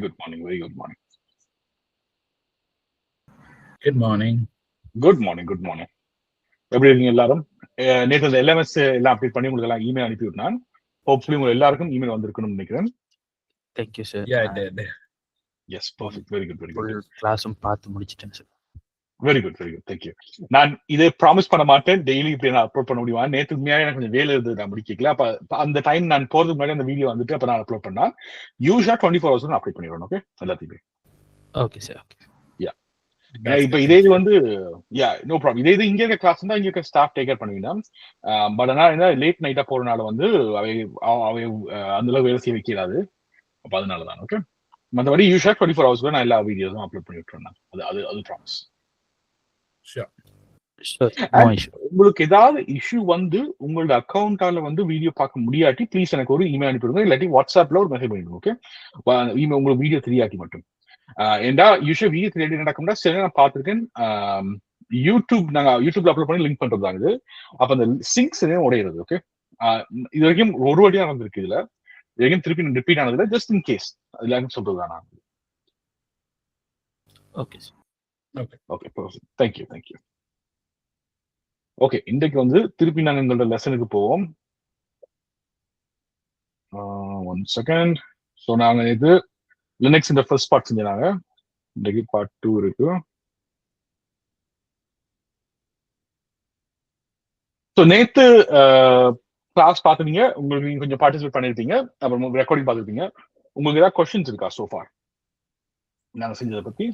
Good morning. Very good morning. Good morning. Good morning. Good morning. எப்படி இருக்கீங்க எல்லாரும்? நேற்று அந்த LMS எல்லாம் அப்டேட் பண்ணி உங்களுக்கு எல்லாம் இமெயில் அனுப்பி விட்டான். ஹோப்ஃபுல்லி உங்களுக்கு எல்லாருக்கும் இமெயில் வந்திருக்கணும்னு நினைக்கிறேன். Thank you, sir. Yeah, I did. Yes, perfect. Very good. Very good. Full classum பார்த்து முடிச்சிட்டேன் sir. Very good. Very good. Thank you. நான் இதை ப்ராமிஸ் பண்ண மாட்டேன் டெய்லி இப்படி நான் அப்லோட் பண்ண முடியுமா? நேற்று உண்மையாக எனக்கு கொஞ்சம் வேலை இருந்தது, நான் முடிக்கல. அப்ப அந்த டைம் நான் போறதுக்கு முன்னாடி அந்த வீடியோ வந்துட்டு அப்ப நான் அப்லோட் பண்ணா யூஷா 24 hours அப்டேட் பண்ணிடுவேன். ஓகே, எல்லாத்தையுமே. Okay sir. ஓகே. இப்ப இதே இது வந்து நோ ப்ராப்ளம். இதே இது இங்க இருக்க கிளாஸ் தான் இங்க இருக்க ஸ்டாஃப் டேக் கேர் பண்ணுவீங்க. பட் ஆனா என்ன லேட் நைட்டா போறதுனால வந்து அவை அந்த அளவு வேலை செய்ய வைக்கிறாது. அப்ப அதனாலதான். ஓகே, மற்றபடி யூஷா 24 hours நான் எல்லா வீடியோஸும் அப்லோட் பண்ணி விட்டுறேன். அது ப்ராமிஸ். உங்களுக்கு ஏதாவது இஷ்யூ வந்து உங்களோட அக்கௌண்டால வந்து வீடியோ பார்க்க முடியாட்டி ப்ளீஸ் எனக்கு ஒரு இமெயில் அனுப்பிடுங்க, இல்லாட்டி வாட்ஸ்அப்ல ஒரு மெசேஜ் பண்ணிடுங்க. ஓகே, உங்களுக்கு வீடியோ தெரியாட்டி மட்டும். ஏண்டா யூஷுவல் வீடியோ கிரியேட் நடக்கும்னா சரி, நான் பார்த்துருக்கேன். நாங்க யூடியூப்ல அப்லோட் பண்ணி லிங்க் பண்றதாங்க இது. அப்ப அந்த சிங்க்ஸ் உடையிறது. ஓகே, இது வரைக்கும் ஒரு வாட்டியா நடந்திருக்கு. இதுல இது வரைக்கும் திருப்பி ரிப்பீட் ஆனதுல ஜஸ்ட் இன் கேஸ் அதுல சொல்றதுதான் நான். Okay sir. Okay, perfect. Thank you. Okay, இன்றைக்கு வந்து திருப்பி நாங்க எங்களோட லெசனுக்கு போவோம். 1 செகண்ட். ஸோ நாங்க இது லினக்ஸ் இந்த ஃபர்ஸ்ட் பார்ட் செஞ்சாங்க. இன்றைக்கு பார்ட் 2 இருக்கு. ஸோ நேத்து கிளாஸ் பார்த்துட்டீங்க, உங்களுக்கு நீங்க கொஞ்சம் பார்ட்டிசிபேட் பண்ணிருப்பீங்க, அப்புறம் ரெக்கார்டிங் பார்த்துருப்பீங்க. உங்களுக்கு ஏதாவது கொஸ்டின்ஸ் இருக்கா சோஃபார் நாங்க செஞ்சதை பத்தி?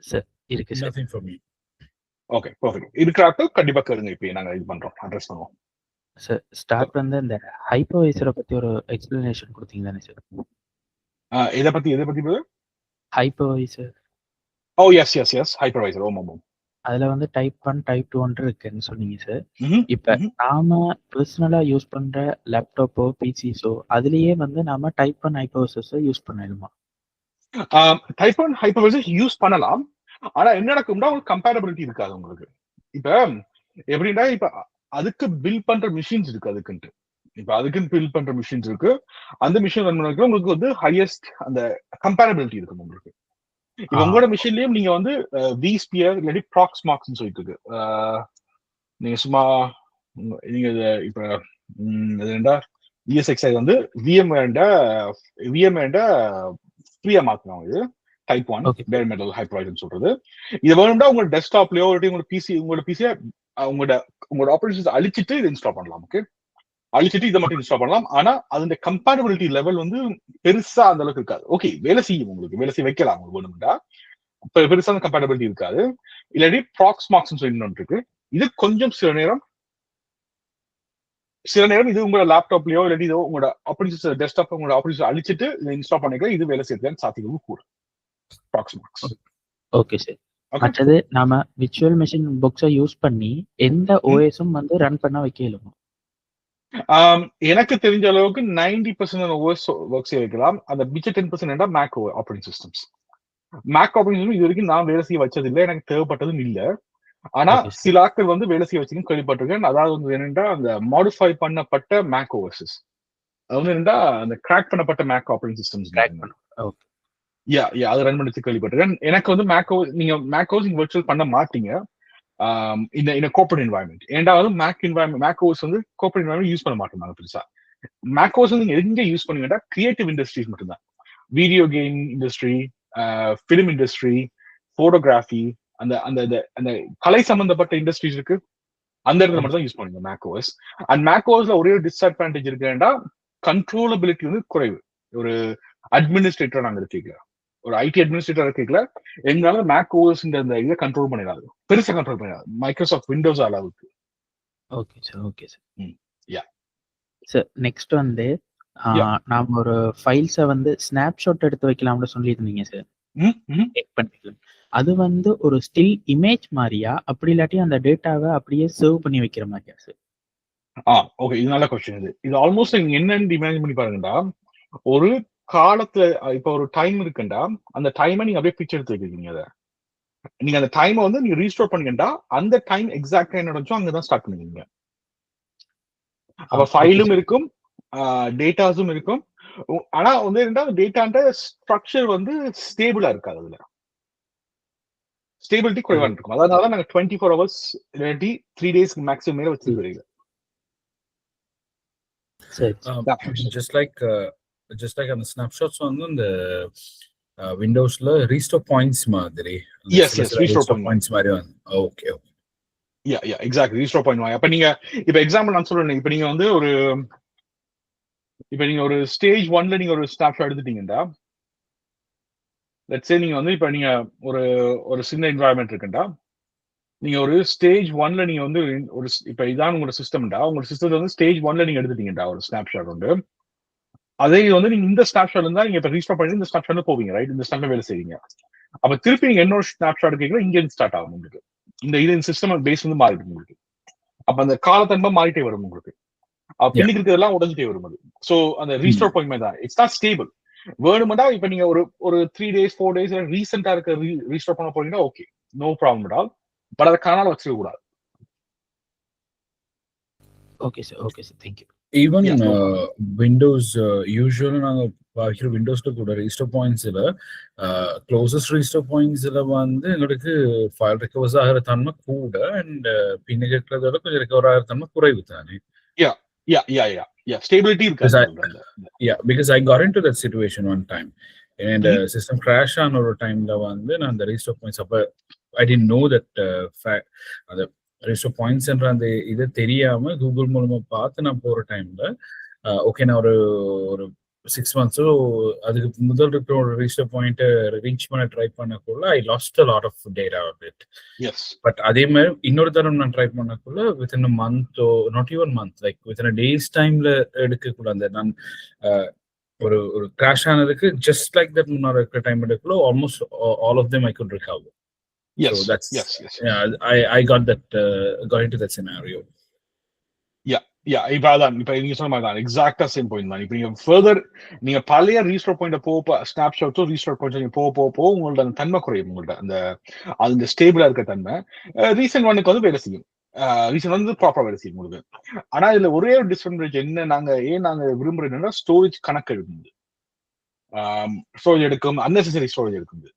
சார் இருக்கு sir. Nothing for me. Okay, perfect. இருக்கிறாக்க கண்டிப்பா கேளுங்க. இப்போ நாங்க இது பண்றோம், அட்ரஸ் பண்ணுவோம். சார் ஸ்டார்ட் வந்து இந்த ஹைப்பர்வைசரை பத்தி ஒரு எக்ஸ்பிளனேஷன் கொடுத்தீங்க தானே சார்? எதை பத்தி ஹைப்பர்வைசர். ஓ எஸ் ஹைப்பர்வைசர். ஓமாம். அதுல வந்து டைப் 1 டைப் 2 இருக்குன்னு சொன்னீங்க சார். இப்ப நாம பர்சனலா யூஸ் பண்ற லேப்டாப்போ பிசிஸோ அதுலயே வந்து நாம டைப் 1 ஹைப்பர்வைசர் யூஸ் பண்ணிடுமா? டைப் 1 ஹைப்பர்வைசர் யூஸ் பண்ணலாம். ஆனா என்ன நடக்கும்னா உங்களுக்கு கம்பேட்டபிலிட்டி இருக்காது. உங்களுக்கு இப்ப எப்படின்னா, இப்ப அதுக்கு பில்ட் பண்ற மிஷின்ஸ் இருக்கு. அதுக்குன்னு பில்ட் பண்ற மிஷின்ஸ் இருக்கு. அந்த மிஷின் ரன் பண்ண உங்களுக்கு வந்து ஹையஸ்ட் அந்த கம்பேட்டபிலிட்டி இருக்கும் உங்களுக்கு. இப்ப உங்களோட மிஷின்லயும் நீங்க வந்து விஸ்பியர் இல்லாட்டி ப்ராக்ஸ்மார்க்ஸ் சொல்லிட்டு இருக்கு. நீங்க சும்மா நீங்க இப்ப என்னடா ESXi வந்து VMware ஃப்ரீயா மாத்தணும். இது டைப் 1 பேர் மெட்டல் ஹைப்பர்வைசர் சொல்றது. இது வேணும்னா உங்க டெஸ்க்டாப்லயோ உங்களோட பிசியை உங்களோட ஆபரேஷன்ஸ் அழிச்சிட்டு இது இன்ஸ்டால் பண்ணலாம். ஓகே, அழிச்சிட்டு இதை மட்டும் இன்ஸ்டால் பண்ணலாம். ஆனா அதோட கம்பேட்டபிலிட்டி லெவல் வந்து பெருசா அந்த அளவுக்கு இருக்காது. ஓகே, வேலை செய்ய வைக்கலாம் உங்களுக்கு வேணும்டா, பெருசா அந்த கம்பேட்டபிலிட்டி இருக்காது. இல்லாட்டி ப்ராக்ஸ்மார்க்ஸ் சொல்லி இருக்கு. இது கொஞ்சம் சில நேரம் இது உங்களோட லேப்டாப்லயோ இல்லாட்டி இதோ உங்களோட ஆபரேஷன் டெஸ்க்டாப் உங்களோட ஆபரேஷன் அழிச்சிட்டு இதை இன்ஸ்டால் பண்ணிக்கலாம். இது வேலை செய்யறதுக்கு சாத்தியம் கூட. ப்ராக்ஸ்மார்க்ஸ். Okay sir. அடுத்தது நாம விர்ச்சுவல் மெஷின் பாக்ஸை யூஸ் பண்ணி எந்த ஓஎஸும் வந்து ரன் பண்ண வைக்கலாமா? எனக்கு தெரிஞ்ச அளவுக்கு 90% ஓஎஸ் ஒர்க் செய்ய வைக்கலாம். அந்த மிச்ச 10% Mac operating systems. Mac operating system இது வரைக்கும் நான் வேலை செய்ய வச்சது இல்லை, எனக்கு தேவைப்பட்டதும் இல்லை. ஆனா சில ஆட்கள் வந்து வேலை செய்ய வச்சுன்னு கேள்விப்பட்டிருக்கேன். அதாவது வந்து என்னென்னா அந்த மாடிஃபை பண்ணப்பட்ட மேக் ஓஎஸ், அது வந்து என்னன்னா அந்த கிராக் பண்ணப்பட்ட மேக் ஆபரேட்டிங் சிஸ்டம்ஸ் அது ரன் பண்ணி கேள்விப்பட்டிருக்கேன். எனக்கு வந்து நீங்க மேக்ஓஎஸ் நீங்க விர்ச்சுவல் பண்ண மாட்டீங்க இந்த கோர்பரேட் என்வாயன்மெண்ட். ஏன்டா வந்து மேக்ஓஎஸ் வந்து கோர்பரேட் என்வாயன்மெண்ட் யூஸ் பண்ண மாட்டோம் நாங்க பெருசா. மேக்ஓஎஸ் வந்து நீங்க எங்க யூஸ் பண்ணுவீங்கன்னா கிரியேட்டிவ் இண்டஸ்ட்ரீஸ் மட்டும்தான். Video game industry, film industry, photography, அந்த அந்த அந்த கலை சம்பந்தப்பட்ட இண்டஸ்ட்ரீஸ் இருக்கு, அந்த இடத்துல மட்டும் தான் யூஸ் பண்ணுங்க மேக்ஓஎஸ். அண்ட் மேக்ஓஎஸ்ல ஒரே ஒரு டிஸ்அட்வான்டேஜ் இருக்குன்னா கண்ட்ரோலபிலிட்டி வந்து குறைவு. ஒரு அட்மினிஸ்ட்ரேட்டர் நாங்க இருக்கீங்களா, ஒரு ஐடி அட்மினிஸ்ட்ரேட்டர் இருக்கீங்களா, எங்களால மேக்ஓஎஸ் இந்த இதை கண்ட்ரோல் பண்ணிடாது, பெருசா கண்ட்ரோல் பண்ணிடாது மைக்ரோசாஃப்ட் விண்டோஸ் அளவுக்கு. Okay sir. சார் நெக்ஸ்ட் வந்து நாம ஒரு ஃபைல்ஸை வந்து ஸ்னாப்ஷாட் எடுத்து வைக்கலாம்னு சொல்லியிருந்தீங்க சார். அது வந்து ஒரு ஸ்டில் இமேஜ் மாதிரியா, அப்படி இல்லாட்டி அந்த டேட்டாவை அப்படியே சேவ் பண்ணி வைக்கிற மாதிரியா சார்? ஓகே, இது நல்ல கொஸ்டின். இது ஆல்மோஸ்ட் நீங்க என்னன்னு இமேஜின் பண்ணி பாருங்கடா. ஒரு காலத்துல இப்ப ஒரு டைம் இருக்குண்டா, அந்த டைமை நீங்க அப்படியே பிக்சர் எடுத்து வைக்கிறீங்க. அதை நீங்க அந்த டைமை வந்து நீங்க ரீஸ்டோர் பண்ணீங்கடா, அந்த டைம் எக்ஸாக்டா என்ன நடந்துச்சோ அங்கதான் ஸ்டார்ட் பண்ணுவீங்க. அப்ப ஃபைலும் இருக்கும், டேட்டாஸும் இருக்கும், ஆனா வந்து என்னன்னா டேட்டான்ற ஸ்ட்ரக்சர் வந்து ஸ்டேபிளா இருக்காது. அதுல ஸ்டேபிலிட்டி குறைவா இருக்கும். அதனால நாங்க 24 ஹவர்ஸ் இல்லாட்டி 3 டேஸ் மேக்ஸிமம் மேல வச்சு வரீங்க. just like அந்த ஸ்னாப்ஷாட்ஸ் வந்து இந்த விண்டோஸ்ல ரீஸ்டோர் பாயிண்ட்ஸ் மாதிரி. எஸ் ரீஸ்டோர் பாயிண்ட்ஸ் மாதிரி வந்து. Okay exactly restore point. அப்ப நீங்க இப்ப எக்ஸாம்பிள் நான் சொல்றேன், இப்ப நீங்க வந்து ஒரு ஸ்டேஜ் 1ல நீங்க ஒரு ஸ்னாப்ஷாட் எடுத்துட்டீங்கடா. லெட்ஸ் சே நீங்க வந்து இப்ப நீங்க ஒரு சின்ன என்வாயன்மெண்ட் இருக்குண்டா, நீங்க ஒரு ஸ்டேஜ் 1ல நீங்க வந்து ஒரு இப்ப இதான் உங்களோட சிஸ்டம்டா, உங்களோட சிஸ்டத்தை வந்து ஸ்டேஜ் 1ல நீங்க எடுத்துட்டீங்கடா ஒரு ஸ்னாப்ஷாட் வந்து. அதே வந்து நீங்க இந்த ஸ்னாப்ஷாட் இருந்தா நீங்க இப்ப ரீஸ்டோர் பண்ணி இந்த ஸ்னாப்ஷாட்ல போவீங்க, ரைட்? இந்த ஸ்னாப்ல வேலை செய்வீங்க. அப்ப திருப்பி நீங்க இன்னொரு ஸ்னாப்ஷாட் கேட்கல, இங்க இருந்து ஸ்டார்ட் ஆகும் உங்களுக்கு. இந்த சிஸ்டம் பேஸ் வந்து மாறிடும் உங்களுக்கு. அப்ப அந்த காலத்தன்மை மாறிட்டே வரும் உங்களுக்கு. பின்னுக்கு இருக்கிறதெல்லாம் உடஞ்சிட்டே வரும் அது. சோ அந்த ரீஸ்டோர் பாயிண்ட் மாதிரி தான், இட்ஸ் நாட் ஸ்டேபிள். வேணுமெண்டா இப்ப நீங்க ஒரு 3 டேஸ் 4 டேஸ் ரீசெண்டா இருக்க ரீஸ்டோர் பண்ண போறீங்கன்னா okay, no problem at all. But அதை காணாம வச்சிருக்க கூடாது. Okay sir thank you. Even Windows usually நாங்க பார்க்கிற விண்டோஸ்ல கூட ரீஸ்டோர் பாயிண்ட்ஸ்ல க்ளோசஸ்ட் ரீஸ்டோர் பாயிண்ட்ஸ்ல வந்து எங்களுக்கு ஃபைல் ரெக்கவர்ஸ் ஆகிற தன்மை கூட அண்ட் பின்னுக்கு இருக்கிறதோட கொஞ்சம் ரெக்கவர் ஆகிற தன்மை குறைவு தானே. Stability because I got into that situation one time and system crash on ஒரு டைம்ல வந்து நான் அந்த ரீஸ்டோர் பாயிண்ட்ஸ் அப்ப I didn't know that அந்த ரீஸ்டோர் பாயிண்ட்ஸ் என்ற அந்த இதை தெரியாம கூகுள் மூலமா பார்த்து நான் போற டைம்ல ஓகே நான் ஒரு 6 months அதுக்கு முதல் இருக்கிற ஒரு ரீஸ்டோர் பாயிண்ட் ரீச் பண்ண try பண்ணக்குள்ள I lost a lot of data of it. Yes. But அதே மாதிரி இன்னொரு தரம் நான் try பண்ணக்குள்ள within a month or not even month, like within a day's timeல எடுக்கக்குள்ள அந்த நான் ஒரு கிராஷ் ஆனதுக்கு just like that முன்னாடி இருக்கிற time எடுக்கக்குள்ள almost all of them I could recover. Yes. So that's yes. Yeah, I got into that scenario. இப்ப நீங்க சொன்ன மாதிரி தான் எக்ஸாக்டா சேம் பாயிண்ட் தான். இப்ப நீங்க ஃபர்தர் நீங்க பழைய ரீஸ்டோர் பாயிண்ட் போக ஸ்னாப்ஷாட்ஸோ ரீஸ்டோர் பாயிண்ட் நீங்க போக உங்களோட அந்த தன்மை குறையும். உங்கள்ட்ட அந்த ஸ்டேபிளா இருக்க தன்மை ரீசெண்ட் ஒன்னுக்கு வந்து வேலை செய்யும். ரீசெண்ட் வந்து ப்ராப்பரா வேலை செய்யும் உங்களுக்கு. ஆனா இதுல ஒரே ஒரு டிஸ்அட்வான்டேஜ் என்ன, நாங்க விரும்புறோம்னா ஸ்டோரேஜ் கணக்கு எடுக்குது, ஸ்டோரேஜ் எடுக்கும், அன்னெசரி ஸ்டோரேஜ் எடுக்குது.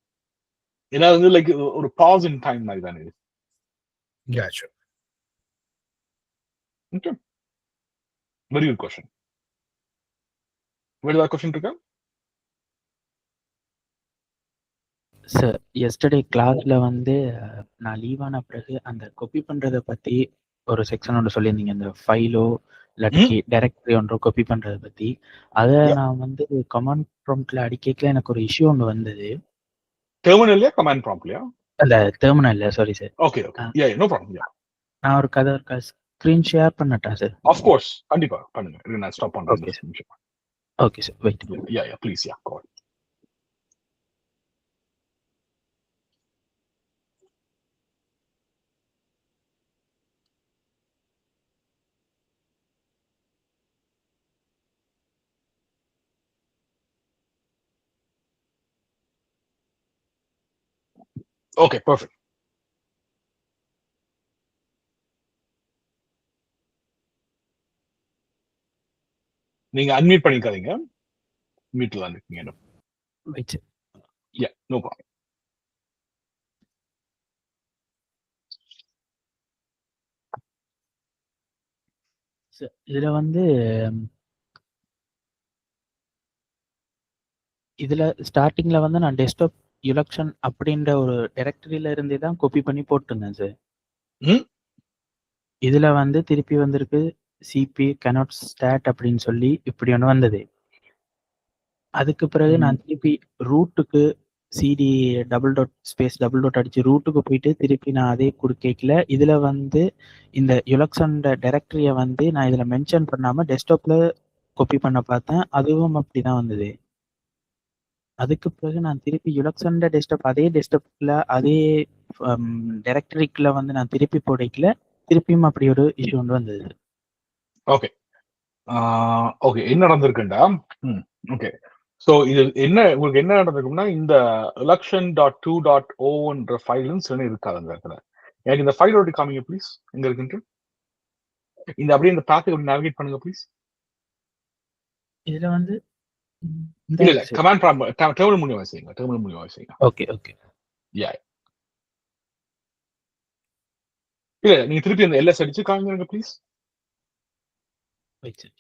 ஏன்னா வந்து லைக் ஒரு பாஸ் இன் டைம் மாதிரி தானே இது. Okay. Very good question. Where is that question இருக்கா? சார் எஸ்டர்டே கிளாஸ்ல வந்து நான் லீவ் ஆன பிறகு அந்த காப்பி பண்றதை பத்தி ஒரு செக்ஷன் ஒன்று சொல்லியிருந்தீங்க, அந்த ஃபைலோ இல்லாட்டி டைரக்டரி ஒன்றோ காப்பி பண்றதை பத்தி. அதை நான் வந்து கமாண்ட் ப்ராம்ப்ட்ல அடிக்கல எனக்கு ஒரு இஷ்யூ ஒன்று வந்தது. டெர்மினல்லையா கமாண்ட் ப்ராம்ப்ட்லையா? இல்ல டெர்மினல்ல, sorry sir. Okay no problem. நான் ஒரு கதை ஸ்கிரீன் ஷேர் பண்ணட்டா சார்? ஆஃப் கோர்ஸ், கண்டிப்பா பண்ணுங்க. நான் ஸ்டாப் பண்றேன். Okay sir wait. Please go on. Okay, perfect. நீங்க அன்மியூட் பண்ணிக்காதீங்க, மியூட்ல தான் இருக்கீங்க. No problem. இதுல வந்து ஸ்டார்டிங்ல வந்து நான் டெஸ்க்டாப் யுலக்ஷன் அப்படின்ற ஒரு டைரக்டரியில இருந்தே தான் காப்பி பண்ணி போட்டிருந்தேன் சார். இதுல வந்து திருப்பி வந்திருக்கு சிபி cannot start அப்படின்னு சொல்லி இப்படி ஒன்று வந்தது. அதுக்கு பிறகு நான் திருப்பி ரூட்டுக்கு சிடி ;// அடிச்சு ரூட்டுக்கு போயிட்டு திருப்பி நான் அதே கொடுக்கல. இதுல வந்து இந்த யுலக்ஷன் டைரக்டரிய வந்து நான் இதுல மென்ஷன் பண்ணாம டெஸ்க்டாப்ல காப்பி பண்ண பார்த்தேன், அதுவும் அப்படிதான் வந்தது. அதுக்கு பிறகு நான் திருப்பி யுலக்ஷன் டெஸ்க்டாப் அதே டெஸ்க்டாப்ல அதே டைரக்டரிக்குள்ள வந்து நான் திருப்பி போடல, திருப்பியும் அப்படி ஒரு இஷ்யூ ஒன்று வந்தது. ஓகே என்ன நடந்திருக்குண்டா? ஓகே, ஸோ இது உங்களுக்கு என்ன நடந்திருக்கும்னா, இந்த election.2.0ன்ற ஃபைல்ஸ் இருக்காது அந்த இடத்துல. எனக்கு இந்த ஃபைல் ஓட்டி காமிங்க ப்ளீஸ், எங்க இருக்குன்ட்டு. இந்த அப்படியே இந்த பாத்துக்கு நேவிகேட் பண்ணுங்க ப்ளீஸ். இதுல வந்து இல்ல கமாண்ட் டெர்மினல் மூலியமா செய்யுங்க. டெர்மினல் மூலியமா செய்யுங்க. Okay okay. யா இல்ல நீங்க திருப்பி அந்த எல்எஸ் அடிச்சு காமிங்க please. Wait sir.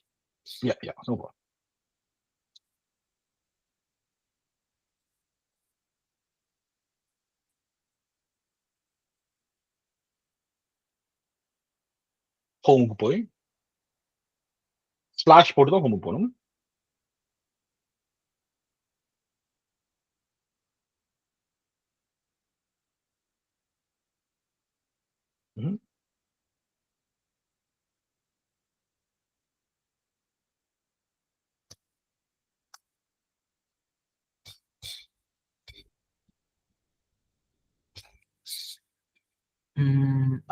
Yeah no problem. ஹோமுக்கு போய் ஸ்லாஷ் போட்டு தான் ஹோமுக்கு போகணும்.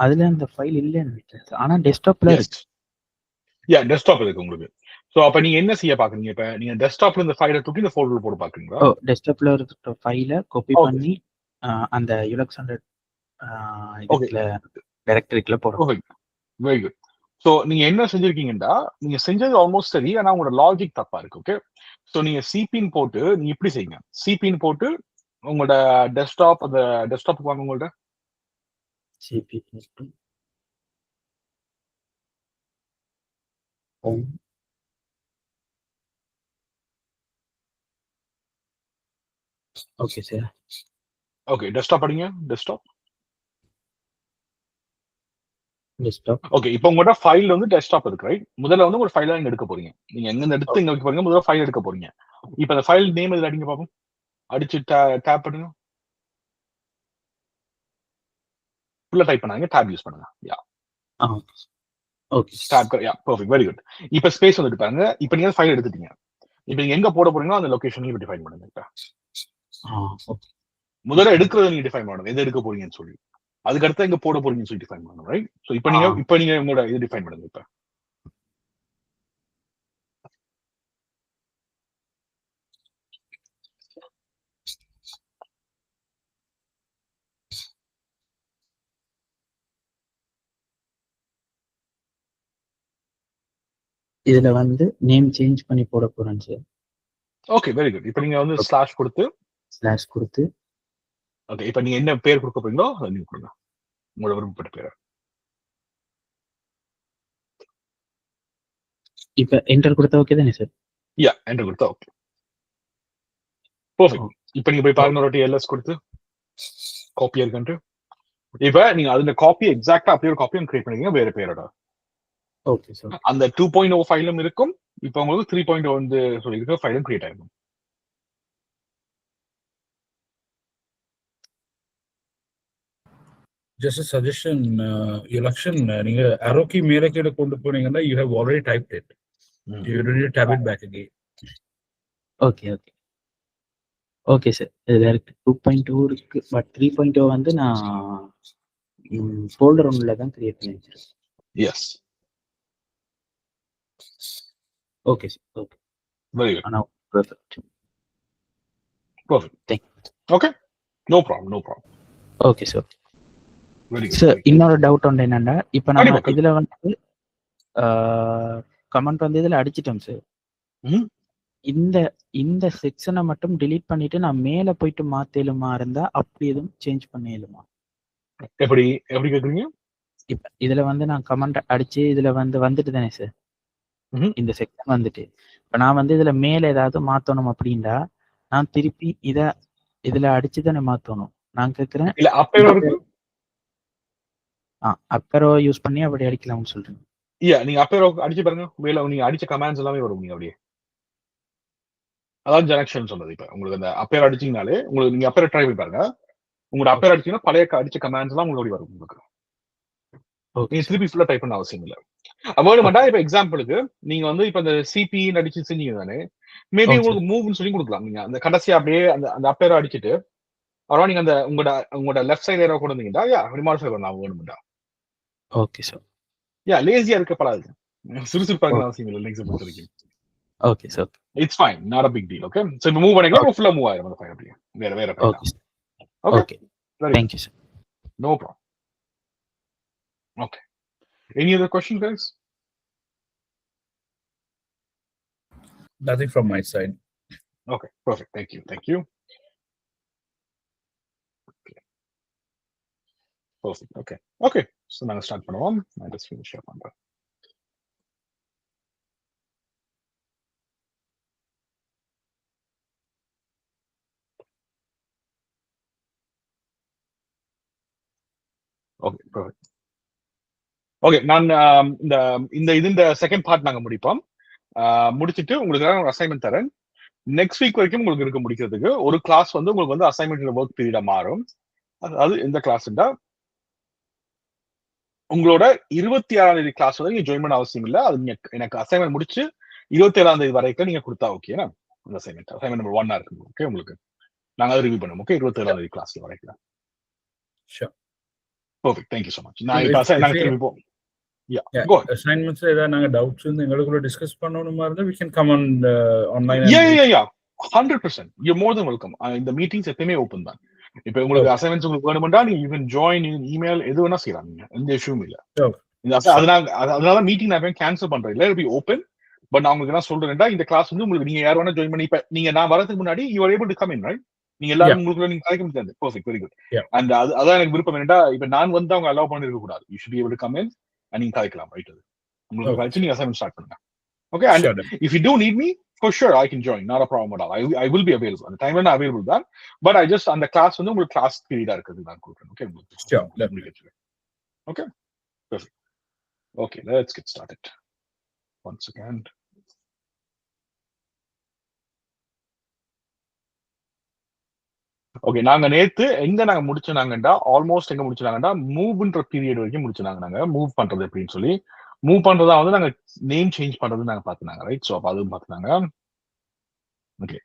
அதுல அந்த ஃபைல் இல்லன்னு நினைக்கிறேன். ஆனா டெஸ்க்டாப்ல யா டெஸ்க்டாப் இருக்கு உங்களுக்கு. சோ அப்ப நீங்க என்ன செய்ய பாக்குறீங்க? இப்ப நீங்க டெஸ்க்டாப்ல இந்த ஃபைலை தூக்கி இந்த ஃபோல்டர்ல போட்டு பாக்குறீங்களா? ஓ டெஸ்க்டாப்ல இருக்க ஃபைலை காப்பி பண்ணி அந்த யுலக்ஸ் 100 இதுல டைரக்டரிக்குள்ள போடுறோம். Very good. சோ நீங்க என்ன செஞ்சிருக்கீங்கன்னா நீங்க செஞ்சது ஆல்மோஸ்ட் சரி, ஆனா உங்களோட லாஜிக் தப்பா இருக்கு. ஓகே, சோ நீங்க சிபின் போட்டு நீங்க இப்படி செய்யுங்க. சிபின் போட்டு உங்களோட டெஸ்க்டாப் அந்த டெஸ்க்டாப் வாங்க உங்களோட CP okay sir. Okay desktop படிங்க. Desktop okay. இப்போ உங்களோட ஃபைல் வந்து டெஸ்க்டாப் இருக்கு ரைட். முதல்ல வந்து ஒரு ஃபைலை நீங்க எடுக்க போறீங்க. நீங்க எங்க எடுத்து இங்க வைக்க போறீங்க, முதல்ல ஃபைல் எடுக்க போறீங்க. இப்போ அந்த ஃபைல் நேம் இதுல அடிங்க பாப்போம். அடிச்சு டேப் பண்ணுங்க. ஃபுல்லா டைப் பண்ணாங்க, டேப் யூஸ் பண்ணுங்க. யா ஓகே டேப் யா பெர்ஃபெக்ட் வெரி குட். இப்போ ஸ்பேஸ் வந்துட்டு பாருங்க. இப்போ நீங்க ஃபைல் எடுத்துட்டீங்க. இப்போ நீங்க எங்க போட போறீங்களோ அந்த லொகேஷன் நீங்க டிஃபைன் பண்ணுங்க. இப்போ முதல்ல எடுக்கிறத நீங்க டிஃபைன் பண்ணணும், எது எடுக்க போறீங்கன்னு சொல்லி. அதுக்கு அடுத்து எங்க போட போறீங்கன்னு சொல்லி டிஃபைன் பண்ணணும் ரைட். சோ இப்போ நீங்க உங்களோட இது டிஃபைன் பண்ணுங்க. இப்போ இதுல வந்து நேம் சேஞ்ச் பண்ணி போட போறேன் சார். Okay very good. இப்போ நீங்க வந்து ஸ்லாஷ் கொடுத்து ஓகே. இப்போ நீங்க என்ன பேர் கொடுக்க போறீங்களோ அதை நீங்க கொடுங்க, உங்களோட விருப்பப்பட்ட பேரை. இப்போ என்டர் கொடுத்தா ஓகே தானே சார்? யா என்டர் கொடுத்தா ஓகே பெர்ஃபெக்ட். இப்போ நீங்க போய் பாருங்க ஒரு எல்எஸ் கொடுத்து காப்பி இருக்குன்ட்டு. இப்போ நீங்க அதுல காப்பி எக்ஸாக்ட்டா அப்படியே ஒரு காப்பி கிரியேட் பண்ணீங்க வேற பேரோட. Okay sir. அந்த 2.0 ஃபைலும் இருக்கும். இப்போ உங்களுக்கு 3.0 வந்து சொல்லியிருக்க ஃபைலும் கிரியேட் ஆகும். Just a suggestion, election நீங்க arrow key மேலே கீழே கொண்டு போனீங்கன்னா you have already typed it. You don't need to tab it back again. Okay okay okay sir. இதுல இருக்கு 2.2 இருக்கு, பட் 3.0 வந்து நான் ஃபோல்டர் ஒன்ல தான் கிரியேட் பண்ணி வச்சிருக்கேன். Yes okay sir. Okay very good. ஆனா perfect. Okay no problem. Okay sir. Sir இன்னொரு டவுட் ஒன்று என்னன்னா, இப்போ நம்ம இதுல வந்து கமெண்ட் வந்து இதுல அடிச்சிட்டோம் சார். இந்த செக்ஷனை மட்டும் delete பண்ணிட்டு நான் மேல போயிட்டு மாத்தேலுமா இருந்தா அப்படி எதுவும் சேஞ்ச் பண்ணேலுமா? எப்படி கேக்குறீங்க? இப்ப இதுல வந்து நான் கமெண்ட் அடிச்சு இதுல வந்துட்டு தானே சார் இந்த செக்ஷன் வந்துட்டு. இப்ப நான் வந்து இதுல மேல ஏதாவது மாத்தணும் அப்படின்னா நான் திருப்பி இதுல அடிச்சு தானே மாத்தணும். நான் கேக்குறேன் அப்பரோ யூஸ் பண்ணி அப்படி அடிக்கலாம்னு சொல்றேன். நீங்க அப்பரோ அடிச்சு பாருங்க. மேல நீங்க அடிச்ச கமாண்ட்ஸ் எல்லாமே வரும். நீங்க அப்படியே அதான் ஜெனக்ஷன் சொன்னது. இப்ப உங்களுக்கு அந்த அப்பேர் அடிச்சீங்கனாலே உங்களுக்கு நீங்க அப்பேர் ட்ரை பண்ணி பாருங்க. உங்களோட அப்பேர் அடிச்சீங்கன்னா பழைய அடிச்ச கமாண்ட்ஸ் எல்லாம் உங்களுக்கு வரும். உங்களுக்கு நீங்க திருப்பி ஃபுல்லா டைப் பண்ண அவசியம் இல்லை. வேர்டு மட்டும் இப்ப எக்ஸாம்பிளுக்கு நீங்க வந்து இப்ப இந்த சிபி அடிச்சு செஞ்சீங்க தானே, மேபி உங்களுக்கு மூவ்னு சொல்லி கொடுக்கலாம். நீங்க அந்த கடைசியா அப்படியே அந்த அப்பேர் அடிச்சுட்டு அப்புறம் நீங்க அந்த உங்களோட லெஃப்ட் சைடு ஏரோ கொண்டு வந்தீங்கன்னா மாடிஃபை பண்ணலாம் வேணும்டா. Okay sir. லேசியா இருக்கப்படாது, சுறுசுறுப்பா இருக்க அவசியம் இல்லை. நெக்ஸ்ட் பொறுத்த வரைக்கும் okay sir. It's fine, not a big deal. Okay, so இப்போ மூவ் பண்ணிக்கலாம். ஃபுல்லா மூவ் ஆயிரும் அந்த ஃபைல் அப்படியே வேற file. Okay okay thank you sir. No problem. Okay, any other questions guys? Nothing from my side. Okay perfect. Thank you. Perfect. Okay so நாங்க start பண்ணுவோம். நான் ஜஸ்ட் ஃபினிஷ் பண்றேன். Okay perfect. ஓகே நான் இந்த செகண்ட் பார்ட் நாங்க முடிப்போம். முடிச்சிட்டு உங்களுக்கு ஒரு அசைன்மெண்ட் தரேன். நெக்ஸ்ட் வீக் வரைக்கும் உங்களுக்கு இருக்க முடிக்கிறதுக்கு ஒரு கிளாஸ் வந்து உங்களுக்கு வந்து அசைன்மெண்ட் ஒர்க் பீரியடா மாறும். அதாவது எந்த கிளாஸ்டா உங்களோட 26ஆம் தேதி கிளாஸ் வந்து நீங்க ஜாயின் பண்ண அவசியம் இல்லை. அது நீங்க எனக்கு அசைன்மெண்ட் முடிச்சு 27ஆம் தேதி வரைக்கும் நீங்க கொடுத்தா ஓகேனா அந்த அசைன்மெண்ட் நம்பர் 1 இருக்கு. ஓகே உங்களுக்கு நாங்க அதை ரிவ்யூ பண்ணுவோம். ஓகே 27ஆம் தேதி கிளாஸ்ல வரைக்கும். Sure. Perfect. Thank you so much. நான் இப்ப நாங்க திரும்பி போவோம். Go ahead. Assignments ஏதாவது நாங்க டவுட்ஸ் வந்து எங்களுக்குள்ள டிஸ்கஸ் பண்ணனுமா இருந்தா we can come on online. Yeah. 100%. You're more than welcome. இந்த மீட்டிங்ஸ் எப்பவுமே ஓபன் தான். இப்போ உங்களுக்கு அசைன்மெண்ட்ஸ் உங்களுக்கு வேணும்னா நீங்க ஈவன் ஜாயின் இமெயில் எது வேணா செய்யலாம். நீங்க எந்த இஷ்யூவும் இல்ல. அதனால மீட்டிங் நான் கேன்சல் பண்றேன். இல்ல பி ஓபன். பட் நான் உங்களுக்கு என்ன சொல்றேன்டா இந்த கிளாஸ் வந்து உங்களுக்கு நீங்க யார் வேணா ஜாயின் பண்ணி இப்ப நீங்க நான் வரதுக்கு முன்னாடி you are able to come in, right? நீங்க எல்லாரும் உங்களுக்கு நீங்க கலைக்க முடியாது. பர்ஃபெக்ட். Very good. அண்ட் அதான் எனக்கு விருப்பம் என்னடா இப்ப நான் வந்து அவங்க அலோவ் பண்ணிருக்க கூடாது. You should be able to come in and நீங்க கலைக்கலாம். ரைட்? அது உங்களுக்கு கழிச்சு நீங்க அசைன்மெண்ட் ஸ்டார்ட் பண்ணுங்க. Okay, and if you do need me, for sure I can join. Not a problem at all. I will be available. அந்த டைம்ல நான் available தான். But I just அந்த கிளாஸ் வந்து உங்களுக்கு கிளாஸ் பீரியடா இருக்குது நான் கொடுக்கிறேன். Okay, sure, definitely. Okay, perfect. Okay, let's get started. Once again. Okay நாங்க நேத்து நாங்க முடிச்சாங்கடா ஆல்மோஸ்ட் எங்க முடிச்சாங்கடா மூவ்ன்ற பீரியட் வரைக்கும் முடிச்சாங்க. நாங்க மூவ் பண்றது எப்படின்னு சொல்லி மூவ் பண்றதா வந்து நாங்க நேம் சேஞ்ச் பண்றது நாங்க பாத்துனாங்க. ரைட்? ஸோ அப்ப அதுவும் பாத்துனாங்க. ஓகே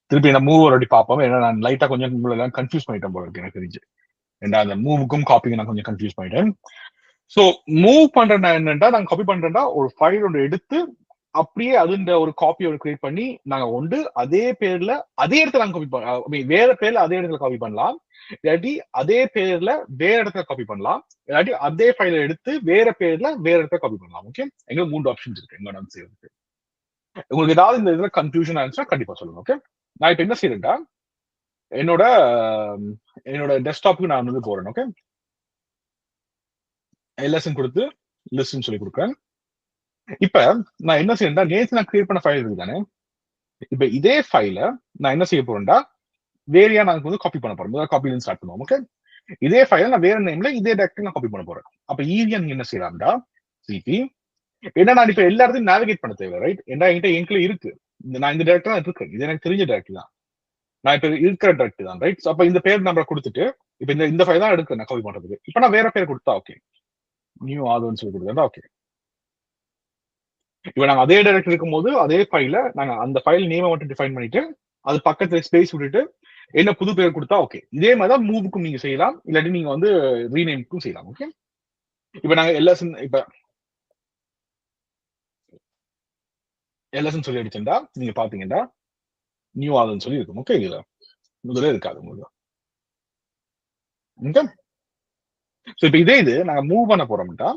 திருப்பி நான் மூவ் ஒரு பார்ப்போம். ஏன்னா நான் லைட்டா கொஞ்சம் கன்ஃபியூஸ் பண்ணிட்டேன் போல இருக்கு எனக்கு தெரிஞ்சு. ஏன்னா அந்த மூவுக்கும் காப்பிக்கும் நான் கொஞ்சம் கன்ஃபியூஸ் பண்ணிட்டேன். ஸோ மூவ் பண்றேன்னா என்னன்னா நாங்க காப்பி பண்றேன்னா ஒரு ஃபைல் ஒன்று எடுத்து அப்படியே அதுன்ற ஒரு காப்பி ஒன்று கிரியேட் பண்ணி நாங்க ஒன்று அதே பேர்ல அதே இடத்துல நாங்க காப்பி பண்ணலாம். வேற பேர்ல அதே இடத்துல காப்பி பண்ணலாம். இல்லாட்டி அதே பேர்ல வேற இடத்துல காப்பி பண்ணலாம். இல்லாட்டி அதே ஃபைலை எடுத்து வேற பேர்ல வேற இடத்துல காப்பி பண்ணலாம். ஓகே எங்களுக்கு 3 ஆப்ஷன்ஸ் இருக்கு எங்க நான் செய்யறதுக்கு. உங்களுக்கு ஏதாவது இந்த இதுல கன்ஃபியூஷன் ஆச்சுன்னா கண்டிப்பா சொல்லுங்க. ஓகே நான் இப்ப என்ன செய்யறேன்டா என்னோட டெஸ்க்டாப்புக்கு நான் வந்து போறேன். ஓகே எல்எஸ்என் கொடுத்து லிஸ்ட்னு சொல்லி கொடுக்குறேன். இப்ப நான் என்ன செய்யறேன்டா நேற்று நான் கிரியேட் பண்ண ஃபைல் இருக்கு தானே. இப்ப இதே ஃபைல நான் என்ன செய்ய போறேன்டா வேறையா நான் வந்து காப்பி பண்ண போறேன். முதல்ல காப்பில ஸ்டார்ட் பண்ணுவோம். ஓகே இதே ஃபைல நான் வேற நேம்ல இதே டைரக்டரி நான் காப்பி பண்ண போறேன். அப்ப ஈஸியா நீங்க என்ன செய்யலாம்டா சிபி ஏன்னா நான் இப்ப எல்லா இடத்தையும் நேவிகேட் பண்ண தேவை. ரைட்? ஏன்னா என்கிட்ட இருக்கு நான் இந்த டைரக்டர் தான் இருக்கேன். இது எனக்கு தெரிஞ்ச டைரக்டரி தான். நான் இப்ப இருக்கிற டைரக்டரி தான். ரைட்? அப்ப இந்த பேர் நம்பரை கொடுத்துட்டு இப்ப இந்த ஃபைல் தான் எடுக்கிறேன் நான் காப்பி பண்றதுக்கு. இப்ப நான் வேற பேர் கொடுத்தா ஓகே நியூ ஆதோன்னு சொல்லி கொடுத்தா ஓகே. இப்ப நாங்க அதே டைரக்டரி இருக்கும் போது அதே ஃபைல நாங்க அந்த ஃபைல் நேமை மட்டும் டிஃபைன் பண்ணிட்டு அது பக்கத்துல ஸ்பேஸ் விட்டுட்டு என்ன புது பேர் கொடுத்தா ஓகே. இதே மாதிரிதான் மூவுக்கும் நீங்க செய்யலாம். இல்லாட்டி நீங்க வந்து ரீநேமுக்கும் செய்யலாம். ஓகே இப்ப நாங்க எல்எஸ்ன்னு சொல்லி அடிச்சா நீங்க பாத்தீங்கன்னா நியூ ஆதன்னு சொல்லி இருக்கும். ஓகே இதுல முதல்ல இருக்காது உங்களுக்கு. ஓகே இப்ப இதே இது நாங்க மூவ் பண்ண போறோம்ட்டா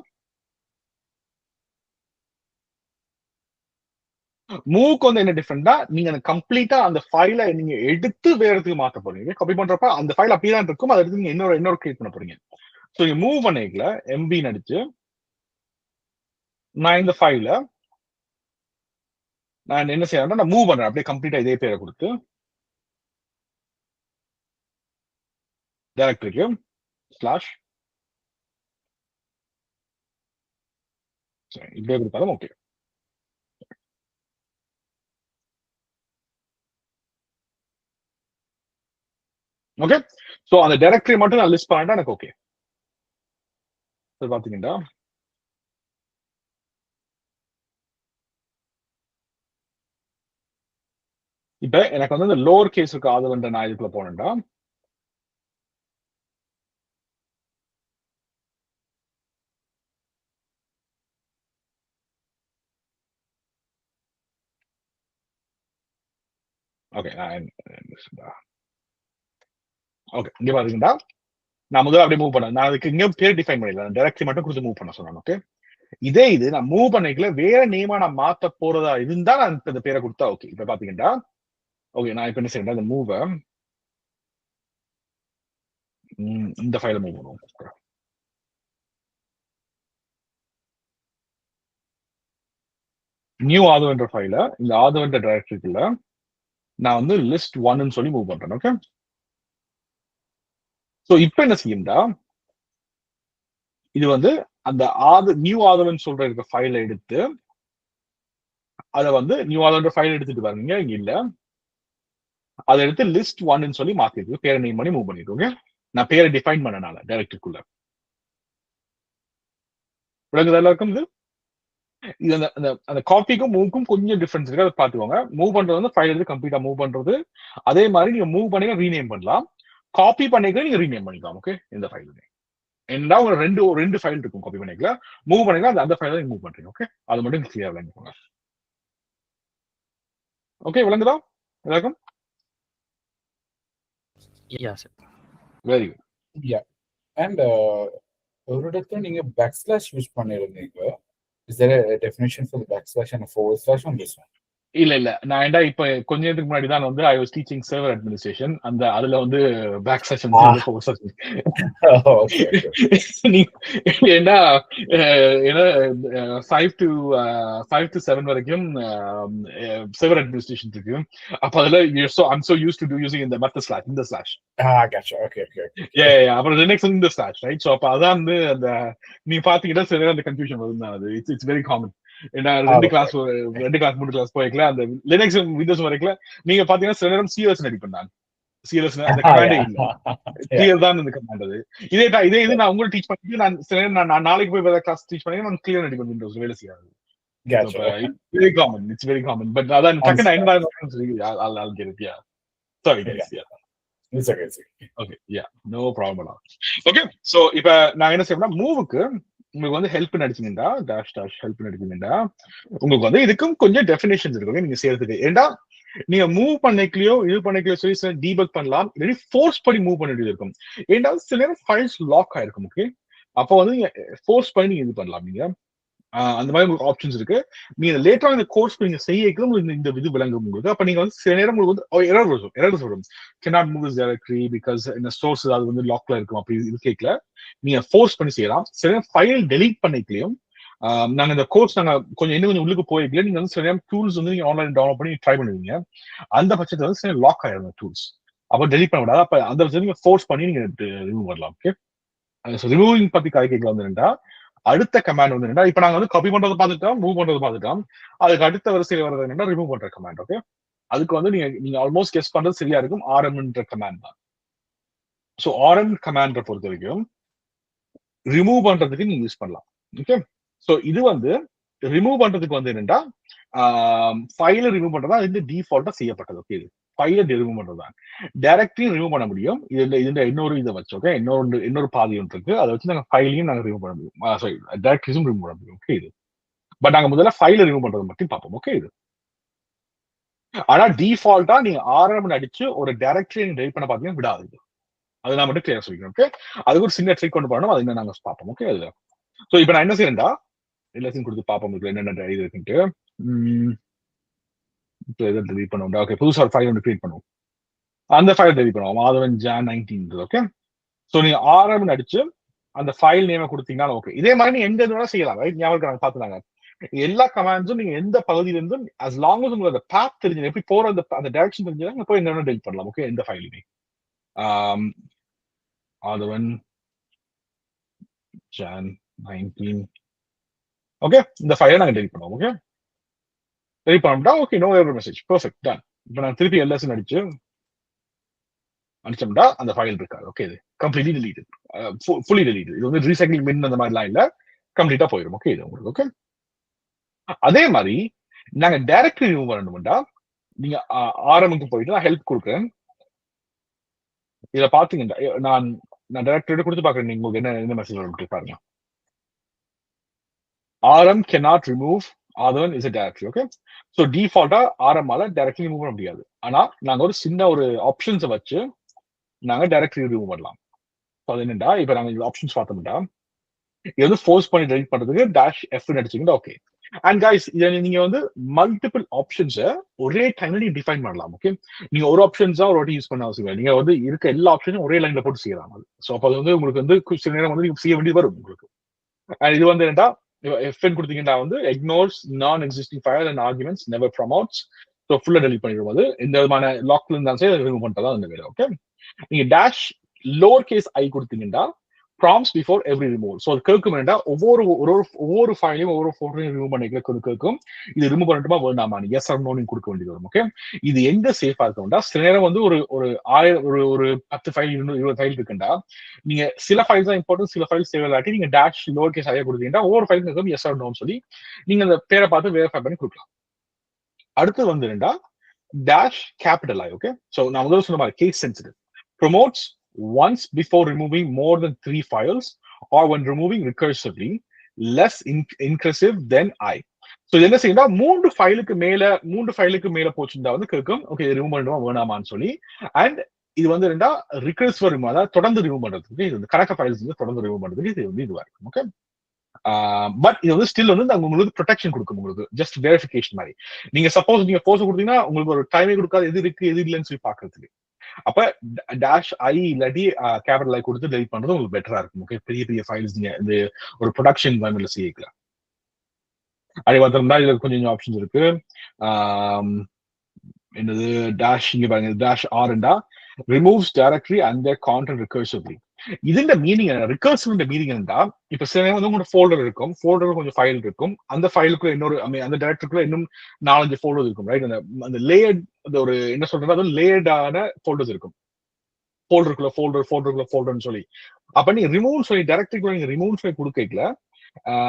மூவ்க்கு வந்து என்ன டிஃபரெண்டா நீங்க கம்ப்ளீட்டா அந்த ஃபைலை நீங்க எடுத்து வேற இடத்துக்கு மாத்த போறீங்க. காப்பி பண்றப்ப அந்த ஃபைல் அப்படியே தான் இருக்கும். அதை எடுத்து நீங்க இன்னொரு கிரியேட் பண்ண போறீங்க. ஸோ நீங்க மூவ் பண்ணிக்கல எம்பி அடிச்சு நான் இந்த ஃபைல நான் என்ன செய்யறேன்னா நான் மூவ் பண்றேன். அப்படியே கம்ப்ளீட்டா இதே பேரை கொடுத்து டைரக்டரிக்கு ஸ்லாஷ் இப்படியே கொடுத்தாலும் ஓகே. ஓகே சோ அந்த டைரக்டரி மட்டும் நான் லிஸ்ட் பண்ணிட்டா எனக்கு ஓகே. பாத்தீங்கன்னா இப்ப எனக்கு வந்து இந்த லோவர் கேஸ் இருக்கு ஆதவன்ற நான் இதுக்குள்ள போனேன்டா ஓகே ஓகே இங்க பாத்தீங்கன்னா நான் முதல்ல அப்படியே மூவ் பண்ணேன். நான் அதுக்கு இங்க பேர் டிஃபைன் பண்ணிடலாம். டைரக்டரி மட்டும் கொடுத்து மூவ் பண்ண சொன்னேன். ஓகே இதே இது நான் மூவ் பண்ணிக்கல வேற நேமா நான் மாத்த போறதா இருந்தா நான் இந்த பேரை கொடுத்தா ஓகே. இப்ப பாத்தீங்கன்னா ஓகே, நான் இப்ப என்ன செய்யறேன், அந்த மூவை இந்த ஃபைல மூவ் பண்ணுவோம். நியூ ஆதவன்ற ஃபைல இந்த ஆதவன்ற டைரக்டரிக்குள்ள நான் வந்து லிஸ்ட் 1 சொல்லி மூவ் பண்றேன். ஓகே, சோ இப்போ என்ன செய்யும்டா, இது வந்து அந்த நியூ ஆதவன் சொல்ற இருக்க ஃபைல எடுத்து அதை வந்து நியூ ஆதவன்ற ஃபைல் எடுத்துட்டு பாருங்க, இங்க இல்ல, அதை எடுத்து லிஸ்ட் 1 சொல்லி மாத்திருக்கு, பேரை நேம் பண்ணி மூவ் பண்ணிருக்கோங்க. நான் பேரை டிஃபைன் பண்ணனால டைரக்டரிக்குள்ள விளங்குதா எல்லாருக்கும்? இது அந்த காப்பிக்கும் மூவ்க்கும் கொஞ்சம் டிஃபரன்ஸ் இருக்கு, அதை பாத்துக்கோங்க. மூவ் பண்றது வந்து ஃபைல் எடுத்து கம்ப்ளீட்டா மூவ் பண்றது. அதே மாதிரி நீங்க மூவ் பண்ணி ரீநேம் பண்ணலாம், காப்பி பண்ணிக்க நீங்க ரீநேம் பண்ணிக்கலாம். ஓகே, இந்த ஃபைல் என்ன ஒரு ரெண்டு ஃபைல் இருக்கும், காப்பி பண்ணிக்கலாம், மூவ் பண்ணிக்கலாம், அந்த ஃபைல் தான் மூவ் பண்றீங்க. ஓகே, அது மட்டும் கிளியர் விளங்கிக்கோங்க. ஓகே, விளங்குதா எல்லாருக்கும்? Very good. யா, அண்ட் ஒரு இடத்துல நீங்க பேக்ஸ்லாஷ் யூஸ் பண்ணிருந்தீங்க. Is there a definition for the backslash and a forward slash on this one? இல்ல நான் ஏண்டா இப்ப கொஞ்ச நேரத்துக்கு முன்னாடி தான் வந்து I was teaching server administration, அந்த அதுல வந்து பேக் ஸ்லாஷ் ஏன்னா 5 to 7 வரைக்கும் சர்வர் அட்மினிஸ்ட்ரேஷன் இருக்கு. அப்ப அதுல I'm so used to using இந்த மத்த ஸ்லாஷ், இந்த ஸ்லாஷ். Gotcha. Okay. அப்புறம் லினக்ஸ் இந்த ஸ்லாஷ், ரைட்? சோ அப்ப அதான் வந்து அந்த நீங்க பாத்தீங்கன்னா சில அந்த கன்ஃபியூஷன் வரும் தான். அது இட்ஸ் வெரி காமன். ஏன்னா 2 கிளாஸ் 3 கிளாஸ் போய்க்கல, அந்த லினக்ஸ் விண்டோஸ் வரைக்கும் நீங்க பாத்தீங்கன்னா சில நேரம் சிஎஸ் ரெடி பண்ணாங்க. சிஎஸ் அந்த கமாண்டே இல்ல, கிளியர் தான் இந்த கமாண்ட். அது இதே இது நான் உங்களுக்கு டீச் பண்ணிட்டு நான் சில நேரம் நான் நாளைக்கு போய் வேற கிளாஸ் டீச் பண்ணி நான் கிளியர் ரெடி பண்ண விண்டோஸ் வேலை செய்யாது. Very common, it's very common. But அதான் டக்குன்னு I'll get it. Yeah, sorry guys. Yeah, it's okay. Yeah, no problem. Okay, so இப்ப நான் என்ன செய்யறேன்னா, மூவுக்கு உங்களுக்கு வந்து ஹெல்ப் அடிச்சீங்கன்னா, டாஷ் ஹெல்ப் அடிச்சீங்கன்னா உங்களுக்கு வந்து இதுக்கும் கொஞ்சம் டெஃபினேஷன்ஸ் இருக்கு நீங்க செய்யறதுக்கு. ஏன்னா நீங்க மூவ் பண்ணிக்கலையோ இது பண்ணிக்கலையோ சொல்லி டீபக் பண்ணலாம், இல்லாட்டி ஃபோர்ஸ் பண்ணி மூவ் பண்ண வேண்டியது இருக்கும். ஏன்னா சில நேரம் ஃபைல்ஸ் லாக் ஆயிருக்கும். ஓகே, அப்போ வந்து நீங்க ஃபோர்ஸ் பண்ணி நீங்க இது பண்ணலாம். நீங்க அந்த மாதிரி உங்களுக்கு ஆப்ஷன்ஸ் இருக்கு. நீங்க லேட்டரா இந்த கோர்ஸ் நீங்க செய்யக்கும் இந்த இது விளங்கும் உங்களுக்கு. அப்ப நீங்க வந்து சில நேரம் உங்களுக்கு வந்து எரர் வரும், cannot move this directory because இந்த சோர்ஸ் அது வந்து லாக்ல இருக்கும். அப்படி இது கேட்கல, நீங்க ஃபோர்ஸ் பண்ணி செய்யலாம். சில நேரம் ஃபைல் டெலீட் பண்ணிக்கலையும் நாங்க இந்த கோர்ஸ் நாங்க இன்னும் கொஞ்சம் உள்ளுக்கு போய்க்கல, நீங்க வந்து சில நேரம் டூல்ஸ் வந்து நீங்க ஆன்லைன் டவுன்லோட் பண்ணி ட்ரை பண்ணுவீங்க. அந்த பட்சத்துல வந்து சில லாக் ஆயிடும் டூல்ஸ், அப்ப டெலீட் பண்ண விடாது. அப்ப அந்த பட்சத்துல நீங்க ஃபோர்ஸ் பண்ணி நீங்க ரிமூவ் பண்ணலாம். ஓகே, ரிமூவிங் பத்தி கதை கேட்கல வந்துட்டா அடுத்த கமாண்ட் வந்து என்னன்னா, இப்ப நாங்க வந்து காப்பி பண்றது பார்த்துட்டோம், மூவ் பண்றது பார்த்துட்டோம். அதுக்கு அடுத்த வரிசையில் வர்றது என்னன்னா ரிமூவ் பண்ற கமாண்ட். ஓகே, அதுக்கு வந்து நீங்க ஆல்மோஸ்ட் கெஸ் பண்றது சரியா இருக்கும், ஆர்எம்ன்ற கமாண்ட் தான். ஸோ ஆர்எம் கமாண்டை பொறுத்த வரைக்கும் ரிமூவ் பண்றதுக்கு நீங்க யூஸ் பண்ணலாம். ஓகே, ஸோ இது வந்து ரிமூவ் பண்றதுக்கு வந்து என்னன்னா ஃபைல ரிமூவ் பண்றதா இது டிஃபால்ட்டா செய்யப்பட்டது. ஓகே, இது ஃபைல ரிமூவ் பண்றதுதான். டைரக்டரியும் ரிமூவ் பண்ண முடியும். இதுல இன்னொரு இதை வச்சு, ஓகே, இன்னொரு பாதி ஒன்று இருக்கு, அதை வச்சு நாங்க ஃபைலையும் நாங்க ரிமூவ் பண்ண முடியும். சாரி, டைரக்டரிஸும் ரிமூவ் பண்ண முடியும். ஓகே, இது பட் நாங்க முதல்ல ஃபைல ரிமூவ் பண்றது மட்டும் பார்ப்போம். ஓகே, இது ஆனா டிஃபால்ட்டா நீங்க ஆர்எம் அடிச்சு ஒரு டைரக்டரி டெலிட் பண்ண பாத்தீங்கன்னா விடாது. அது நான் மட்டும் கிளியர் சொல்லிக்கிறேன். ஓகே, அதுக்கு ஒரு சின்ன ட்ரிக் கொண்டு போனோம், அது என்ன நாங்க பார்ப்போம். ஓகே, அதுல ஸோ இப்போ நான் என்ன செய்யறேன்டா, எல்லாத்தையும் கொடுத்து பார்ப்போம் இதுல என்னென்ன இது இருக்குன்ட்டு. இப்போ எதை டெலிட் பண்ணுவோம்? ஓகே, புதுசா ஒரு ஃபைல் ஒன்று கிரியேட் பண்ணுவோம், அந்த ஃபைல் டெலிட் பண்ணுவோம், மாதவன் Jan 19. ஓகே, ஸோ நீங்க ஆர்எம் அடிச்சு அந்த ஃபைல் நேமை கொடுத்தீங்கன்னா ஓகே. இதே மாதிரி நீங்க எந்த இதுவும் செய்யலாம், ரைட்? ஞாபகம் நாங்க பார்த்துனாங்க எல்லா கமாண்ட்ஸும் நீங்க எந்த பகுதியில இருந்தும் as long as உங்களுக்கு அந்த பாத் தெரிஞ்சு எப்படி போற அந்த டைரக்ஷன் தெரிஞ்சா போய் என்ன டெலிட் பண்ணலாம். ஓகே, எந்த ஃபைலுமே ஆதவன் Jan 19. ஓகே, இந்த ஃபைலை நாங்க டெலிட் பண்ணுவோம். ஓகே, டெலிட் பண்ணோம்னா okay, no error message, perfect, done. இப்போ நான் திருப்பி எல்எஸ் அடிச்சோம்னா அந்த ஃபைல் இருக்காது. ஓகே, இது கம்ப்ளீட்லி டெலீட்டட், ஃபுல்லி டெலீட்டட். இது வந்து ரீசைக்ளிங் பின் அந்த மாதிரிலாம் இல்ல, கம்ப்ளீட்டா போயிடும். ஓகே, இது உங்களுக்கு ஓகே. அதே மாதிரி நாங்க டைரக்டரி ரிமூவ் பண்ணணும்டா, நீங்க ஆர்எம்க்கு போயிட்டு நான் ஹெல்ப் கொடுக்குறேன். இதை பாத்தீங்கன்னா நான் டைரக்டரி கொடுத்து பாக்குறேன், நீங்க உங்களுக்கு என்ன மெசேஜ் வரும் பாருங்க. RM cannot remove Adhavan is a directory. Okay, so defaultா RM ஆல டைரக்டரி ரிமூவ் பண்ண முடியாது. ஆனா நாங்க ஒரு சின்ன ஒரு ஆப்ஷன்ஸை வச்சு நாங்க டைரக்டரி ரிமூவ் பண்ணலாம். அது என்னடா, இப்ப நாங்க ஆப்ஷன்ஸ் பார்த்தோம்டா, இது வந்து ஃபோர்ஸ் பண்ணி டெலிட் பண்றதுக்கு டேஷ் எஃப் அடிச்சீங்கன்னா ஓகே. அண்ட் கைஸ் இதை நீங்க வந்து மல்டிபிள் ஆப்ஷன்ஸை ஒரே டைம்ல நீங்க டிஃபைன் பண்ணலாம். ஓகே, நீங்க ஒரு ஆப்ஷன்ஸ் தான் ஒரு வாட்டி யூஸ் பண்ண அவசியம் இல்லை. நீங்க வந்து இருக்க எல்லா ஆப்ஷனும் ஒரே லைன்ல போட்டு செய்யலாம். அது ஸோ அப்போ அது வந்து உங்களுக்கு வந்து சில நேரம் வந்து நீங்க செய்ய வேண்டியது வரும் உங்களுக்கு. அண்ட் இது வந்து என்னடா எஃப்என் கொடுத்தீங்கன்னா வந்து இக்னோர்ஸ் நான் existing file and arguments never promotes. So ஃபுல்லா டெலிட் பண்ணிடும். அது இந்த விதமான லாக்ல இருந்தாலும் சரி ரிமூவ் பண்ணிட்டா அந்த வேலை. ஓகே, நீங்க டேஷ் லோவர் கேஸ் ஐ கொடுத்தீங்கன்னா prompts before every removal. So அது கேட்கும் வேண்டா ஒவ்வொரு ஃபைலையும் ஒவ்வொரு ஃபோல்டரையும் ரிமூவ் பண்ணிக்கலாம் கேட்கும். இது ரிமூவ் பண்ணட்டுமா வேண்டாமா நீ எஸ் ஆர் நோ நீங்க கொடுக்க வேண்டியது வரும். ஓகே, இது எங்க சேஃபா இருக்கும்டா சில நேரம் வந்து ஒரு 10 ஃபைல் 20 ஃபைல் இருக்குண்டா நீங்க சில ஃபைல்ஸ் தான் இம்பார்ட்டன்ட் சில ஃபைல்ஸ் தேவையில்லாட்டி நீங்க டேஷ் லோவர் கேஸ் ஐயா கொடுத்தீங்கன்னா ஒவ்வொரு ஃபைலுக்கும் எஸ் ஆர் நோன்னு சொல்லி நீங்க அந்த பேரை பார்த்து வெரிஃபை பண்ணி கொடுக்கலாம். அடுத்து வந்து ரெண்டா dash capital I. Okay, so நான் முதல்ல சொன்ன மாதிரி case sensitive prompts once before removing more than 3 files or when removing recursively less inclusive than I. So என்ன செய்யணும்னா 3 ஃபைலுக்கு மேல போச்சுட்டா வந்து கேட்கும் ஓகே ரிமூவ் பண்ணுமா வேணாமான்னு சொல்லி. அண்ட் இது வந்து ரெண்டா ரிகர்சிவ் ரிமூவ் அதாவது தொடர்ந்து ரிமூவ் பண்றதுக்கு இது வந்து கணக்க ஃபைல்ஸ் வந்து தொடர்ந்து ரிமூவ் பண்றதுக்கு இது வந்து இதுவா இருக்கும். ஓகே, பட் இது வந்து ஸ்டில் வந்து உங்களுக்கு ப்ரொடெக்ஷன் கொடுக்கும். உங்களுக்கு ஜஸ்ட் வெரிஃபிகேஷன் மாதிரி. நீங்க சப்போஸ் நீங்க போர்ஸ் கொடுத்தீங்கன்னா உங்களுக்கு ஒரு டைமே கொடுக்காது எது இருக்கு எது இல்லைன்னு சொல்லி பாக்குறதுக்கு. அப்ப டேஷ் ஐ இல்லாட்டி கேபிட்டல் ஐ கொடுத்து டெலிட் பண்றது உங்களுக்கு பெட்டரா இருக்கும். ஓகே, பெரிய பெரிய ஃபைல்ஸ் நீங்க இந்த ஒரு ப்ரொடக்ஷன் என்வைரன்மெண்ட்ல செய்யலாம். அதே மாதிரி இதுல கொஞ்சம் ஆப்ஷன்ஸ் இருக்கு. என்னது டேஷ் இங்க பாருங்க டேஷ் ஆர்ண்டா removes directly and content recursively. இதுல மீனிங் ரிகர்சிவ் மீனிங் என்னன்னா இப்ப சில நேரம் வந்து உங்களோட ஃபோல்டர் இருக்கும். ஃபோல்டர் கொஞ்சம் ஃபைல் இருக்கும். அந்த ஃபைலுக்குள்ள இன்னொரு அந்த டைரக்டருக்குள்ள இன்னும் 4-5 ஃபோல்டர் இருக்கும். ரைட், அந்த லேயர்ட் ஒரு என்ன சொல்றது அது லேயர்டான ஃபோல்டர்ஸ் இருக்கும். ஃபோல்டருக்குள்ள ஃபோல்டர்னு சொல்லி அப்ப நீங்க ரிமூவ் சொல்லி டைரக்டருக்குள்ள நீங்க ரிமூவ் சொல்லி கொடுக்கல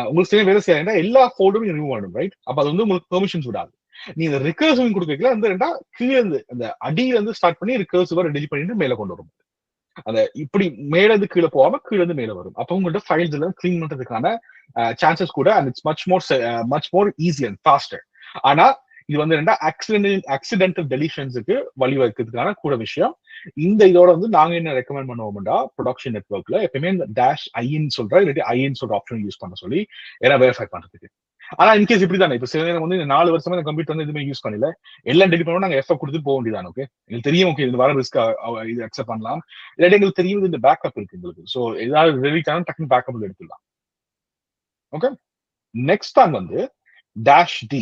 உங்களுக்கு சில வேலை செய்ய எல்லா ஃபோல்டரும் ரிமூவ் ஆகும். ரைட், அப்ப அது வந்து உங்களுக்கு பெர்மிஷன்ஸ் விடாது. நீங்க ரிகர்சிவ் கொடுக்கல அந்த ரெண்டா கீழே இருந்து அந்த அடியில இருந்து ஸ்டார்ட் பண்ணி ரிகர்சிவா டெலிட் பண்ணிட்டு மேல கொண்டு வரும். அந்த இப்படி மேல இருந்து கீழே போகாம கீழே இருந்து மேல வரும். அப்ப உங்கள்ட்ட ஃபைல்ஸ் எல்லாம் கிளீன் பண்றதுக்கான சான்சஸ் கூட and it's much more easy and pastor. ஆனா இது வந்து ரெண்டா ஆக்சிடென்டல் டெலிஷன்ஸுக்கு வழிவகுக்கிறதுக்கான கூட விஷயம். இந்த இதோட வந்து நாங்க என்ன ரெக்கமெண்ட் பண்ணுவோம்டா ப்ரொடக்ஷன் நெட்வொர்க்ல எப்பயுமே இந்த டேஷ் ஐன்னு சொல்ற இல்லாட்டி ஐன்னு சொல்ற ஆப்ஷன் யூஸ் பண்ண சொல்லி ஏன்னா வெரிஃபை பண்றதுக்கு. ஆனா இன்கேஸ் இப்படி தானே இப்ப சில நேரம் வந்து இந்த 4 வருஷமா இந்த கம்ப்யூட்டர் வந்து எதுவுமே யூஸ் பண்ணல எல்லாம் டெலிட் பண்ணுவோம் நாங்க எஃப் கொடுத்து போக வேண்டியதானே. ஓகே, எங்களுக்கு தெரியும் ஓகே இது வர ரிஸ்க் இது அக்செப்ட் பண்ணலாம். இல்லாட்டி எங்களுக்கு தெரியும் இந்த பேக்கப் இருக்கு எங்களுக்கு. ஸோ ஏதாவது டெலிட் ஆனா டக்குனு பேக்கப் எடுத்துடலாம். ஓகே, நெக்ஸ்ட் தான் வந்து டேஷ் டி.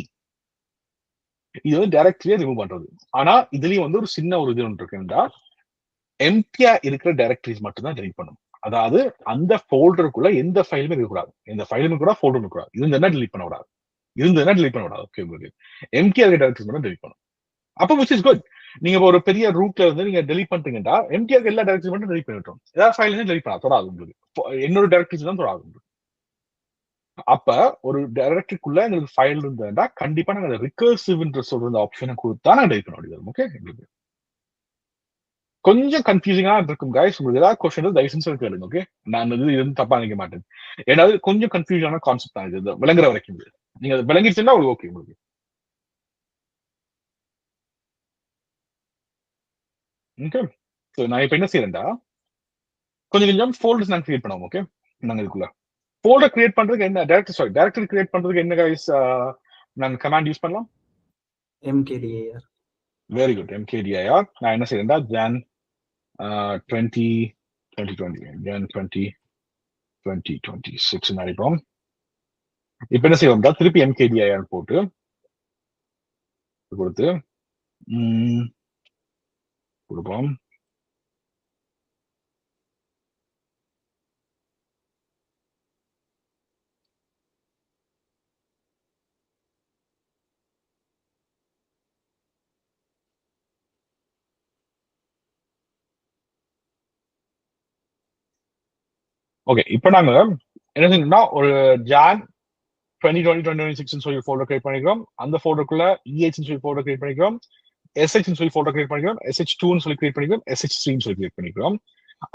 இது வந்து டைரக்டரியா ரிமூவ் பண்றது. ஆனா இதுலயும் வந்து ஒரு சின்ன ஒரு இது ஒன்று இருக்குன்னா எம்டியா இருக்கிற டைரக்டரிஸ் மட்டும் தான் டெலிட் பண்ணும். அதாவது அந்த ஃபோல்டருக்குள்ள எந்த ஃபைலுமே இருக்கக்கூடாது. எந்த ஃபைலுமே கூட ஃபோல்டர் இருக்கக்கூடாது. இருந்ததுன்னா டெலிட் பண்ணக்கூடாது. ஓகே, உங்களுக்கு எம்டியா இருக்கிற டைரக்டரிஸ் மட்டும் டெலிட் பண்ணும். அப்போ விச் இஸ் குட். நீங்க ஒரு பெரிய ரூட்ல இருந்து நீங்க டெலிட் பண்ணிட்டீங்கன்னா எம்டியா எல்லா டைரக்டரிஸ் மட்டும் டெலிட் பண்ணிட்டோம். ஏதாவது ஃபைல் டெலிட் பண்ணா தொடாது உங்களுக்கு. என்னோட டைரக்டரிஸ் தான் தொடாது உங்களுக்கு. அப்ப ஒரு டைரக்டரிக்குள்ள எங்களுக்கு ஃபைல் இருந்தா கண்டிப்பா நாங்க ரிகர்சிவ்ன்ற சொல்ற ஆப்ஷனை கொடுத்தா நாங்க டெலிட் பண்ண முடியாது. ஓகே, கொஞ்சம் கன்ஃபியூசிங்கா இருக்கும் கைஸ். உங்களுக்கு ஏதாவது கொஸ்டின் தயவு செஞ்சு கேளுங்க. ஓகே, நான் இது தப்பா நினைக்க மாட்டேன். ஏதாவது கொஞ்சம் கன்ஃபியூஷனான கான்செப்ட் தான் இது விளங்குற வரைக்கும். நீங்க அது விளங்கிடுச்சுன்னா உங்களுக்கு ஓகே. உங்களுக்கு ஓகே, ஸோ நான் இப்ப என்ன செய்யறேன்டா கொஞ்சம் ஃபோல்டர்ஸ் நாங்க கிரியேட் பண்ணுவோம். ஓகே, நாங்க இதுக்குள்ள ஃபோல்டர் கிரியேட் பண்றதுக்கு என்ன டைரக்டரி கிரியேட் பண்றதுக்கு என்ன கைஸ் நாங்க கமாண்ட் யூஸ் பண்ணலாம்? mkdir. Very good, mkdir. நான் என்ன செய்யறேன்டா Jan 2026 நினைப்போம். இப்ப என்ன செய்வோம்டா திருப்பி mkdir போட்டு கொடுத்து கொடுப்போம். ஓகே, இப்ப நாங்க என்ன செய்யணும்னா ஒரு Jan 2020-2026 சொல்லி ஃபோல்டர் கிரியேட் பண்ணிக்கிறோம். அந்த ஃபோல்டருக்குள்ள EH சொல்லி ஃபோல்டர் கிரியேட் பண்ணிக்கிறோம். SH சொல்லி ஃபோல்டர் கிரியேட் பண்ணிக்கிறோம். SH2 சொல்லி கிரியேட் பண்ணிக்கிறோம். SH3 சொல்லி கிரியேட் பண்ணிக்கிறோம்.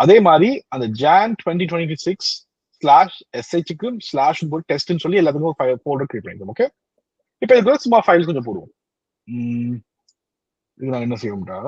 அதே மாதிரி அந்த Jan 2026/SH ஸ்லாஷ் போட்டு டெஸ்ட்னு சொல்லி எல்லாத்துக்கும் ஒரு ஃபோல்டர் கிரியேட் பண்ணிக்கிறோம். ஓகே, இப்போ இதுக்கு சும்மா ஃபைல்ஸ் கொஞ்சம் போடுவோம். இது நான் என்ன செய்வோம்டா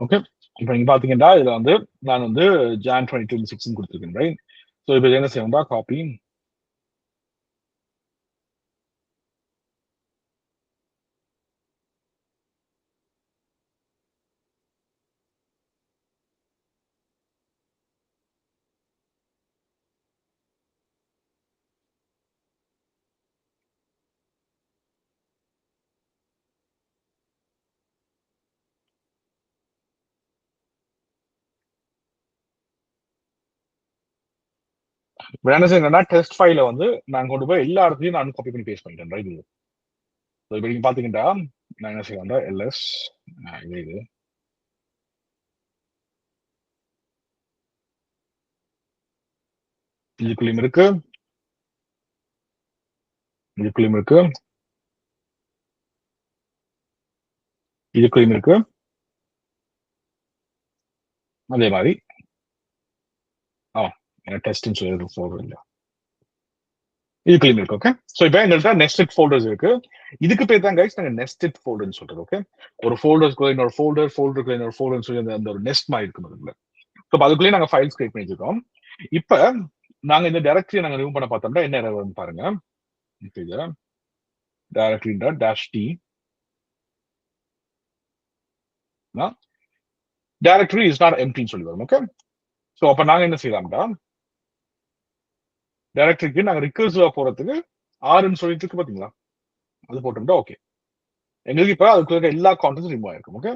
ஓகே, இப்போ நீங்க பாத்தீங்கன்னா இதுல வந்து நான் வந்து Jan 2026 கொடுத்துருக்கேன், ரைட்? ஸோ இப்போ என்ன செய்யணும்டா, காப்பி என்ன செய்யணும்னா டெஸ்ட் ஃபைல வந்து நான் கொண்டு போய் எல்லா இடத்துலையும் நான் காப்பி பண்ணி பேஸ்ட் பண்ணிட்டேன், ரைட்? ஸோ இப்போ நீங்க பாத்தீங்கன்னா நான் என்ன செய்யணும்டா, எல்எஸ் இது இதுக்குள்ளேயும் இருக்கு, இதுக்குள்ளேயும் இருக்கு, இதுக்குள்ளேயும் இருக்கு, அதே மாதிரி டெஸ்ட்னு சொல்லி ஃபோல்டர் இல்ல, இதுக்குள்ளேயும் இருக்கு. ஓகே, ஸோ இப்போ எங்கள்கிட்ட நெஸ்டட் ஃபோல்டர்ஸ் இருக்கு. இதுக்கு பேர் தான் கைஸ் நாங்க நெஸ்டட் ஃபோல்டர்னு சொல்றது. ஓகே, ஒரு ஃபோல்டர்ஸ்க்குள்ள இன்னொரு ஃபோல்டருக்குள்ள இன்னொரு ஃபோல்டர்னு சொல்லி அந்த ஒரு நெஸ்ட் மாதிரி இருக்கும் அதுக்குள்ள. ஸோ அதுக்குள்ளேயே நாங்க ஃபைல்ஸ் கிரியேட் பண்ணி வச்சிருக்கோம். இப்போ நாங்க இந்த டைரக்டரியை நாங்க ரிமூவ் பண்ண பார்த்தோம்னா என்ன error வரும்னு பாருங்க. இது directory dash d directory is not எம்ப்டின்னு சொல்லி வரும். ஓகே, ஸோ அப்ப நாங்க என்ன செய்யலாம்டா, டைரக்டரிக்கு நாங்க ரிகர்சிவா போறதுக்கு ஆர்ன்னு சொல்லிட்டு இருக்கு பாத்தீங்களா, அது போட்டோம்டா. ஓகே, எங்களுக்கு இப்ப அதுக்குள்ள எல்லா கான்டென்ட்ஸ் ரிமூவ் ஆயிருக்கும். ஓகே,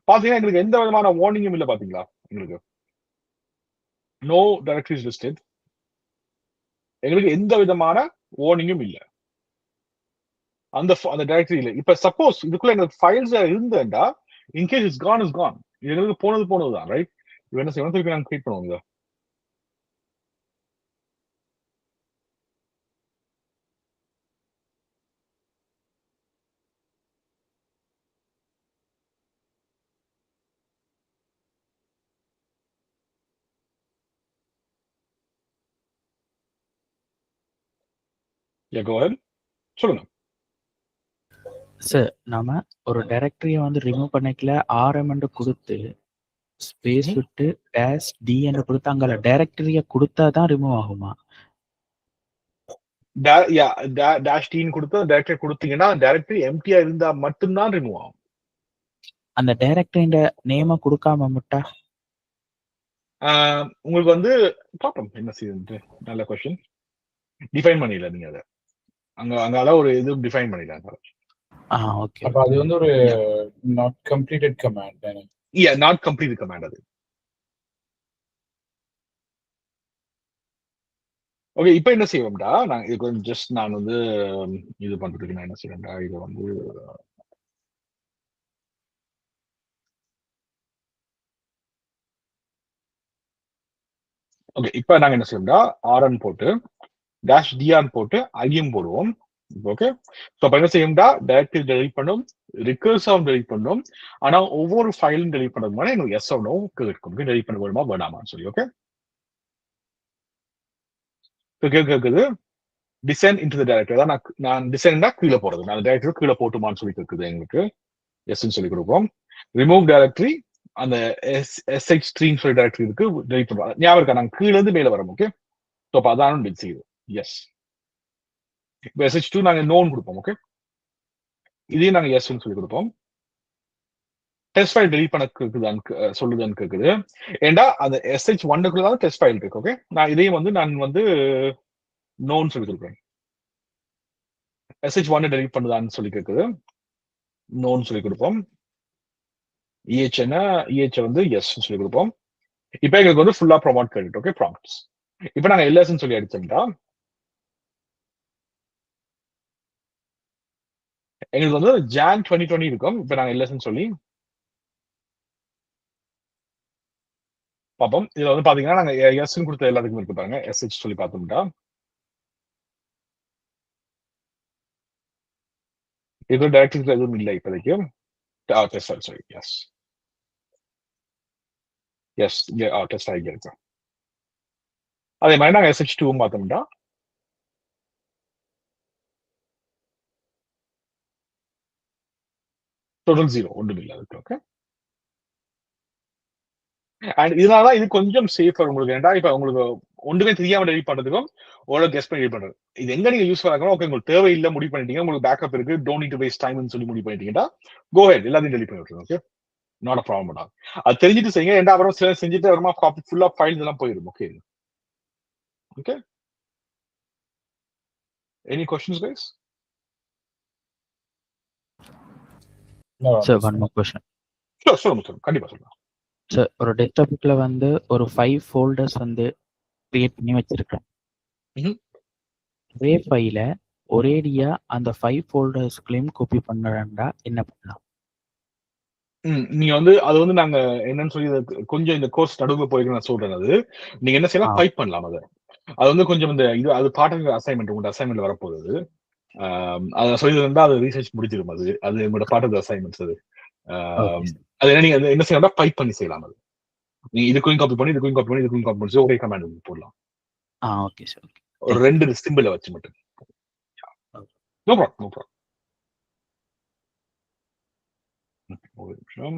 பாத்தீங்கன்னா எங்களுக்கு எந்த விதமான வார்னிங்கும் இல்ல பாத்தீங்களா, எங்களுக்கு நோ டைரக்டரிஸ் லிஸ்டட், எங்களுக்கு எந்த விதமான வார்னிங்கும் இல்ல அந்த டைரக்டரியில. இப்ப சப்போஸ் இதுக்குள்ள எங்களுக்கு ஃபைல்ஸ் இருந்தேன்டா, in case is gone is gone, இது எங்களுக்கு போனதுதான், ரைட்? இப்போ என்ன செய்யணும், திருப்பி நாங்க கிரியேட் பண்ணுவோம் இதை. சொல்லுங்க சார். நாம ஒரு டைரக்டரியை வந்து ரிமூவ் பண்ணிக்கல, ஆர்எம் கொடுத்து ஸ்பேஸ் விட்டு டேஷ் டி என்று கொடுத்து அங்கே டைரக்டரியை கொடுத்தா தான் ரிமூவ் ஆகுமா? டாஷ் டீன் கொடுத்து டைரக்டரி கொடுத்தீங்கன்னா டைரக்டரி எம்டியா இருந்தா மட்டும்தான் ரிமூவ் ஆகும். அந்த டைரக்டரியோட நேம கொடுக்காம முட்டா உங்களுக்கு வந்து பார்ப்போம் என்ன செய்யுது. நல்ல கொஸ்டின். டிஃபைன் பண்ணிடல நீங்க அதை அங்க அங்கால ஒரு இது டிஃபைன் பண்ணிடலாம். ஓகே, அப்ப அது வந்து ஒரு நாட் கம்ப்ளீட்டட் கமாண்ட் தானே? நாட் கம்ப்ளீட் கமாண்ட் அது. ஓகே, இப்போ என்ன செய்வோம்டா, நான் இதுக்கு வந்து ஜஸ்ட் நான் வந்து இது பண்றதுக்கு நான் என்ன செய்வேன்டா, இது வந்து ஓகே, இப்போ நாங்க என்ன செய்வோம்டா, ஆர்என் போட்டு டாஷ் டிஆர் போட்டு ஐஎம் போடுவோம். ஓகே, ஸோ அப்போ என்ன செய்யும்டா, டைரக்டரி டெலிட் பண்ணும், ரிகர்சிவ் டெலிட் பண்ணும். ஆனா ஒவ்வொரு ஃபைலும் டெலிட் பண்ணது மாதிரி எனக்கு எஸ் நோ கேட்கும், டெலிட் பண்ண வேணுமா வேணாமான்னு சொல்லி. ஓகே, கேட்குது டிசைன் இன்டு தி டைரக்டரி தான் நான் டிசைன் தான் கீழே போறது, நான் டைரக்டரி கீழே போட்டுமான்னு சொல்லி கேட்குது எங்களுக்கு. எஸ்ன்னு சொல்லி கொடுப்போம். ரிமூவ் டைரக்டரி அந்த எஸ்ஹெச் ஸ்ட்ரீம் சொல்லி டைரக்டரி இருக்கு, டெலிட் பண்ணுவோம். ஞாபகம் இருக்கா, நாங்கள் கீழே இருந்து மேலே வரோம். ஓகே, ஸோ அப்போ அதான் டெலிட் செய்யுது. எஸ், இப்போ SH2 நாங்க நோன் கொடுப்போம். ஓகே, இதையும் நாங்க எஸ்ன்னு சொல்லி கொடுப்போம். டெஸ்ட் ஃபைல் டெலிட் பண்ண கேக்குதான்னு சொல்லுதான்னு கேக்குது. ஏண்டா அந்த SH1 தான் டெஸ்ட் ஃபைல் இருக்கு. ஓகே, நான் இதையும் வந்து நான் வந்து நோன்னு சொல்லி கொடுப்பேன். SH1 டெலிட் பண்ணுதான்னு சொல்லி கேக்குது, நோன்னு சொல்லி கொடுப்போம். EH வந்து எஸ் சொல்லி கொடுப்போம். இப்போ எங்களுக்கு வந்து ஃபுல்லா ப்ராம்ப்ட் கிரெடிட். Okay, prompts. இப்போ நாங்க எல்எஸ்ன்னு சொல்லி அடிச்சோம்டா எங்களுக்கு வந்து Jan 2020 இருக்கும். இப்போ நாங்க எல்எஸ்ன்னு சொல்லி பார்ப்போம். இதுல வந்து பாத்தீங்கன்னா நாங்க எஸ்ன்னு கொடுத்த எல்லாத்துக்கும் இருக்கு பாருங்க, SH சொல்லி பார்த்தோம்டா இது டைரக்டரி எதுவும் இல்லை இப்போதைக்கு. சாரி, எஸ் எஸ் டெஸ்ட் ஆகி இருக்கு. அதே மாதிரி நாங்க SH2 பார்த்தோம்டா டோட்டல் 0 ஒன்றும் இல்லை அதுக்கு. ஓகே, அண்ட் இதனாலதான் இது கொஞ்சம் சேஃபர் உங்களுக்கு. ஏன்டா இப்ப உங்களுக்கு ஒன்றுமே தெரியாம டெலிட் பண்றதுக்கும் ஓரளவு கெஸ் பண்ணி டெலிட் பண்றது. இது எங்க நீங்க யூஸ் ஆகணும், ஓகே உங்களுக்கு தேவையில்லை முடிவு பண்ணிட்டீங்க, உங்களுக்கு பேக்கப் இருக்கு, டோன்ட் நீட் டு வேஸ்ட் டைம்னு சொல்லி முடிவு பண்ணிட்டீங்கன்னா கோ ஹெட் எல்லாத்தையும் டெலிட் பண்ணி விட்டுருங்க. ஓகே, நாட் அ ப்ராப்ளம் ஆகும். அது தெரிஞ்சுட்டு செய்யுங்க. ஏன்டா அப்புறம் சில செஞ்சுட்டு அப்புறமா காப்பி ஃபுல்லா ஃபைல்ஸ் எல்லாம் போயிடும். Okay okay, any questions guys? Sir one more question. சொல்லுங்க கண்டிப்பா சொல்லுங்க. சார் ஒரு டெஸ்க்டாப்ல வந்து ஒரு 5 ஃபோல்டர்ஸ் வந்து கிரியேட் பண்ணி வச்சிருக்கேன். ஒரே ஃபைல ஒரேடியா அந்த 5 ஃபோல்டர்ஸ்க்குள்ளேயும் காப்பி பண்ணறேன்டா என்ன பண்ணலாம்? நீங்க வந்து அது வந்து நாங்க என்னன்னு சொல்லி கொஞ்சம் இந்த கோர்ஸ் நடுவில் போயிருக்கு நான் சொல்றேன். அது நீங்க என்ன செய்யலாம், பைப் பண்ணலாம். அது வந்து கொஞ்சம் இந்த இது அது பாட்டு அசைன்மெண்ட் உங்களோட அசைன்மெண்ட் வரப்போகுது. அதை சொல்லி இருந்தா அது ரீசர்ச் முடிச்சிடும். அது உங்களோட பாட்டு அசைன்மெண்ட்ஸ். அது என்ன நீங்க என்ன செய்யலாம், பைப் பண்ணி செய்யலாம். அது நீங்க இதுக்கும் காப்பி பண்ணி இதுக்கும் காப்பி பண்ணி இதுக்கும் காப்பி பண்ணி ஒரே கமாண்ட் போடலாம். Okay sir. ஒரு 2 சிம்பிளை வச்சு மட்டும். No problem, no problem. ஒரு நிமிஷம்.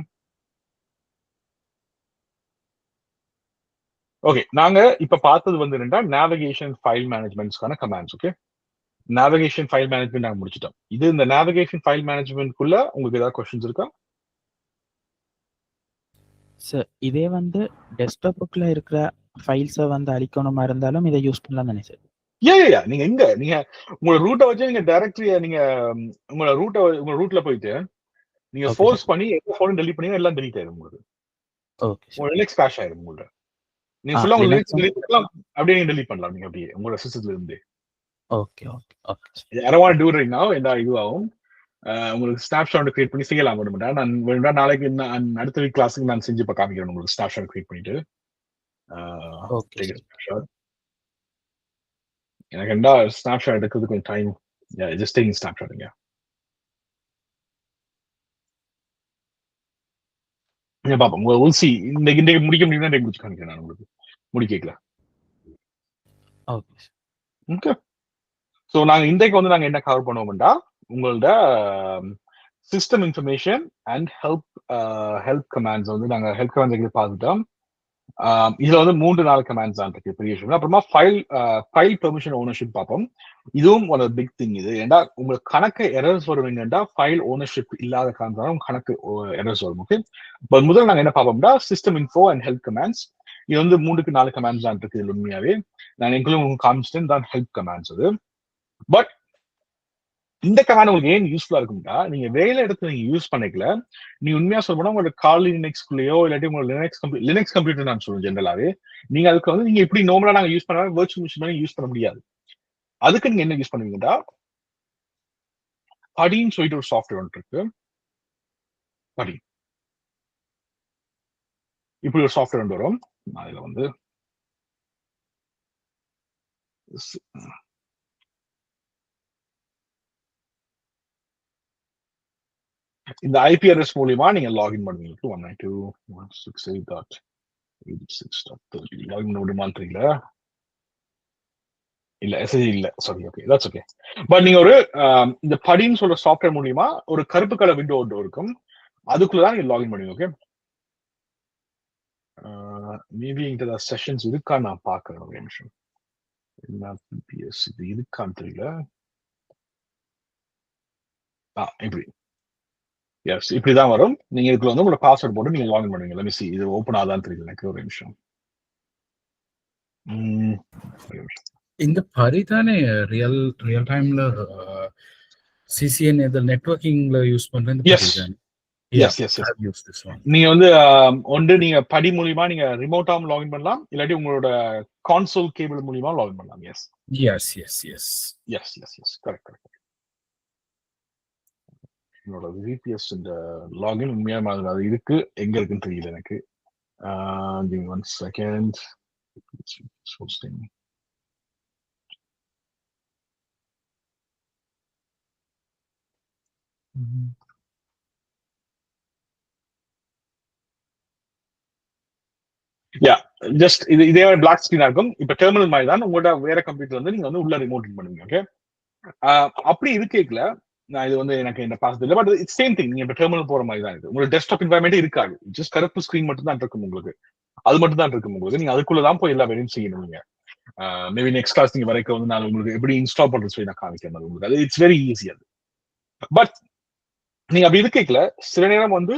ஓகே, நாங்க இப்ப பார்த்தது வந்து என்னன்னா நேவிகேஷன் ஃபைல் மேனேஜ்மெண்ட்ஸ்க்கான commands. Okay, navigation file management நாங்க முடிச்சிட்டோம். இது இந்த நேவிகேஷன் ஃபைல் மேனேஜ்மெண்ட்குள்ள உங்களுக்கு ஏதாவது கொஸ்டின்ஸ் இருக்கா? சார் இதே வந்து டெஸ்க்டாப்புக்குள்ள இருக்கிற ஃபைல்ஸை வந்து அழிக்கணுமா இருந்தாலும் இதை யூஸ் பண்ணலாம் தானே சார்? யா நீங்க நீங்க உங்களோட ரூட்டை வச்சு நீங்க டைரக்டரியா நீங்க உங்க ரூட்ல போயிட்டு நீங்க ஃபோர்ஸ் பண்ணி எந்த ஃபோனும் டெலிட் பண்ணி எல்லாம் டெலிட் ஆயிடும் உங்களுக்கு. ஓகே, உங்க லினக்ஸ் கிராஷ் ஆயிடும் உங்களுக்கு. நீங்க ஃபுல்லா உங்க லினக்ஸ் டெலிட் பண்ணலாம், அப்படியே நீங்க டெலிட் பண்ணலாம் நீங்க அப்படியே உங்களோட சிஸ்டத்துல இருந்து. Okay okay okay. I don't want to do it right now. இதுவாகும் உங்களுக்கு ஸ்னாப்ஷாட் கிரியேட் பண்ணி செய்யலாம். நான் வேணும்னா நாளைக்கு அடுத்த வீக் கிளாஸுக்கு நான் செஞ்சு இப்போ காமிக்கிறேன் உங்களுக்கு. ஸ்னாப்ஷாட் கிரியேட் பண்ணிட்டு எனக்கு என்ன ஸ்னாப்ஷாட் எடுக்கிறது கொஞ்சம் டைம். Just taking ஸ்னாப்ஷாட்டுங்க. பாப்போம் உங்க உல்சி இன்னைக்கு முடிக்க முடியும்னா இன்னைக்கு முடிச்சு காமிக்கிறேன் நான் உங்களுக்கு. முடிக்கல. ஓகே, ஸோ நாங்கள் இன்றைக்கு வந்து நாங்கள் என்ன கவர் பண்ணுவோம்டா உங்களோட system information and help commands வந்து நாங்கள் ஹெல்ப் கமாண்ட்ஸ் பார்த்துட்டோம். இதுல வந்து 3-4 கமாண்ட்ஸ் தான் இருக்கு பெரிய விஷயம். அப்புறமா ஃபைல் பெர்மிஷன் ஓனர்ஷிப் பார்ப்போம். இதுவும் ஒரு பிக் திங். இது ஏன்னா உங்களுக்கு கணக்கு எரர்ஸ் வரும். என்னன்னா ஃபைல் ஓனர்ஷிப் இல்லாத காரணம் கணக்கு எரர்ஸ் வரும். ஓகே, பட் முதல்ல நாங்கள் என்ன பார்ப்போம்னா system info and help commands. இது வந்து 3-4 கமாண்ட்ஸ் தான் இருக்கு. இது உண்மையாவே நான் எங்களும் காமிச்சிட்டேன் தான் ஹெல்ப் கமாண்ட்ஸ். அது பட் இந்த கமாண்ட் உங்களுக்கு ஏன் யூஸ்ஃபுல்லா இருக்கும்னா நீங்க வேலை எடுத்து நீங்க யூஸ் பண்ணிக்கல. நீங்க உண்மையா சொல்லணும் உங்களோட காலி லினக்ஸ்குள்ளேயோ இல்லாட்டி உங்களோட லினக்ஸ் கம்ப்யூட்டர் நான் சொல்லுவேன் ஜென்ரலாவே நீங்க அதுக்கு வந்து நீங்க எப்படி நார்மலா நாங்க யூஸ் பண்ணாலும் வெர்ச்சுவல் மிஷின் பண்ணி யூஸ் பண்ண முடியாது. அதுக்கு நீங்க என்ன யூஸ் பண்ணுவீங்கன்னா படின்னு சொல்லிட்டு ஒரு சாஃப்ட்வேர் ஒன்று இருக்கு. படி இப்படி ஒரு சாஃப்ட்வேர் ஒன்று வரும். அதுல வந்து இந்த ஐபி அட்ரஸ் மூலியமா நீங்க லாகின் பண்ணுவீங்க. 192.168.86.30 லாகின் பண்ண முடியுமான்னு தெரியல. இல்ல எஸ்எஸ்சி இல்ல, sorry. Okay, that's okay. But நீங்க ஒரு இந்த படின்னு சொல்ற சாஃப்ட்வேர் மூலியமா ஒரு கருப்பு கலர் விண்டோ ஒன்று இருக்கும். அதுக்குள்ளதான் நீங்க லாகின் பண்ணுவீங்க. ஓகே, மேபி இந்த செஷன்ஸ் இருக்கா நான் பாக்குறேன் ஒரு நிமிஷம். இது இருக்கான்னு தெரியல. இப்படி எஸ் இப்படிதான் வரும். நீங்க இதுக்குள்ள வந்து உங்களோட பாஸ்வேர்ட் போட்டு நீங்க லாகின் பண்ணுவீங்க. let me see இது ஓபன் ஆதான்னு தெரியல எனக்கு. ஒரு நிமிஷம். இந்த பரி தானே ரியல் டைம்ல சிசிஎன் இதில் நெட்வொர்க்கிங்ல யூஸ் பண்ற இந்த பரி தானே? Yes yes yes. நீங்க வந்து ஒன்று நீங்க படி மூலியமா நீங்க ரிமோட்டாவும் லாகின் பண்ணலாம், இல்லாட்டி உங்களோட கான்சோல் கேபிள் மூலியமா லாகின் பண்ணலாம். Yes yes yes yes yes yes yes correct correct. என்னோட விபிஎஸ் இந்த லாகின் உண்மையான அது இருக்கு, எங்க இருக்குன்னு தெரியல எனக்கு. give me 1 second. Yeah just இதே பிளாக் ஸ்கிரீனா இருக்கும். இப்ப டெர்மினல் மாதிரி தான் உங்களோட வேற கம்ப்யூட்டர் வந்து நீங்க வந்து உள்ள ரிமோட் பண்ணுவீங்க. ஓகே, அப்படி இருக்கேக்கல நான் இது வந்து எனக்கு என்ன பார்த்தது இல்லை. But it's same thing. நீங்க இப்ப டெர்மினல் போற மாதிரி தான் இது. உங்களுக்கு டெஸ்க்டாப் என்வாயர்மெண்ட் இருக்காது. ஜஸ்ட் கருப்பு ஸ்கிரீன் மட்டும் தான் இருக்கும் உங்களுக்கு. அது மட்டும் தான் இருக்கும் உங்களுக்கு. நீங்க அதுக்குள்ளதான் போய் எல்லா வேலையும் செய்யணும். நீங்க மேபி நெக்ஸ்ட் கிளாஸ் நீங்க வரைக்கும் வந்து நான் உங்களுக்கு எப்படி இன்ஸ்டால் பண்றது சொல்லி நான் காமிக்கிறேன் உங்களுக்கு. அது இட்ஸ் வெரி ஈஸி அது. பட் நீங்க அப்படி இருக்கல, சில நேரம் வந்து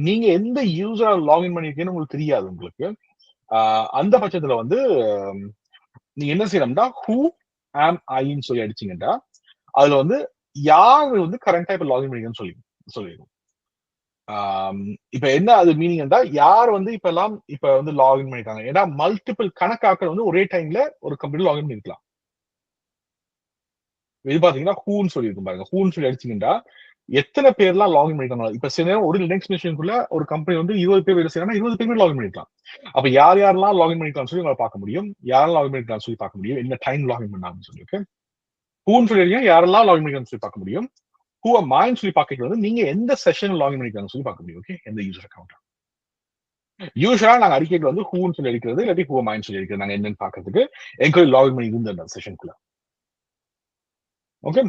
நீங்க எந்த யூசரா லாகின் பண்ணிருக்கீங்கன்னு உங்களுக்கு தெரியாது உங்களுக்கு. அந்த பட்சத்துல வந்து நீங்க என்ன செய்யணும்னா ஹூ ஆம் ஐன்னு சொல்லி அடிச்சீங்கன்னா அதுல வந்து யாரு வந்து கரண்டா இப்ப லாகின் பண்ணிக்கன்னு சொல்லிடும். இப்ப என்ன அது மீனிங் என்றா யார் வந்து இப்ப எல்லாம் இப்ப வந்து லாகின் பண்ணிருக்காங்க. ஏன்னா மல்டிபிள் கணக்காக்கள் வந்து ஒரே டைம்ல ஒரு கம்ப்யூட்டர் லாகின் பண்ணிருக்கலாம். இது பாத்தீங்கன்னா ஹூன்னு சொல்லியிருக்கும் பாருங்க. ஹூன்னு சொல்லி அடிச்சீங்கன்னா எத்தனை பேர்லாம் லாகின் பண்ணிருக்காங்க. இப்ப சில நேரம் ஒரு லினக்ஸ் மிஷினுக்குள்ள ஒரு கம்பெனி வந்து 20 பேர் வேலை செய்யறாங்கன்னா 20 பேருமே லாகின் பண்ணிருக்கலாம். அப்ப யார் யாரெல்லாம் லாகின் பண்ணிருக்கான்னு சொல்லி உங்களை பார்க்க முடியும். யாரெல்லாம் லாகின் பண்ணிருக்கான்னு சொல்லி பார்க்க முடியும். என்ன டைம் லாகின் பண்ணாங்கன்னு சொல்லிட்டு ஹூன்னு சொல்லி யாரெல்லாம் லாகின் பண்ணிருக்கான்னு சொல்லி பார்க்க முடியும். ஹூ மைன்னு சொல்லி பார்க்கறது வந்து நீங்க எந்த செஷன் லாகின் பண்ணிருக்காங்கன்னு சொல்லி பார்க்க முடியும். ஓகே, எந்த யூசர் அக்கௌண்ட். யூஸ்வலா நாங்க அறிக்கைகள் வந்து ஹூன்னு சொல்லி அடிக்கிறது இல்லாட்டி ஹூ மைன்னு சொல்லி அடிக்கிறது. நாங்க என்னன்னு பாக்கிறதுக்கு எங்களுக்கு லாகின் பண்ணி இருந்த செஷனுக்குள்ள. ஓகே,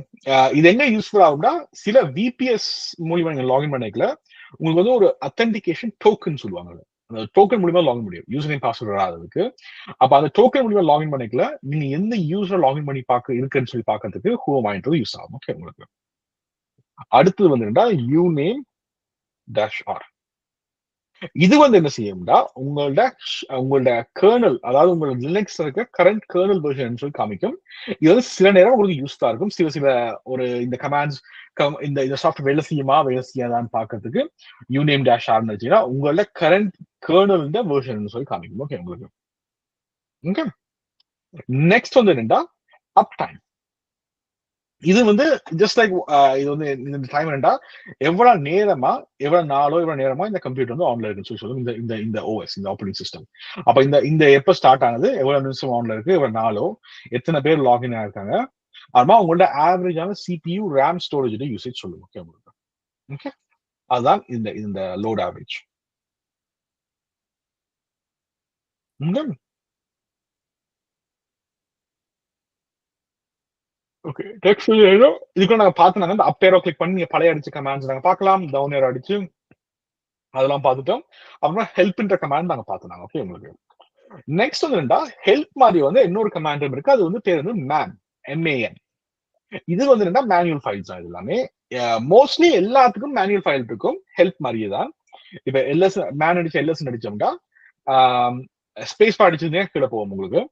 இது என்ன யூஸ்ஃபுல் ஆகும்னா சில விபிஎஸ் மூலியமா நீங்க லாகின் பண்ணிக்கல உங்களுக்கு வந்து ஒரு அத்தன்டிகேஷன் டோக்கன் சொல்லுவாங்க. அந்த டோக்கன் மூலியமா லாகின் முடியும் யூசர் நேம் பாஸ்வேர்ட் வராததுக்கு. அப்ப அந்த டோக்கன் மூலியமா லாகின் பண்ணிக்கல நீங்க எந்த யூசர் லாகின் பண்ணி இருக்குன்னு சொல்லி பாக்கிறதுக்கு ஹூ மைன்றது யூஸ் ஆகும். ஓகே, உங்களுக்கு அடுத்தது வந்து யூ நேம் டேஷ் ஆர். இது வந்து என்ன செய்யும்னா உங்களோட கர்னல், அதாவது உங்களோட லினக்ஸ் இருக்க கரண்ட் கர்னல் வெர்ஷன் சொல்லி காமிக்கும். இது வந்து சில நேரம் உங்களுக்கு யூஸ்ஃபுல்லா இருக்கும். சில ஒரு இந்த கமாண்ட்ஸ் இந்த சாஃப்ட்வேர் வேலை செய்யுமா வேலை செய்யாதான்னு பாக்கிறதுக்கு யூ நேம் டேஷ் ஆர்னு வச்சீங்கன்னா உங்களோட கரண்ட் கர்னல் வெர்ஷன் சொல்லி காமிக்கும். ஓகே, உங்களுக்கு ஓகே. நெக்ஸ்ட் வந்து என்னன்னா அப் டைம். இது வந்து ஜஸ்ட் லைக் இது வந்து இந்த டைம் என்னடா எவ்வளவு நேரமா எவ்வளவு நாளோ எவ்வளவு நேரமா இந்த கம்ப்யூட்டர் வந்து ஆன்ல இருக்குன்னு சொல்லி சொல்லுங்க. இந்த இந்த ஓஎஸ் இந்த ஆப்பரேட்டிங் சிஸ்டம். அப்ப இந்த எப்ப ஸ்டார்ட் ஆனது, எவ்வளவு நிமிஷம் ஆன்ல இருக்கு, எவ்வளவு நாளோ, எத்தனை பேர் லாகின் ஆயிருக்காங்க, அதுமா உங்களோட ஆவரேஜான சிபியூ ரேம் ஸ்டோரேஜ் யூசேஜ் சொல்லுங்க. ஓகே, உங்களுக்கு ஓகே. அதுதான் இந்த இந்த லோட் ஆவரேஜ். ஓகே, டெக்ஸ்ட் இதுக்குள்ள நாங்க பார்த்துனாங்க. இந்த அப் ஏரோ கிளிக் பண்ணி நீங்க பழைய அடிச்ச கமாண்ட்ஸ் நாங்க பார்க்கலாம். டவுன் ஏரோ அடிச்சு அதெல்லாம் பார்த்துட்டோம். அப்புறமா ஹெல்ப்ன்ற கமாண்ட் நாங்க பார்த்துனாங்க. ஓகே, உங்களுக்கு நெக்ஸ்ட் வந்து என்னடா ஹெல்ப் மாதிரி வந்து இன்னொரு கமாண்ட் இருக்கு. அது வந்து பேர் வந்து மேன், எம்ஏஎன். இது வந்து என்னடா மேனுவல் ஃபைல்ஸ் தான். இது எல்லாமே மோஸ்ட்லி எல்லாத்துக்கும் மேனுவல் ஃபைல் இருக்கும். ஹெல்ப் மாதிரியே தான். இப்ப எல்எஸ் மேன் அடிச்சு எல்எஸ் அடிச்சோம்னா ஸ்பேஸ் பார் அடிச்சதுனே கீழே போவோம் உங்களுக்கு.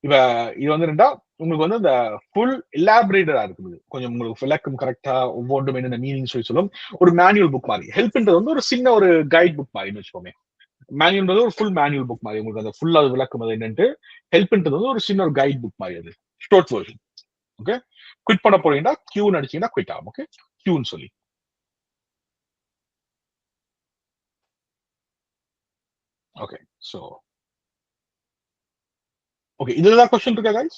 இப்ப இது வந்து என்னடா உங்களுக்கு வந்து இந்த ஃபுல் எலாபரேட்டரா இருக்குது. கொஞ்சம் உங்களுக்கு விளக்கம் கரெக்டா ஒவ்வொன்றும் என்னென்ன மீனிங் சொல்லி சொல்லும். ஒரு மேனுவல் புக் மாதிரி. ஹெல்ப்ன்றது வந்து ஒரு சின்ன ஒரு கைட் புக் மாதிரி வச்சுக்கோங்க. மேனுவல்ன்றது ஒரு ஃபுல் மேனுவல் புக் மாதிரி. உங்களுக்கு அந்த ஃபுல்லா விளக்கம் அது என்னன்ட்டு. ஹெல்ப்ன்றது வந்து ஒரு சின்ன ஒரு கைட் புக் மாதிரி. அது ஷார்ட் வெர்ஷன். ஓகே, குவிட் பண்ண போறீங்கன்னா கியூன்னு அடிச்சீங்கன்னா குவிட் ஆகும். ஓகே, கியூன்னு சொல்லி. ஓகே, சோ ஓகே, இதுலதான் கொஸ்டின் இருக்கா கைஸ்?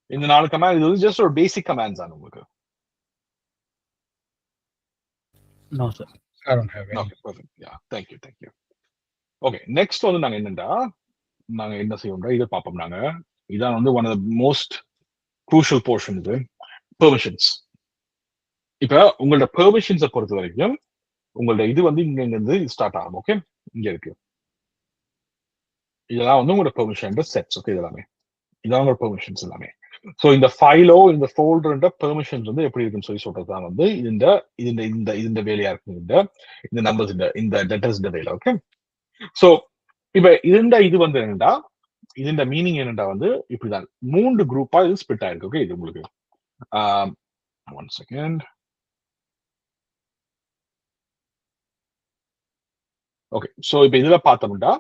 இந்த 4 கமாண்ட் இது வந்து ஜஸ்ட் ஒரு பேசிக் கமாண்ட்ஸ் தான் உங்களுக்கு. No sir, I don't have any. Okay, perfect. Ya, thank you. Okay, next வந்து நாங்க என்னன்னா நாங்க என்ன செய்வோம்னா இதை பார்ப்போம். நாங்க இதான் வந்து one of the most crucial portion இது பெர்மிஷன்ஸ். இப்ப உங்களோட பெர்மிஷன்ஸை பொறுத்த வரைக்கும் உங்களோட இது வந்து இங்க இருந்து ஸ்டார்ட் ஆகும். ஓகே, இங்க இருக்கு. இதெல்லாம் வந்து உங்களோட பெர்மிஷன் செட்ஸ். ஓகே, இதெல்லாமே இதான் உங்களோட பெர்மிஷன்ஸ் எல்லாமே. சோ இந்த ஃபைலோ இந்த ஃபோல்டர்ன்ற பெர்மிஷன்ஸ் வந்து எப்படி இருக்குன்னு சொல்லி சொல்றதுதான் வந்து இந்த இந்த இந்த இந்த வேலையா இருக்கு. இந்த நம்பர்ஸ் இந்த லெட்டர்ஸ் வேலை. ஓகே, சோ இப்ப இது வந்து என்னடா இந்த மீனிங் என்னடா வந்து இப்படிதான் 3 குரூப்பா இது ஸ்பிட் ஆயிருக்கு. ஓகே, இது உங்களுக்கு ஒன் செகண்ட். ஓகே, சோ இப்ப இதுல பார்த்தோம்னா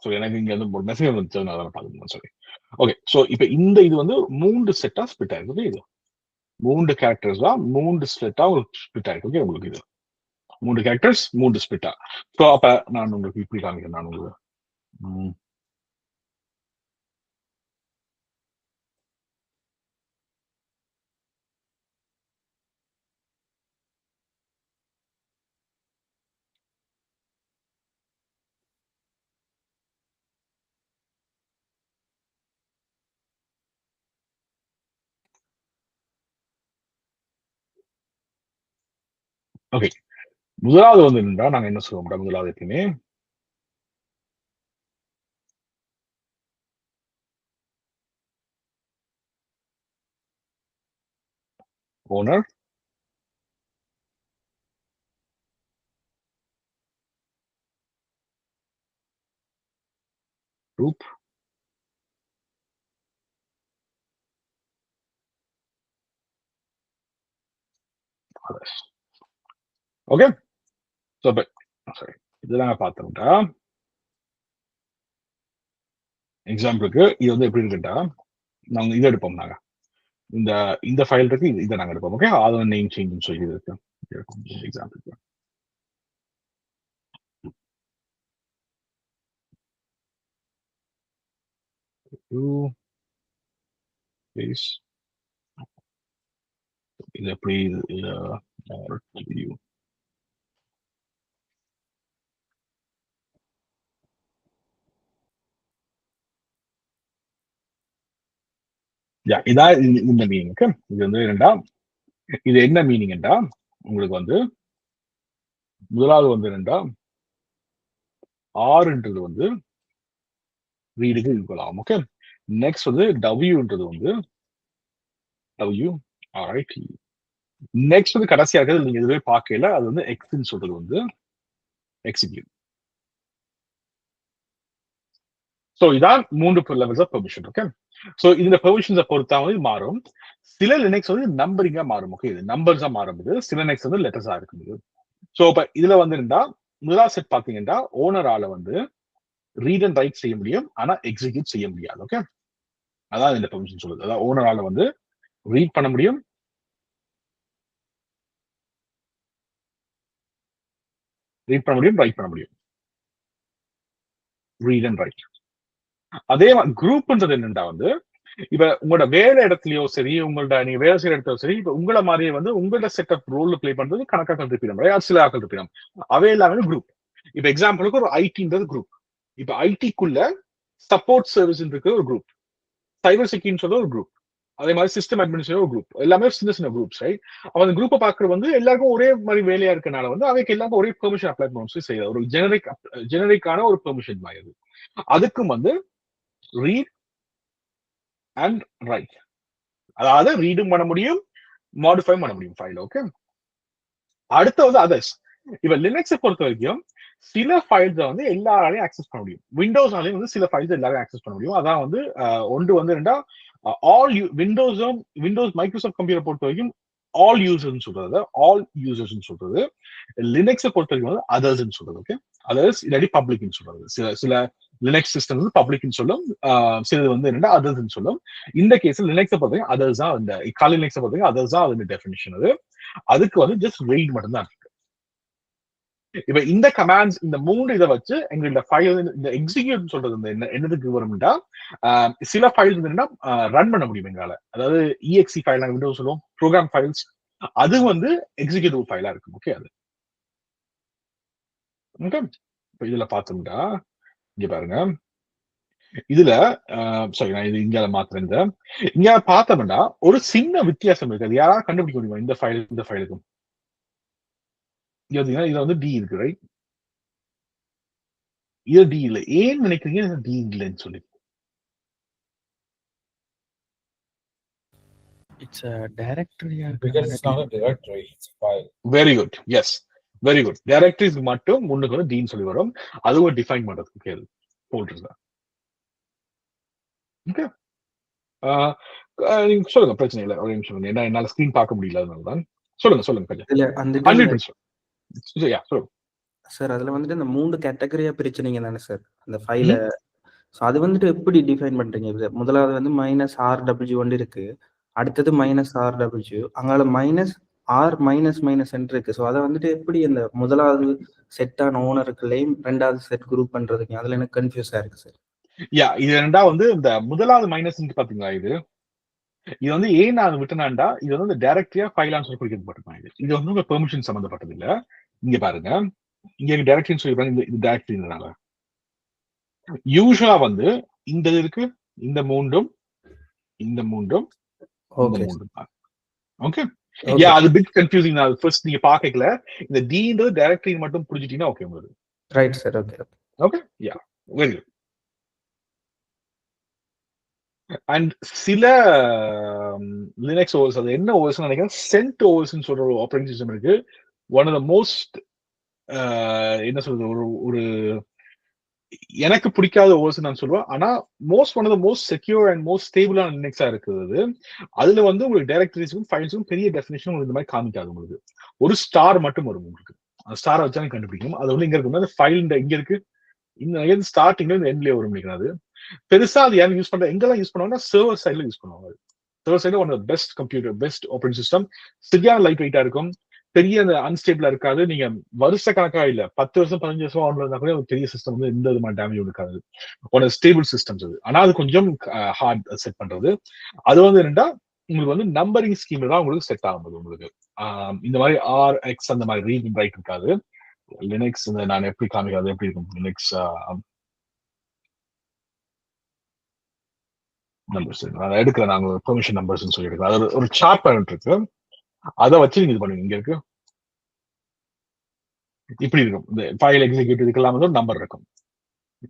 சோ எனக்கு இங்க வந்து ஒரு மெசேஜ் வந்துச்சு, அதனால பார்த்துக்கணும். சாரி. ஓகே, சோ இப்ப இந்த இது வந்து 3 செட்டா ஸ்பிட் ஆயிருக்கு. ஓகே, இது 3 கேரக்டர்ஸ் தான் 3 செட்டா உங்களுக்கு ஸ்பிட் ஆயிருக்கு. ஓகே, உங்களுக்கு இது 3 கேரக்டர்ஸ் 3 ஸ்பிட்டா. சோ அப்ப நான் உங்களுக்கு இப்படி காமிக்கிறேன். நான் உங்களுக்கு ஓகே, முதலாவது வந்து என்னன்னா நாங்க என்ன சொல்லுவோம் முதலாவது எப்பயுமே owner group others. Okay so சரி இதெல்லாம் பார்த்தோம்டா எக்ஸாம்பிளுக்கு இது வந்து எப்படி இருக்குட்டா நாங்கள் இதை எடுப்போம் நாங்க இந்த ஃபைல் இருக்கு இதை நாங்கள் எடுப்போம் ஓகே அது நேம் சேஞ்ச் சொல்லி இருக்கு எக்ஸாம்பிளுக்கு இது எப்படி இதான் இந்த மீனிங் இது வந்து என்னடா இது என்ன மீனிங்டா உங்களுக்கு வந்து முதலாவது வந்து என்னடா ஆறுன்றது வந்து ரீடுக்கு ஈக்குவல் ஆகும் ஓகே நெக்ஸ்ட் வந்து டபிள்யூன்றது வந்து டபிள்யூ ஆல்ரைட் நெக்ஸ்ட் வந்து கடைசியா இருக்கிறது நீங்க இதுவே பார்க்கல அது வந்து எக்ஸ்ன்னு சொல்றது வந்து எக்ஸிக்யூட் ஸோ இதான் 3 levels of permission okay so இந்த பெர்மிஷன்ஸை பொறுத்தா வந்து மாறும் சில லினக்ஸ் வந்து நம்பரிங்கா மாறும் ஓகே இது நம்பர்ஸா மாறும்போது சில லினக்ஸ் வந்து லெட்டர்ஸா இருக்குது ஸோ இப்ப இதுல வந்து இருந்தா முதலாவது செட் பாத்தீங்கன்னா ஓனரால வந்து ரீட் அண்ட் ரைட் செய்ய முடியும் ஆனா எக்ஸிக்யூட் செய்ய முடியாது ஓகே அதான் இந்த பெர்மிஷன் சொல்லுது அதாவது ஓனரால வந்து ரீட் பண்ண முடியும் ரைட் பண்ண முடியும் ரீட் அண்ட் ரைட் அதே குரூப்ன்றது என்னண்டா வந்து இப்ப உங்களோட வேலை இடத்துலயோ சரி உங்களோட நீங்க வேலை செய்யற இடத்துல சரி இப்ப உங்களை மாதிரியே வந்து உங்களோட செட் ஆஃப் ரோல் பிளே பண்றது கணக்காக்கள் இருப்பிடம் யார் சில ஆக்கள் இருப்பிடம் அவை எல்லாமே குரூப் இப்ப எக்ஸாம்பிளுக்கு ஒரு ஐடின்றது குரூப் இப்ப ஐடிக்குள்ள சப்போர்ட் சர்வீஸ் இருக்கிற ஒரு குரூப் சைபர் செக்யூரிட்டி சொல்ற ஒரு குரூப் அதே மாதிரி சிஸ்டம் அட்மினிஸ்ட்ரேஷன் ஒரு குரூப் எல்லாமே சின்ன சின்ன குரூப்ஸ் ரைட் அவன் அந்த குரூப்பை பாக்குறது வந்து எல்லாருக்கும் ஒரே மாதிரி வேலையா இருக்கனால வந்து அவைக்கு எல்லாருக்கும் ஒரே பெர்மிஷன் அப்ளை பண்ணணும் செய்யாது ஒரு ஜெனரிக்கான ஒரு பெர்மிஷன் மாதிரி அதுக்கும் வந்து ரீட் அண்ட் ரைட் அதாவது ரீடும் பண்ண முடியும் மாடிஃபை பண்ண முடியும் ஃபைல் ஓகே அடுத்து வந்து அதர்ஸ் இப்ப லினக்ஸை பொறுத்த வரைக்கும் சில ஃபைல்ஸ் வந்து எல்லாராலையும் ஆக்சஸ் பண்ண முடியும் விண்டோஸ்னாலையும் வந்து சில ஃபைல்ஸ் எல்லாரும் ஆக்சஸ் பண்ண முடியும் அதான் வந்து ஒன்று வந்து ரெண்டா ஆல் விண்டோஸ் மைக்ரோசாஃப்ட் கம்ப்யூட்டர் பொறுத்த வரைக்கும் ஆல் யூசர்ஸ் சொல்றது ஆல் யூசர்ஸ் சொல்றது லினக்ஸை பொறுத்த வரைக்கும் வந்து அதர்ஸ் சொல்றது ஓகே அதர்ஸ் இல்லாட்டி பப்ளிக்னு சொல்றது சில லினக்ஸ் சிஸ்டம் வந்து பப்ளிக்னு சொல்லும் சிலது வந்து என்னன்னா அதர்ஸ் சொல்லும் இந்த கேஸ்ல லினக்ஸை பொறுத்த வரைக்கும் அதர்ஸ் தான் இந்த காலி லினக்ஸை பொறுத்த வரைக்கும் அதர்ஸ் தான் அதோட டெஃபினிஷன் அது அதுக்கு வந்து ஜஸ்ட் ரீட் மட்டும் தான் இருக்கு இப்ப இந்த கமாண்ட்ஸ் இந்த 3 இதை வச்சு எங்களோட ஃபைல் இந்த எக்ஸிக்யூட் சொல்றது இந்த என்னதுக்கு வரும்னா சில ஃபைல்ஸ் என்னன்னா ரன் பண்ண முடியும் எங்களால அதாவது இஎக்ஸி ஃபைல் நாங்கள் விண்டோஸ் சொல்லுவோம் ப்ரோக்ராம் ஃபைல்ஸ் அது வந்து எக்ஸிக்யூட்டிவ் ஃபைலா இருக்கும் ஓகே அது ஓகே இப்ப இதுல பார்த்தோம்னா இங்க பாருங்க இதுல சாரி நான் இது இங்க மாத்திரம் இங்க பார்த்தோம்னா ஒரு சின்ன வித்தியாசம் இருக்கு அது யாராவது கண்டுபிடிக்க முடியுமா இந்த ஃபைலுக்கும் இதுல வந்து டி இருக்கு ரைட் இது டி இல்ல ஏன் நினைக்கிறீங்க டி இல்லைன்னு சொல்லி It's a directory. Because it's not a directory, it's a file. Very good. Yes. Very good. Directories மட்டும் முன்னுக்கு வந்து டீன்னு சொல்லி வரும் அதுவும் டிஃபைன் பண்றதுக்கு கேள்வி போல்டர்ஸ் தான் ஓகே நீங்க சொல்லுங்க பிரச்சனை இல்லை ஒரு நிமிஷம் ஏன்னா என்னால ஸ்கிரீன் பார்க்க முடியல அதனாலதான் சொல்லுங்க கொஞ்சம் சார் அதுல வந்துட்டு இந்த 3 கேட்டகரியா பிரிச்சுனீங்க தானே சார் அந்த ஃபைல ஸோ அது வந்துட்டு எப்படி டிஃபைன் பண்றீங்க முதலாவது வந்து -RW ஒன்று இருக்கு அடுத்தது -RW அங்கால -R இருக்கு ஸோ அதை வந்துட்டு எப்படி அந்த முதலாவது செட்டான ஓனருக்குள்ளேயும் ரெண்டாவது செட் குரூப் பண்றதுக்கு அதுல எனக்கு கன்ஃபியூஸா இருக்கு சார் இது ரெண்டா வந்து இந்த முதலாவது மைனஸ் பாத்தீங்களா இது வந்து ஏன் நான் விட்டனாண்டா இது வந்து டைரக்டரியா ஃபைலான்னு சொல்லி குறிக்கப்பட்டிருப்பாங்க இது வந்து உங்க பெர்மிஷன் சம்பந்தப்பட்டது இல்ல இங்க பாருங்க இங்க டைரக்டரின்னு சொல்லிருப்பாங்க இது டைரக்டரினால யூஸ்வலா வந்து இந்த இருக்கு இந்த மூன்றும் ஓகே யா அது பிட் கன்ஃபியூசிங் தான். ஃபர்ஸ்ட் நீங்க பாக்கல இந்த டின்றது டைரக்டரி மட்டும் புரிஞ்சிட்டீங்கன்னா ஓகே உங்களுக்கு. Right sir. Okay okay yeah very good. And சில லினக்ஸ் ஓஎஸ் அது என்ன ஓஎஸ் நினைக்கிறேன் சென்ட் ஓஎஸ்ன்னு சொல்ற ஒரு ஆப்பரேட்டிங் சிஸ்டம் இருக்கு. ஒன் ஆஃப் த மோஸ்ட் என்ன சொல்றது ஒரு எனக்கு பிடிக்காத ஓஎஸ் நான் சொல்லுவேன். ஆனா one of the most secure and most ஸ்டேபிளான லினக்ஸா இருக்குது. அதுல வந்து உங்களுக்கு டைரக்டரிஸும் ஃபைல்ஸும் பெரிய டெஃபினேஷன் உங்களுக்கு இந்த மாதிரி காமிக்காது. உங்களுக்கு ஒரு ஸ்டார் மட்டும் வரும். உங்களுக்கு அந்த ஸ்டாரை வச்சா கண்டுபிடிக்கும். அது வந்து இங்க இருக்கு அந்த ஃபைல் இங்க இருக்கு இந்த ஸ்டார்டிங்ல இந்த எண்ட்லயே வரும். நினைக்கிறது பெருசா அது யாரும் யூஸ் பண்ற எங்கெல்லாம் யூஸ் பண்ணுவாங்கன்னா சர்வர் சைட்ல யூஸ் பண்ணுவாங்க. சர்வர் சைட்ல one of the best computer best operating system. சரியான லைட் வெயிட்டா இருக்கும். பெரிய அந்த அன்ஸ்டேபிளா இருக்காது. நீங்க வருஷ கணக்கா இல்ல 10 வருஷம் 15 வருஷம் ஆன்ல இருந்தா கூட ஒரு பெரிய சிஸ்டம் வந்து எந்த விதமான டேமேஜ் இருக்காது. ஒரு ஸ்டேபிள் சிஸ்டம்ஸ் அது. ஆனா அது கொஞ்சம் ஹார்ட் செட் பண்றது. அது வந்து என்னன்னா உங்களுக்கு வந்து நம்பரிங் ஸ்கீம்ல தான் உங்களுக்கு செட் ஆகுது. உங்களுக்கு இந்த மாதிரி RX அந்த மாதிரி ரீட் அண்ட் ரைட் இருக்காது. லினக்ஸ் நான் எப்படி காமிக்காது எப்படி இருக்கும் லினக்ஸ் நம்பர்ஸ் நான் எடுக்கிறேன். நாங்க பெர்மிஷன் நம்பர்ஸ் சொல்லி எடுக்கிறேன். அது ஒரு சார்ட் பேரண்ட் இருக்கு. அதை வச்சு நீங்க இது பண்ணுவீங்க. இங்க இருக்கு இப்படி இருக்கும். இந்த ஃபைல் எக்ஸிக்யூட் இதுக்கெல்லாம் வந்து ஒரு நம்பர் இருக்கும்.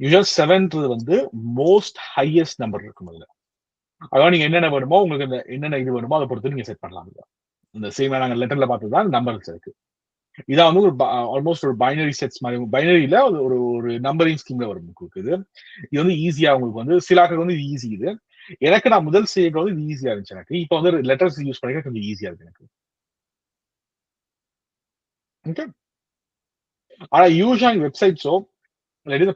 யூஸ்வல் 7 வந்து மோஸ்ட் ஹையஸ்ட் நம்பர் இருக்கும். அதுல அதான் நீங்க என்னென்ன வேணுமோ உங்களுக்கு இந்த என்னென்ன இது வேணுமோ அதை பொறுத்து நீங்க செட் பண்ணலாம். இந்த சேம் நாங்க லெட்டர்ல பார்த்ததுதான் நம்பர்ஸ் இருக்கு. இதான் வந்து ஒரு ஆல்மோஸ்ட் ஒரு பைனரி செட்ஸ் மாதிரி. பைனரியில ஒரு நம்பரிங் ஸ்கீம்ல வரும் உங்களுக்கு. இது வந்து ஈஸியா உங்களுக்கு வந்து சிலாக்கள் வந்து ஈஸி. இது எனக்கு நான் முதல் செய்ய வந்து இது ஈஸியா இருந்துச்சு. எனக்கு இப்போ வந்து லெட்டர்ஸ் யூஸ் பண்ணிக்க கொஞ்சம் ஈஸியா இருக்கு எனக்கு. ஓகே. ஆனா யூஸ்வலா வெப்சைட்ஸோ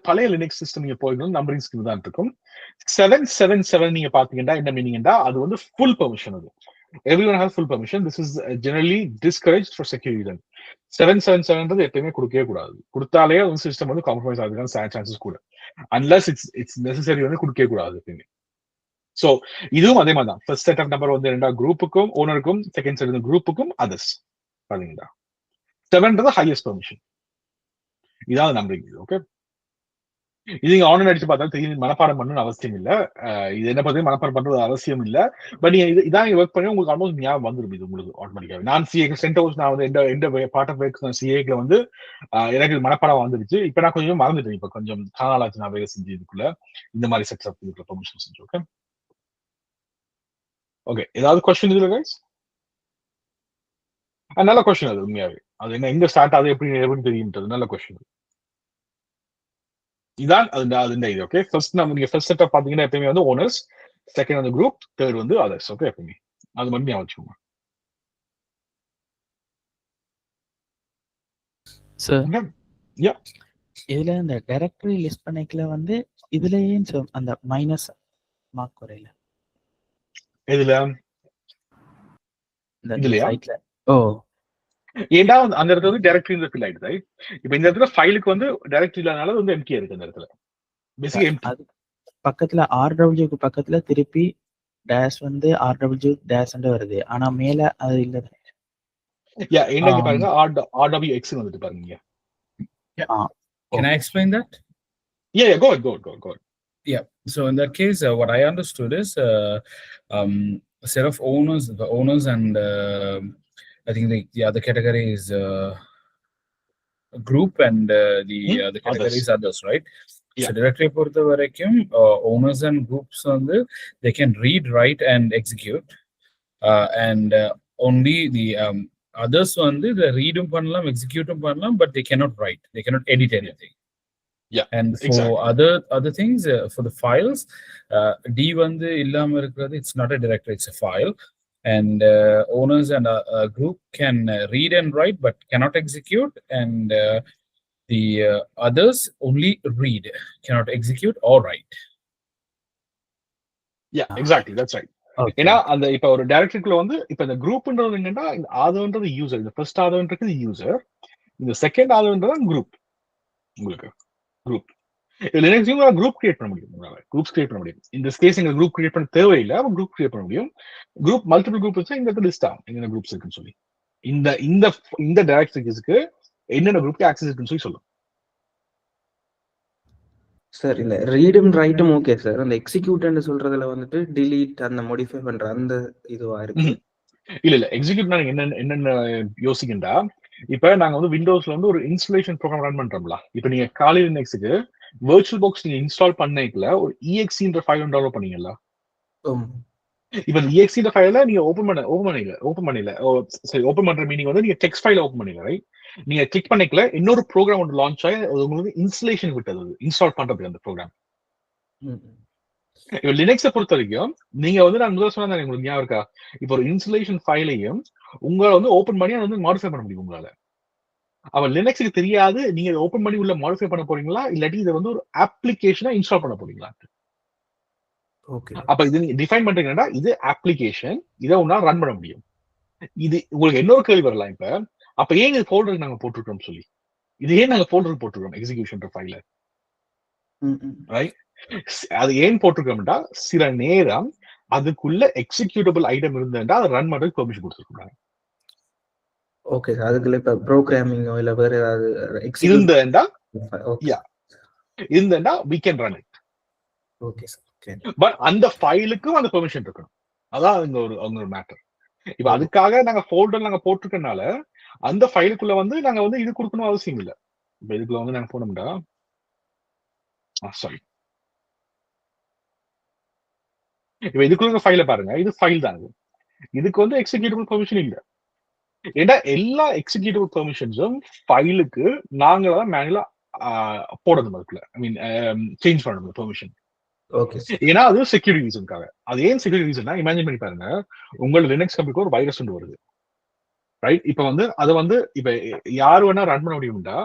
பழைய லினக்ஸ் சிஸ்டம் நீங்க போயிருந்தோம் நம்பரிங் ஸ்கீம் தான் இருக்கும். 777 நீங்க பாத்தீங்கன்னா என்ன மீனிங்னா அது வந்து ஃபுல் பெர்மிஷன். அது everyone has full permission. This is generally discouraged for security reason. 777 எப்பவுமே கொடுக்கவே கூடாது. கொடுத்தாலே அந்த சிஸ்டம் வந்து காம்ப்ரமைஸ் ஆகுதுக்கான சான்சஸ் கூட. அன்லஸ் இட்ஸ் நெசசரி வந்து கொடுக்கவே கூடாது எப்பவுமே. சோ இதுவும் அதே மாதிரி தான். ஃபர்ஸ்ட் செட் ஆஃப் நம்பர் வந்து ரெண்டா குரூப்புக்கும் ஓனருக்கும், செகண்ட் செட் வந்து குரூப்புக்கும் அதர்ஸ் பாத்தீங்களா. 7 ஹையஸ்ட் பெர்மிஷன். இதான் நம்பரிங். ஓகே. இது நீங்க ஆன்லைன் அடிச்சு பார்த்தா தெரியும். மனப்பாடம் பண்ணணும்னு அவசியம் இல்ல. இது என்ன பத்தி மனப்பாடம் பண்றது அவசியம் இல்ல. பட் நீங்க இதான் ஒர்க் பண்ணி உங்களுக்கு ஆல்மோஸ்ட் ஞாபகம் வந்துடும். இது உங்களுக்கு ஆட்டோமேட்டிக்காவே. நான் சிஏ சென்டோஸ் நான் வந்து எந்த பார்ட் ஆஃப் ஒர்க் சிஏல வந்து எனக்கு மனப்பாடம் வந்துருச்சு. இப்ப நான் கொஞ்சம் மறந்துட்டேன். இப்ப கொஞ்சம் காலாச்சு நான் வேலை செஞ்சு இதுக்குள்ள இந்த மாதிரி செட்ஸ் அப் இதுக்குள்ள பெர்மிஷன் செஞ்சு. Okay okay. ஏதாவது கொஸ்டின் இதுல கைஸ்? நல்ல கொஸ்டின் அது உண்மையாவே. அது என்ன எங்க ஸ்டார்ட் ஆகுது எப்படி தெரியும்ன்றது நல்ல கொஸ்டின். இதான் அது இது. ஓகே. ஃபர்ஸ்ட் நீங்க ஃபர்ஸ்ட் செட்டப் பாத்தீங்கன்னா எப்பவுமே வந்து ஓனர்ஸ், செகண்ட் வந்து குரூப், தேர்ட் வந்து அதர்ஸ். ஓகே. எப்பவுமே அது மட்டும் ஞாபகம் வச்சுக்கோங்க. சார் இதுல இந்த டைரக்டரி லிஸ்ட் பண்ணிக்கல வந்து இதுலயே அந்த மைனஸ் மார்க் குறையல. இதுல இந்த சைட்ல ஏண்டா அந்த இடத்துல வந்து டைரக்டரி ஃபில் ஆயிடுது. இப்ப இந்த இடத்துல ஃபைலுக்கு வந்து டைரக்டரி இல்லாதனால வந்து எம்டியா இருக்கு. அந்த இடத்துல பேசிக்கலி எம்டி. பக்கத்துல RWக்கு பக்கத்துல திருப்பி டேஷ் வந்து RW டேஷ் வருது. ஆனா மேல அது இல்ல. யா என்ன பாருங்க RWX வந்துட்டு பாருங்க. Can I explain that? Yeah, go ahead. Yeah. So in that case, what I understood is set of owners and I think the other category is group and the category is others, right? Yeah. So directly பொறுத்த வரைக்கும் owners and groups வந்து they can read, write and execute and only the others வந்து the readum பண்ணலாம் executeum பண்ணலாம் but they cannot write, they cannot edit anything. Yeah, and for exactly. other things for the files D வந்து இல்லாம இருக்கிறது it's not a directory, it's a file. And owners and a group can read and write but cannot execute, and the others only read, cannot execute or write. Yeah, exactly, that's right. ஏன்னா அந்த இப்ப ஒரு டைரக்டரிக்குள்ள வந்து இப்ப இந்த குரூப்ன்றது என்னன்னா ஆதவன்றது user. இந்த first ஆதவன்றது user, இந்த செகண்ட் ஆதவன்றது குரூப். உங்களுக்கு குரூப் லினக்ஸ்ல குரூப் கிரியேட் பண்ண முடியும். குரூப்ஸ் கிரியேட் பண்ண முடியும். இந்த கேஸ் எங்க குரூப் கிரியேட் பண்ண தேவையில்லை. குரூப் கிரியேட் பண்ண முடியும். குரூப் மல்டிபிள் குரூப் வச்சா இந்த இடத்துல லிஸ்ட் ஆகும் என்னென்ன குரூப்ஸ் இருக்குன்னு சொல்லி. இந்த டைரக்டரிஸ்க்கு என்னென்ன குரூப்க்கு ஆக்சஸ் இருக்குன்னு சொல்லி சொல்லும். சார் இந்த ரீடும் ரைட்டும் ஓகே சார். அந்த எக்ஸிக்யூட்னு சொல்றதுல வந்துட்டு டிலீட் அந்த மாடிஃபை பண்ற அந்த இதுவா இருக்கு. இல்ல எக்ஸிக்யூட் நாங்க என்னென்ன யோசிக்கின்றா, இப்ப நாங்க வந்து விண்டோஸ்ல வந்து ஒரு இன்ஸ்டாலேஷன் ப்ரோக்ராம் ரன் பண்றோம்ல. இப்ப நீங்க காலி லினக்ஸ்க்கு வெர்ச்சுவல் பாக்ஸ் நீங்க இன்ஸ்டால் பண்ணைக்குள்ள ஒரு exe ஃபைல் டவுன்லோட் பண்ணீங்கல்ல. இப்ப இந்த exe ஃபைல நீங்க ஓபன் பண்ணல. சரி, ஓபன் பண்ற மீனிங் வந்து நீங்க டெக்ஸ்ட் ஃபைல ஓபன் பண்ணீங்க, ரைட்? நீங்க கிளிக் பண்ணிக்கல இன்னொரு ப்ரோக்ராம் ஒன்று லான்ச் ஆகி அது உங்களுக்கு இன்ஸ்டாலேஷன் விட்டது, இன்ஸ்டால் பண்றதுக்கு அந்த ப்ரோக்ராம். இப்ப லினக்ஸை பொறுத்த வரைக்கும் நீங்க வந்து நான் முதல்ல சொன்னா உங்களுக்கு ஞாபகம் இருக்கா, இப்போ ஒரு இன்ஸ்டாலேஷன் ஃபைலையும் உங்களை வந்து ஓபன் பண்ணி அதை வந்து மாடிஃபை பண்ண முடியும் உங்களால. அவன் லினக்ஸுக்கு தெரியாது நீங்க ஓபன் பண்ணி உள்ள மாடிஃபை பண்ண போறீங்களா இல்லாட்டி இதை வந்து ஒரு அப்ளிகேஷனா இன்ஸ்டால் பண்ண போறீங்களா. அப்ப இது நீங்க டிஃபைன் பண்றீங்கன்னா இது அப்ளிகேஷன், இதை உன்னால ரன் பண்ண முடியும். இது உங்களுக்கு இன்னொரு கேள்வி வரலாம், இப்ப அப்ப ஏன் இது ஃபோல்டருக்கு நாங்க போட்டுருக்கோம் சொல்லி, இது ஏன் நாங்க ஃபோல்டருக்கு போட்டுருக்கோம் எக்ஸிகியூஷன் ஃபைல, ரைட்? அது ஏன் போட்டிருக்கோம்டா, சில நேரம் அதுக்குள்ள எக்ஸிக்யூட்டபிள் ஐட்டம் இருந்தா அதை ரன் பண்றதுக்கு பெர்மிஷன் கொடுத்துருக்காங்க. Okay sir. அதுக்குள்ள இப்ப ப்ரோகிராமிங்கோ இல்ல வேற ஏதாவது இருந்தா we can run it. Okay sir. Okay. But அந்த ஃபைலுக்கும் அந்த பெர்மிஷன் இருக்கணும். அதான் அங்க ஒரு மேட்டர். இப்ப அதுக்காக நாங்க ஃபோல்டர் நாங்க போட்டிருக்கனால அந்த ஃபைலுக்குள்ள வந்து நாங்க வந்து இது கொடுக்கணும் அவசியம் இல்லை. இப்ப இதுக்குள்ள வந்து நாங்க போனோம்டா, சாரி, இப்ப இதுக்குள்ள ஃபைல பாருங்க, இது ஃபைல் தான். இதுக்கு வந்து எக்ஸிக்யூட்டிவ் பெர்மிஷன் இல்ல. ஏன்னா எல்லா எக்ஸிக்யூட்டிவ் பெர்மிஷன்ஸும் ஃபைலுக்கு நாங்க தான் மேனுவலா போடணும், அதுக்குள்ள ஐ மீன் சேஞ்ச் பண்ணணும் பெர்மிஷன். ஏன்னா அது செக்யூரிட்டி ரீசனுக்காக. அது ஏன் செக்யூரிட்டி ரீசன்னா, இமேஜின் பண்ணி பாருங்க, உங்களோட லினக்ஸ் கம்ப்யூட்டர் ஒரு வைரஸ் ஒன்று வருது, ரைட்? இப்ப வந்து அதை வந்து இப்ப யாரு வேணா ரன் பண்ண முடியும்டா,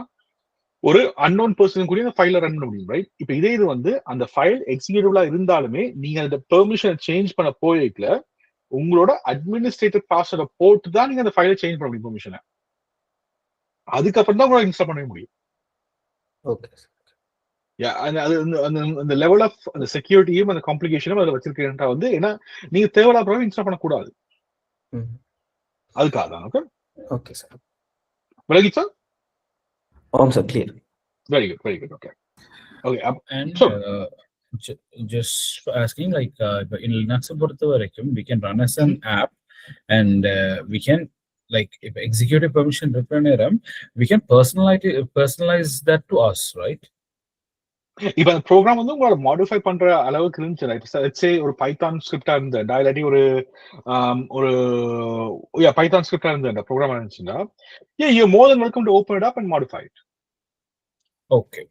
ஒரு அன்னோன் பர்சன் கூட அந்த ஃபைல ரன் பண்ண முடியும், ரைட்? இப்ப இதே இது வந்து அந்த ஃபைல் எக்ஸிக்யூட்டிவ்லா இருந்தாலுமே நீங்க அந்த பெர்மிஷன் சேஞ்ச் பண்ண போய்க்கல உங்களோட அட்மினிஸ்ட்ரேட்டிவ் பாஸ்வேர்டை போட்டு தான் நீங்க அந்த ஃபைலை சேஞ்ச் பண்ண முடியும் பெர்மிஷனை. அதுக்கப்புறம் தான் உங்களால இன்ஸ்டால் பண்ண முடியும். ஓகே. அந்த லெவல் ஆஃப் அந்த செக்யூரிட்டியும் அந்த காம்ப்ளிகேஷனும் அதில் வச்சிருக்கா வந்து, ஏன்னா நீங்க தேவையில்லாத இன்ஸ்டால் பண்ணக்கூடாது, அதுக்காக தான். ஓகே. Okay sir. விலகி சார். ஆமாம் sir, clear. Very good, very good. Okay. Okay. And just asking, like in Linux பொறுத்த வரைக்கும் we can run as an app and we can like if executive permission இருக்கிற நேரம் we can personalize that to us, right? இப்ப அந்த program வந்து உங்களோட modify பண்ற அளவுக்கு இருந்துச்சு, ரைட்? லெட்ஸ் சே ஒரு பைத்தான் ஸ்கிரிப்டா இருந்தா இல்லாட்டி ஒரு பைத்தான் ஸ்கிரிப்டா இருந்தா ப்ரோக்ராம் இருந்துச்சுன்னா, you more than welcome to open it up and modify it. Okay.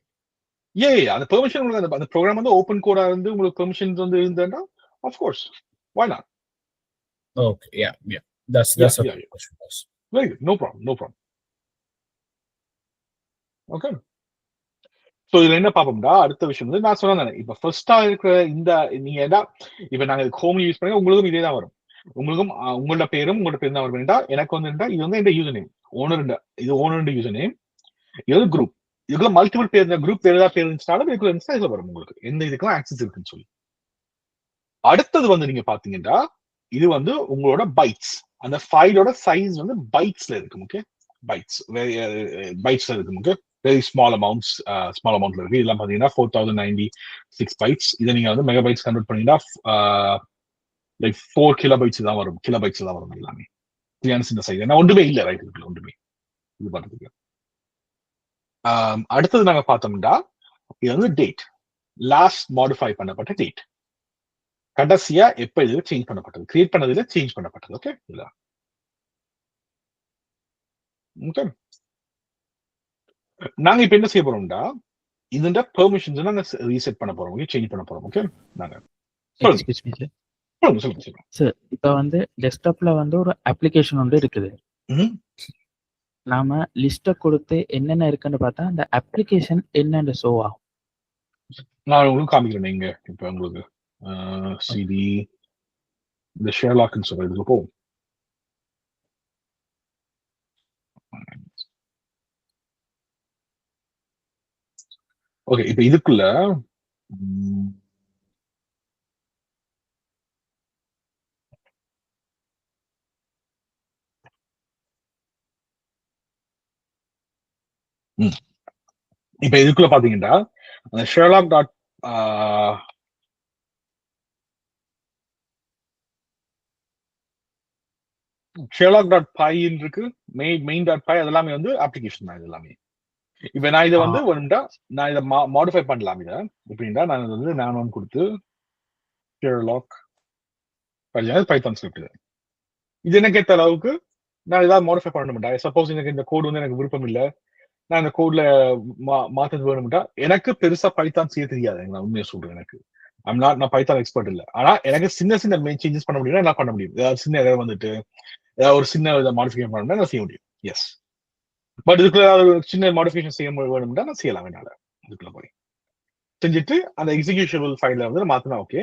அந்த பெர்மிஷன் உங்களுக்கு அந்த ப்ரோக்ராம் வந்து ஓபன் கோடா இருந்து உங்களுக்கு பெர்மிஷன்ஸ் வந்து இருந்தா of course, why not? Okay. Yeah. That's a question. Very good. No problem. Okay. So இதுல என்ன பாப்போம்டா, அடுத்த விஷயம் வந்து நான் சொன்னேன், இப்ப ஃபர்ஸ்டா இருக்கிற இந்த நீங்க இப்ப நாங்க ஹோம் யூஸ் பண்ணி உங்களுக்கும் இதே தான் வரும். உங்களுக்கும் உங்களோட பேரும் தான் வரும். எனக்கு வந்து இது வந்து இந்த யூசர் நேம் ஓனர், இது ஓனர் யூசர் நேம், இது குரூப். இதுக்குள்ள மல்டிபிள் பேர், குரூப் பேர் ஏதாவது பேர் இருந்துச்சுனாலும் இதுக்குள்ள இருந்துச்சுன்னா இதுல வரும் உங்களுக்கு எந்த இதுக்கெல்லாம் ஆக்சஸ் இருக்குன்னு சொல்லி. அடுத்தது வந்து நீங்க பாத்தீங்கன்னா இது வந்து உங்களோட பைட்ஸ், அந்த ஃபைலோட சைஸ் வந்து பைட்ஸ்ல இருக்கும். ஓகே, பைட்ஸ்ல இருக்கும். ஓகே, வெரி ஸ்மால் அமௌண்ட்ல இருக்கு. இதெல்லாம் பாத்தீங்கன்னா 4096 பைட்ஸ். இதை நீங்க வந்து மெகாபைட்ஸ் கன்வெர்ட் பண்ணீங்கன்னா லைக் 4 கிலோபைட்ஸ் தான் வரும். எல்லாமே இந்த சைஸ் ஏன்னா ஒன்றுமே இல்லை, ரைட்? இருக்குல்ல ஒன்றுமே இது பண்றதுக்கு. அடுத்தது நாங்க பார்த்தோம்னா இது வந்து டேட், லாஸ்ட் மாடிஃபை பண்ணப்பட்ட டேட், கடைசியா எப்ப இது சேஞ்ச் பண்ணப்பட்டது, கிரியேட் பண்ணதுல சேஞ்ச் பண்ணப்பட்டது. ஓகே, இல்ல ஓகே. நாங்க இப்ப என்ன செய்ய போறோம்டா, இதுண்ட பெர்மிஷன்ஸ் நாங்க ரீசெட் பண்ண போறோம், சேஞ்ச் பண்ண போறோம். ஓகே, நாங்க சொல்லுங்க. சார் இப்ப வந்து டெஸ்க்டாப்ல வந்து ஒரு அப்ளிகேஷன் ஒன்று இருக்குது. நாம லிஸ்ட கொடுத்து என்னென்ன இருக்குன்னு பார்த்தா அந்த அப்ளிகேஷன் என்னன்னு ஷோ ஆகும். நான் உங்களுக்கு காமிக்கிறேன். இங்க இப்ப உங்களுக்கு சிடி இந்த ஷெர்லாக்னு சொல்ற இதுக்கு போகும். ஓகே, இப்ப இதுக்குள்ள இப்ப இதுக்குள்ள பாத்தீங்கன்னா அந்த ஷெர்லாக் டாட் Sherlock.py இருக்கு, main.py அதெல்லாமே வந்து அப்ளிகேஷன் தான். இது எல்லாமே இப்ப நான் இதை வந்து வேணும்டா நான் இதை மாடிஃபை பண்ணலாம். இதை எப்படின்னா நான் வந்து நான் கொடுத்து Sherlock பைத்தான் ஸ்கிரிப்ட் இது எனக்கு ஏற்ற அளவுக்கு நான் ஏதாவது மாடிஃபை பண்ண மாட்டேன். சப்போஸ் எனக்கு இந்த கோடு வந்து எனக்கு விருப்பம் இல்லை, நான் இந்த கோட்ல மாத்தது வேணும்ட்டா எனக்கு பெருசா பைத்தான் செய்ய தெரியாது. நான் உண்மையை சொல்றேன், எனக்கு நான் பைத்தான் எக்ஸ்பர்ட் இல்லை. ஆனா எனக்கு சின்ன சின்ன சேஞ்சஸ் பண்ண முடியும்னா என்ன பண்ண முடியும். ஏதாவது சின்ன ஏதாவது வந்துட்டு ஏதாவது ஒரு சின்ன இதை மாடிஃபிகேஷன் பண்ணணும்னா நான் செய்ய முடியும். எஸ், பட் இதுக்குள்ள ஏதாவது ஒரு சின்ன மாடிஃபிகேஷன் செய்ய வேணும்னா நான் செய்யலாம். என்னால இதுக்குள்ள போய் செஞ்சுட்டு அந்த எக்ஸிகியூஷனல் ஃபைல வந்து மாத்தினா ஓகே.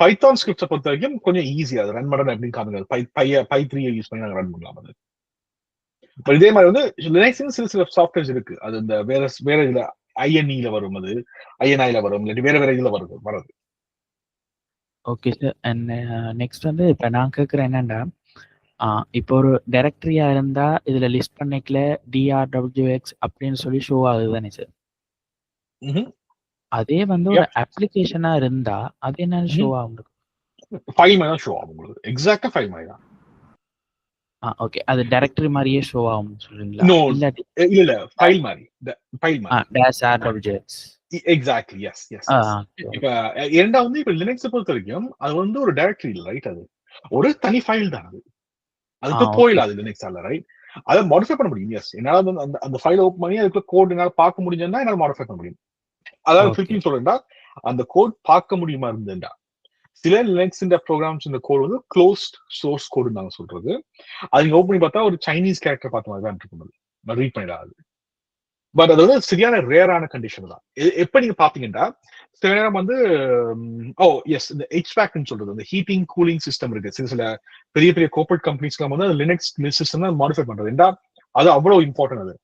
பைத்தான் ஸ்கிரிப்ட்ஸை பொறுத்த வரைக்கும் கொஞ்சம் ஈஸியா அது ரன் பண்ணணும் அப்படின்னு காமிங்க. பை 3 யூஸ் பண்ணி நாங்கள் ரன் பண்ணலாம். அது இதே மாதிரி வந்து லினக்ஸ்ல சில சாஃப்ட்வேர்ஸ் இருக்கு. அது இந்த வேற இதுல INE வரும், அது INI வரும், இல்லாட்டி வேற இதுல வருது. Okay sir. அண்ட் நெக்ஸ்ட் வந்து இப்ப நான் கேட்கறேன் என்னன்னா, இப்போ ஒரு டைரக்டரியா இருந்தா இதுல லிஸ்ட் பண்ணிக்கல DRWX அப்படின்னு சொல்லி ஷோ ஆகுது தானே சார்? அதே வந்து ஒரு அப்ளிகேஷனா இருந்தா அது என்ன ஷோ ஆகும்? ஃபைல் மாதிரி தான் ஷோ ஆகும் உங்களுக்கு. எக்ஸாக்ட்டா ஃபைல் மாதிரி தான். ஓகே, அது டைரக்டரி மாதிரியே ஷோ ஆகும் சொல்றீங்களா? இல்ல ஃபைல் மாதிரி. -RWX exactly. எஸ். இப்ப இரண்டாவது வந்து இப்ப லினக்ஸ் பொறுத்த வரைக்கும் அது வந்து ஒரு டைரக்டரி இல்ல, ரைட்? அது ஒரு தனி ஃபைல் தான். அதுக்கு போயிடாது லினக்ஸால, ரைட்? அதை மாடிஃபை பண்ண முடியும். எஸ், என்னால அந்த ஃபைல் ஓப்பன் பண்ணி அதுக்குள்ள கோட் என்னால பார்க்க முடியும்னா என்னால மாடிஃபை பண்ண முடியும். அதாவது திருப்பி சொல்றேன்டா, அந்த கோட் பார்க்க முடியுமா இருந்தேன்டா. சில லினக்ஸ் இந்த ப்ரோக்ராம்ஸ் இந்த கோட் வந்து க்ளோஸ்ட் சோர்ஸ் கோடு நாங்க சொல்றது. அது நீங்க ஓப்பன் பண்ணி பார்த்தா ஒரு சைனீஸ் கேரக்டர் பார்த்த மாதிரி தான் இருக்கும். ரீட் பண்ணிடாது. பட் அது வந்து சரியான ரேரான கண்டிஷன் தான். எப்ப நீங்க பாத்தீங்கன்னா சில நேரம் வந்து இந்த HVAC சொல்றது, இந்த ஹீட்டிங் கூலிங் சிஸ்டம் இருக்கு. சில பெரிய பெரிய கோர்பரேட் கம்பெனிஸ்லாம் வந்து லினக்ஸ் சிஸ்டம் தான் மாடிஃபை பண்றது. ஏன்னா அது அவ்வளவு இம்பார்ட்டன்ட்.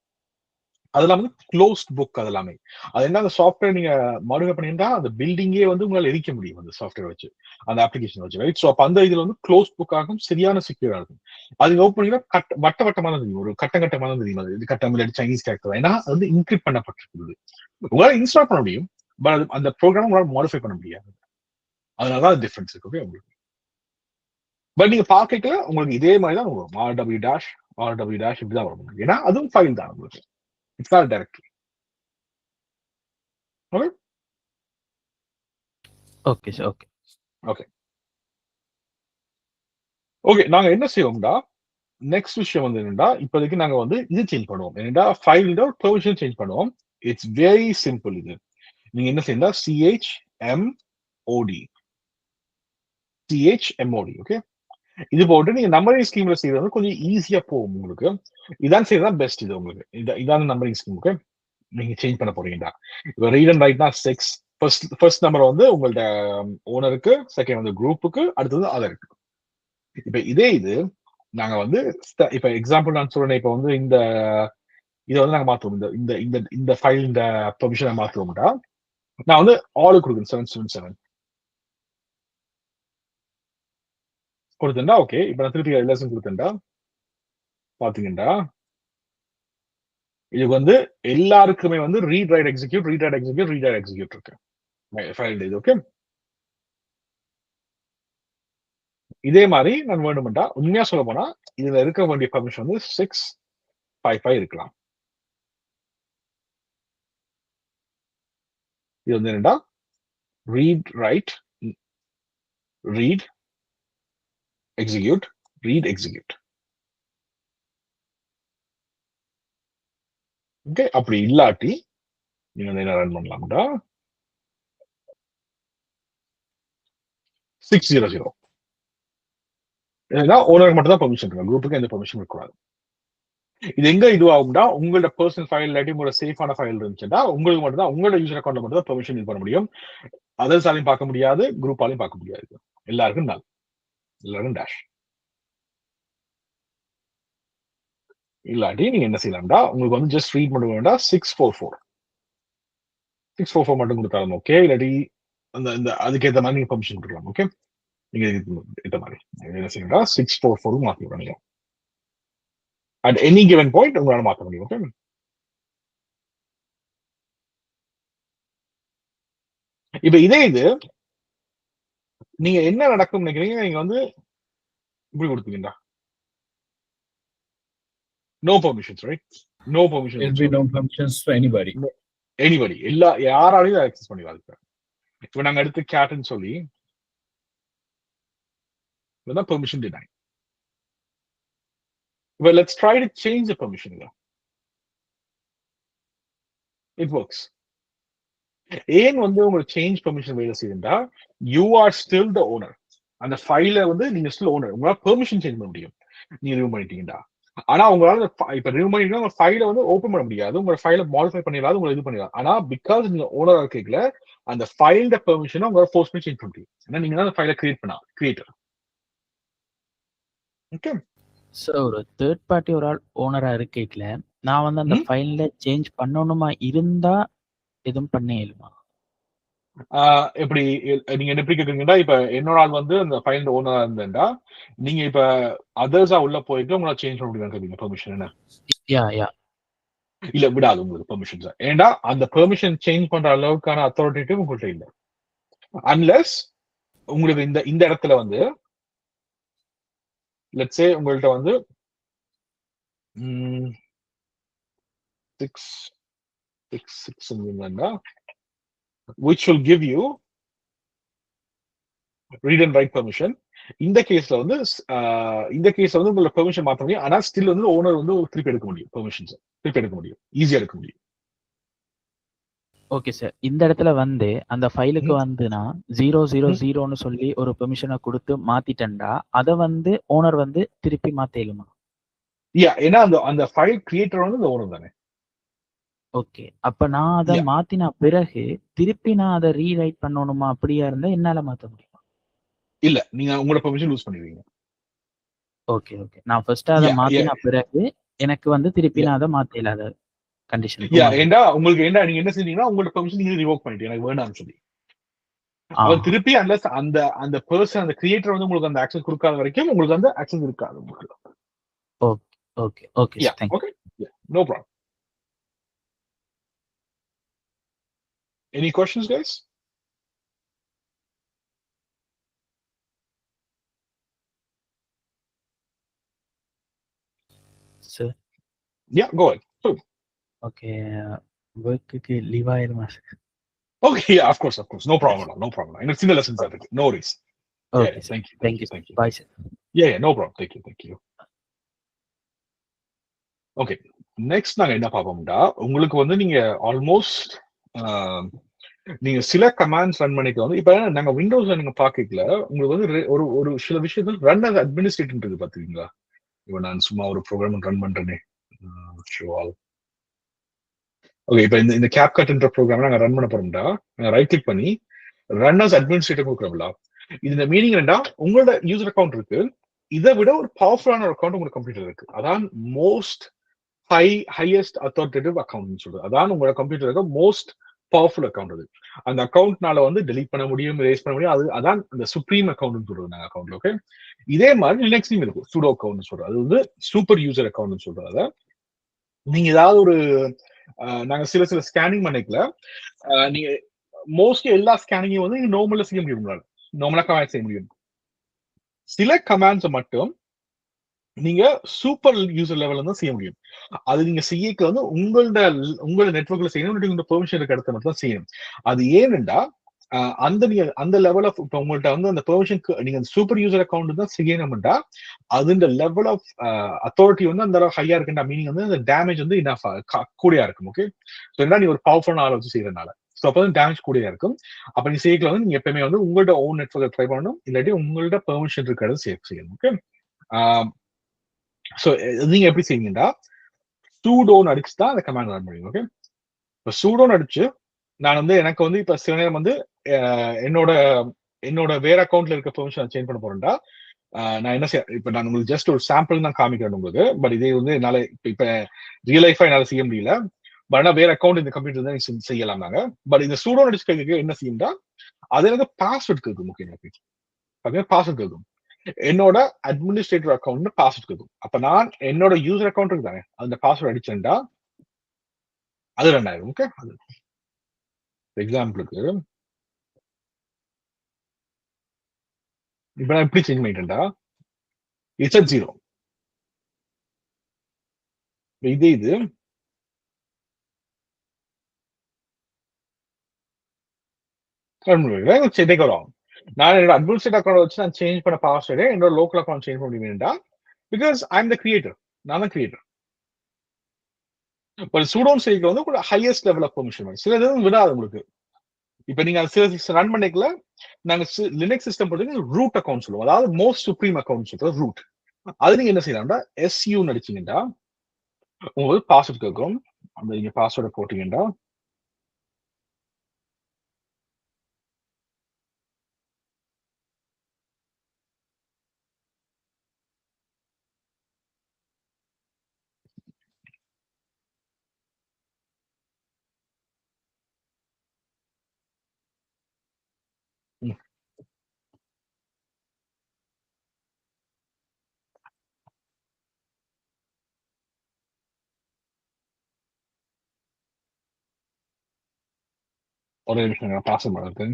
அதெல்லாம் வந்து க்ளோஸ்ட் புக். அதெல்லாமே அது என்ன, அந்த சாஃப்ட்வேர் நீங்க மாடிஃபை பண்ணியிருந்தா அந்த பில்டிங்கே வந்து உங்களால எரிக்க முடியும் அந்த சாஃப்ட்வேர் வச்சு, அந்த அப்ளிகேஷன் வச்சு, ரைட்? ஸோ அப்ப அந்த இதுல வந்து க்ளோஸ் புக் ஆகும், சரியான செக்யூரா இருக்கும். அது ஓப்பன் பண்ணிங்கன்னா வட்டமான தெரியும், ஒரு கட்டமான தெரியும். அது இது கட்டம் இல்லாட்டி சைனீஸ் கேரக்டர், ஏன்னா அது வந்து இன்கிரிப்ட் பண்ணப்பட்டிருக்குது. உங்களால இன்ஸ்டால் பண்ண முடியும், பட் அந்த ப்ரோக்ராம் உங்களால மாடிஃபை பண்ண முடியாது. அதனாலதான் டிஃபரன்ஸ் இருக்கு. ஓகே, உங்களுக்கு பட் நீங்க பாக்கல உங்களுக்கு இதே மாதிரி தான் வரும். RW' இப்படிதான் வரும், ஏன்னா அதுவும் ஃபைல் தான் உங்களுக்கு. It's not directly. Okay? Okay, sir. Okay, நாங்க என்ன செய்வோம்டா, நெக்ஸ்ட் விஷயம் வந்து என்னடா, இப்போதைக்கு நாங்க வந்து இது சேஞ்ச் பண்ணுவோம். என்னடா, ஃபைலோட பெர்மிஷன் சேஞ்ச் பண்ணுவோம். It's very simple. இது நீங்க என்ன செய்யணும், CHMOD. ஓகே, இது போட்டு நீங்க நம்பரிங் ஸ்கீம்ல செய்யறது கொஞ்சம் ஈஸியா போகும் உங்களுக்கு. இதான் செய்யறதா பெஸ்ட். இது உங்களுக்கு இதான் நம்பரிங் ஸ்கீம். ஓகே, நீங்க சேஞ்ச் பண்ண போறீங்கடா. இப்போ ரீட் அண்ட் ரைட்னா 6, ஃபர்ஸ்ட் நம்பர் வந்து உங்களோட ஓனருக்கு, செகண்ட் வந்து குரூப்புக்கு, அடுத்தது அதருக்கு. இப்ப இதே இது நாங்க வந்து இப்ப எக்ஸாம்பிள் நான் சொல்றேன். இப்ப வந்து இந்த இதை வந்து நாங்க மாத்துவோம். இந்த இந்த இந்த ஃபைல் இந்த பெர்மிஷனை மாத்துவோம்டா. நான் வந்து ஆளு கொடுக்குறேன் 777 கொடுத்தேன்டா. ஓகே, இப்ப நான் திருப்பி லெசன் கொடுத்தேன்டா. பாத்தீங்கடா, இது வந்து எல்லாருக்குமே வந்து ரீட் ரைட் எக்ஸிக்யூட் இருக்கு ஃபைல் இது. ஓகே, இதே மாதிரி நான் வேணும்டா, உண்மையா சொல்ல போனா இதுல இருக்க வேண்டிய பர்மிஷன் வந்து 655 இருக்கலாம். இது வந்து என்னடா, read write read execute. Okay, அப்படி இல்லாட்டி நீங்க என்ன ரன் பண்ணலாம்டா, 600. ஏன்னா ஓனருக்கு மட்டும் தான் பெர்மிஷன் இருக்கு, குரூப்புக்கு எந்த பெர்மிஷன் இருக்கக்கூடாது. இது எங்க இதுவாகும்டா, உங்களோட பர்சனல் ஃபைல் இல்லாட்டி உங்களோட சேஃபான ஃபைல் இருந்துச்சுன்னா உங்களுக்கு மட்டும் தான், உங்களோட யூசர் அக்கௌண்ட்ல மட்டும் தான் பெர்மிஷன் இது பண்ண முடியும். அதர்ஸாலையும் பார்க்க முடியாது, குரூப்பாலையும் பார்க்க முடியாது. எல்லாருக்கும் நல், எல்லாருக்கும் டேஷ். இல்லாட்டி நீங்க என்ன செய்யலாம்டா, உங்களுக்கு வந்து ஜஸ்ட் ரீட் மட்டும் வேண்டாம், 644 மட்டும் கொடுத்தாலும் ஓகே. இல்லாட்டி அந்த அதுக்கேற்ற மாதிரி நீங்க பெர்மிஷன் கொடுக்கலாம். ஓகே, நீங்க ஏற்ற மாதிரி என்ன செய்யணும்டா, 644 மாத்தி விடுங்க. அட் எனி கிவன் பாயிண்ட் உங்களால மாற்ற முடியும். ஓகே, இப்ப இதே இது நீங்க என்ன நடக்கும் நினைக்கிறீங்க, நீங்க வந்து இப்படி கொடுத்தீங்கடா, No permissions, right? No permissions. There'll be no permissions to anybody. Anybody. யாராலையும் access பண்ணிக்கலாம். இப்போ நாங்க அடுத்து catன்னு சொல்லி then permission denied. Well, let's try to change the permission. It works. ஏன் வந்து உங்களுக்கு சேஞ்ச் பெர்மிஷன் வேலை செய்யுண்டா you are still the owner. அந்த ஃபைல வந்து நீங்க ஸ்டில் ஓனர். உங்களால பெர்மிஷன் சேஞ்ச் பண்ண முடியும் நீங்க ரிமூவ் பண்ணிட்டீங்கடா. ஆனா உங்களால இப்ப ரிமூவ் பண்ணிட்டீங்கன்னா உங்க ஃபைல வந்து ஓப்பன் பண்ண முடியாது, உங்க ஃபைல மாடிஃபை பண்ணிடலாம், உங்களை இது பண்ணிடலாம். ஆனா பிகாஸ் நீங்க ஓனரா இருக்கீங்கள அந்த ஃபைலோட பெர்மிஷனை உங்களால ஃபோர்ஸ் பண்ணி சேஞ்ச் பண்ண முடியும். ஏன்னா நீங்க தான் அந்த ஃபைலை கிரியேட் பண்ணா கிரியேட்டர். ஓகே. ஸோ ஒரு தேர்ட் பார்ட்டி ஒரு ஆள் ஓனரா இருக்கீங்கள நான் வந்து அந்த ஃபைல்ல சேஞ்ச் பண்ணணுமா இருந்தா எதுவும் பண்ண இயலுமா? எப்படி நீங்க எப்படி கேக்குறீங்கன்னா இப்ப என்னோட ஆள் வந்து அந்த ஃபைல் ஓனரா இருந்தா நீங்க இப்ப அதர்ஸா உள்ள போயிட்டு உங்களால சேஞ்ச் பண்ண முடியும் பெர்மிஷன் என்ன? இல்ல விடாது உங்களுக்கு பெர்மிஷன்ஸ். ஏண்டா அந்த பெர்மிஷன் சேஞ்ச் பண்ற அளவுக்கான அத்தாரிட்டேட்டிவ் உங்கள்கிட்ட இல்ல. அன்லெஸ் உங்களுக்கு இந்த இடத்துல வந்து லெட்ஸ் சே உங்கள்கிட்ட வந்து 6 இருந்தீங்கன்னா which will give you read and write permission. இந்த கேஸ்ல வந்து உங்களோட பெர்மிஷன் மாத்த முடியும். ஆனா ஸ்டில் வந்து ஓனர் வந்து திருப்பி எடுக்க முடியும், பெர்மிஷன்ஸ் திருப்பி எடுக்க முடியும், ஈஸியா எடுக்க முடியும். Okay sir. இந்த இடத்துல வந்து அந்த ஃபைலுக்கு வந்து நான் 000ன்னு சொல்லி ஒரு பெர்மிஷனை கொடுத்து மாத்திட்டேன்டா அதை வந்து ஓனர் வந்து திருப்பி மாத்தேலுமா? ஏன்னா அந்த ஃபைல் கிரியேட்டர் வந்து அந்த ஓனர் தானே. ஓகே. அப்ப நான் அதை மாத்தின பிறகு திருப்பி நான் அதை ரீரைட் பண்ணணுமா? அப்படியா இருந்தா என்னால மாத்த முடியுமா? இல்ல, நீங்க உங்களோட பெர்மிஷன் லூஸ் பண்ணிடுவீங்க. Okay okay. நான் ஃபர்ஸ்ட் அதை மாத்தின பிறகு எனக்கு வந்து திருப்பி நான் அதை மாத்த இல்லாத கண்டிஷன். ஏண்டா உங்களுக்கு நீங்க என்ன செஞ்சீங்கன்னா உங்களோட பெர்மிஷன் நீங்க ரிவோக் பண்ணிட்டீங்க, எனக்கு வேணாம்னு சொல்லி. அவர் திருப்பி அன்லெஸ் அந்த பர்சன் அந்த கிரியேட்டர் வந்து உங்களுக்கு அந்த ஆக்சஸ் கொடுக்காத வரைக்கும் உங்களுக்கு அந்த ஆக்சஸ் இருக்காது உங்களுக்கு. Okay okay okay. Okay, no problem. Any questions, guys? Sir. Yeah, go ahead. Okay, work leave ஆயிருமா? Okay, yeah, of course. No problem. எனக்கு சின்ன lessons இருக்கு. No worries. Okay, thank you. Bye, sir. Yeah, no problem. Thank you. Okay, next நாங்க என்ன பார்ப்போம்டா, உங்களுக்கு வந்து நீங்க almost நீங்க சில கமாண்ட்ஸ் ரன் பண்ணிக்க வந்து இப்ப நாங்க விண்டோஸ்ல நீங்க பாக்கல உங்களுக்கு வந்து ஒரு சில விஷயங்கள் ரன் as அட்மினிஸ்ட்ரேட்டர் இருக்கு பாத்தீங்களா? இப்போ நான் சும்மா ஒரு ப்ரோக்ராம் ரன் பண்றேனே. ஓகே, இப்போ இந்த CapCut ப்ரோக்ராம் நாங்க ரன் பண்ண போறோம்டா, நாங்க ரைட் கிளிக் பண்ணி ரன் as அட்மினிஸ்ட்ரேட்டர் கொடுக்குறோம்ல. இந்த மீனிங் என்னடா, உங்களோட யூசர் அக்கௌண்ட் இருக்கு, இதை விட ஒரு பவர்ஃபுல்லான ஒரு அக்கௌண்ட் உங்களுக்கு கம்ப்யூட்டர் இருக்கு. அதான் மோஸ்ட் ஹையஸ்ட் அத்தாரிட்டேட்டிவ் அக்கௌண்ட் சொல்றது. அதான் உங்களோட கம்ப்யூட்டருக்கு மோஸ்ட் பவர்ஃபுல் அக்கௌண்ட். அது அந்த அக்கௌண்ட்னால வந்து டெலீட் பண்ண முடியும், ரேஸ் பண்ண முடியும். அதான் அந்த சுப்ரீம் அக்கௌண்ட் சொல்றது நாங்க அக்கௌண்ட். ஓகே, இதே மாதிரி லினக்ஸ்லயும் இருக்கும் சூடோ அக்கௌண்ட் சொல்றது. அது வந்து சூப்பர் யூசர் அக்கௌண்ட் சொல்றது. அதை நீங்க ஏதாவது ஒரு நாங்க சில ஸ்கேனிங் பண்ணிக்கல, நீங்க மோஸ்ட்லி எல்லா ஸ்கேனிங்கும் வந்து நீங்க நார்மலா செய்ய முடியும், நார்மலா கமாண்ட் செய்ய முடியும். சில கமாண்ட்ஸ் மட்டும் நீங்க சூப்பர் யூசர் லெவல்ல தான் செய்ய முடியும். அது நீங்க செய்யக்க வந்து உங்களோட நெட்வொர்க்ல செய்யணும், உங்களோட பெர்மிஷன் இருக்க இடத்த மட்டும் தான் செய்யணும். அது ஏனென்றா அந்த லெவல் ஆஃப் இப்போ உங்கள்கிட்ட வந்து அந்த பெர்மிஷன் நீங்க சூப்பர் யூசர் அக்கௌண்ட் தான் செய்யணும்டா, அது லெவல் ஆஃப் அத்தாரிட்டி வந்து அந்த அளவு ஹையா இருக்குண்டா, மீனிங் வந்து அந்த டேமேஜ் வந்து கூடயா இருக்கும். ஓகே, ஸோ என்ன நீ ஒரு பவர்ஃபுல்லான ஆளை வச்சு செய்யறதுனால ஸோ அப்போ வந்து டேமேஜ் கூடயா இருக்கும். அப்ப நீங்க செய்யக்கல வந்து நீங்க எப்பயுமே வந்து உங்களோட ஓன் நெட்வொர்க்கை ட்ரை பண்ணணும், இல்லாட்டி உங்களோட பெர்மிஷன் இருக்கிறத செய்யணும். ஓகே, ஸோ நீங்க எப்படி செய்வீங்கடா, சூடோன்னு அடிச்சு தான் அந்த கமாண்ட் ரன் பண்ணுவீங்க. ஓகே, இப்போ சூடோன்னு அடிச்சு நான் வந்து எனக்கு வந்து இப்ப சில நேரம் வந்து என்னோட வேற அக்கௌண்ட்ல இருக்க பெர்மிஷன் சேஞ்ச் பண்ண போறேன்டா, நான் என்ன இப்ப நான் உங்களுக்கு ஜஸ்ட் ஒரு சாம்பிள் தான் காமிக்கிறேன் உங்களுக்கு. பட் இதே வந்து என்னால இப்ப ரியல் லைஃபா என்னால செய்ய முடியல. பட் ஆனா வேற அக்கௌண்ட் இந்த கம்ப்யூட்டர் தான் செய்யலாம் நாங்க. பட் இந்த சூடோன்னு அடிச்சு என்ன செய்யும்டா, அது எனக்கு பாஸ்வேர்ட் கேட்கும். முக்கியம் எனக்கு பாஸ்வேர்ட் கேட்கும். என்னோட அட்மினிஸ்ட்ரேட்டர் அக்கௌண்ட் பாஸ்வேர்ட் கேட்கும். அப்ப நான் என்னோட யூசர் அக்கௌண்ட் இருக்குதானே அந்த பாஸ்வேர்ட் அடிச்சேன்டா அது 2000. ஓகே, எக்ஸாம்பிளுக்கு இப்ப நான் எப்படி சேஞ்ச் பண்ணிட்டேன்டா, இட்ஸ் அட் 0. இது டேக் வரும். நான் என்னோட அட்மினிஸ்ட்ரேட் அக்கௌண்ட் வச்சு நான் சேஞ்ச் பண்ண பாஸ்வேர்டு என்னோட லோக்கல் அக்கௌண்ட் சேஞ்ச் பண்ண முடியும்டா. Because I am the creator. நான் தான் கிரியேட்டர். ஒரு சூடோன் சைட்ல வந்து ஒரு ஹையஸ்ட் லெவல் ஆஃப் பெர்மிஷன் சில இது விடாது உங்களுக்கு. இப்ப நீங்க ரன் பண்ணிக்கல, நாங்க லினக்ஸ் சிஸ்டம் போட்டு ரூட் அக்கௌண்ட் சொல்லுவோம். அதாவது மோஸ்ட் சுப்ரீம் அக்கௌண்ட் சொல்றது ரூட். அது நீங்க என்ன செய்யலாம்டா SU அடிச்சீங்கடா உங்களுக்கு பாஸ்வேர்ட் கேட்கும். அந்த நீங்க பாஸ்வேர்டை போட்டீங்கடா ஒரே நிமிஷம் பாஸ்வேர்ட் பண்ணுறது.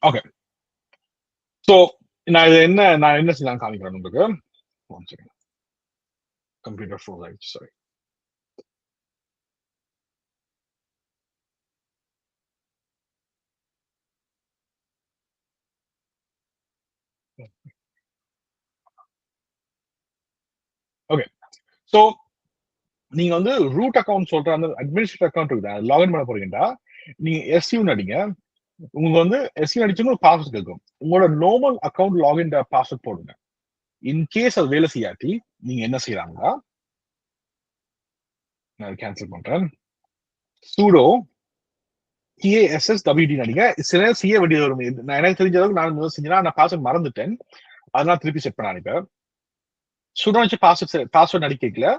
ஓகே, ஸோ நான் என்ன செய்யலாம் காமிக்கிறேன் உங்களுக்கு. கம்ப்யூட்டர் ஃப்ரோஸ் ஆயிடுச்சு, சாரி. ஓகே, ஸோ நீங்க வந்து ரூட் அக்கௌண்ட் சொல்ற அந்த அட்மினிஸ்ட்ரேட் அக்கௌண்ட் இருக்குது, லாகின் பண்ண போறீங்கடா. நீங்க SU அடிங்க. உங்களுக்கு வந்து SU அடிச்சுன்னு ஒரு பாஸ்வேர்ட் கேட்கும். உங்களோட நார்மல் அக்கௌண்ட் லாகின் பாஸ்வேர்ட் போடுங்க. இன்கேஸ் அது வேலை செய்யாட்டி நீங்க என்ன செய்யறாங்களா, நான் கேன்சல் பண்றேன். சூடோ CASSWD அடிங்க. சில நேரம் செய்ய வேண்டியது வரும். நான் எனக்கு தெரிஞ்ச அளவுக்கு நான் செஞ்சேன்னா நான் பாஸ்வேர்ட் மறந்துட்டேன், அதனால திருப்பி செட் பண்ண அனுப்பேன். சூடோ வச்சு பாஸ்வேர்ட் அடிக்கல,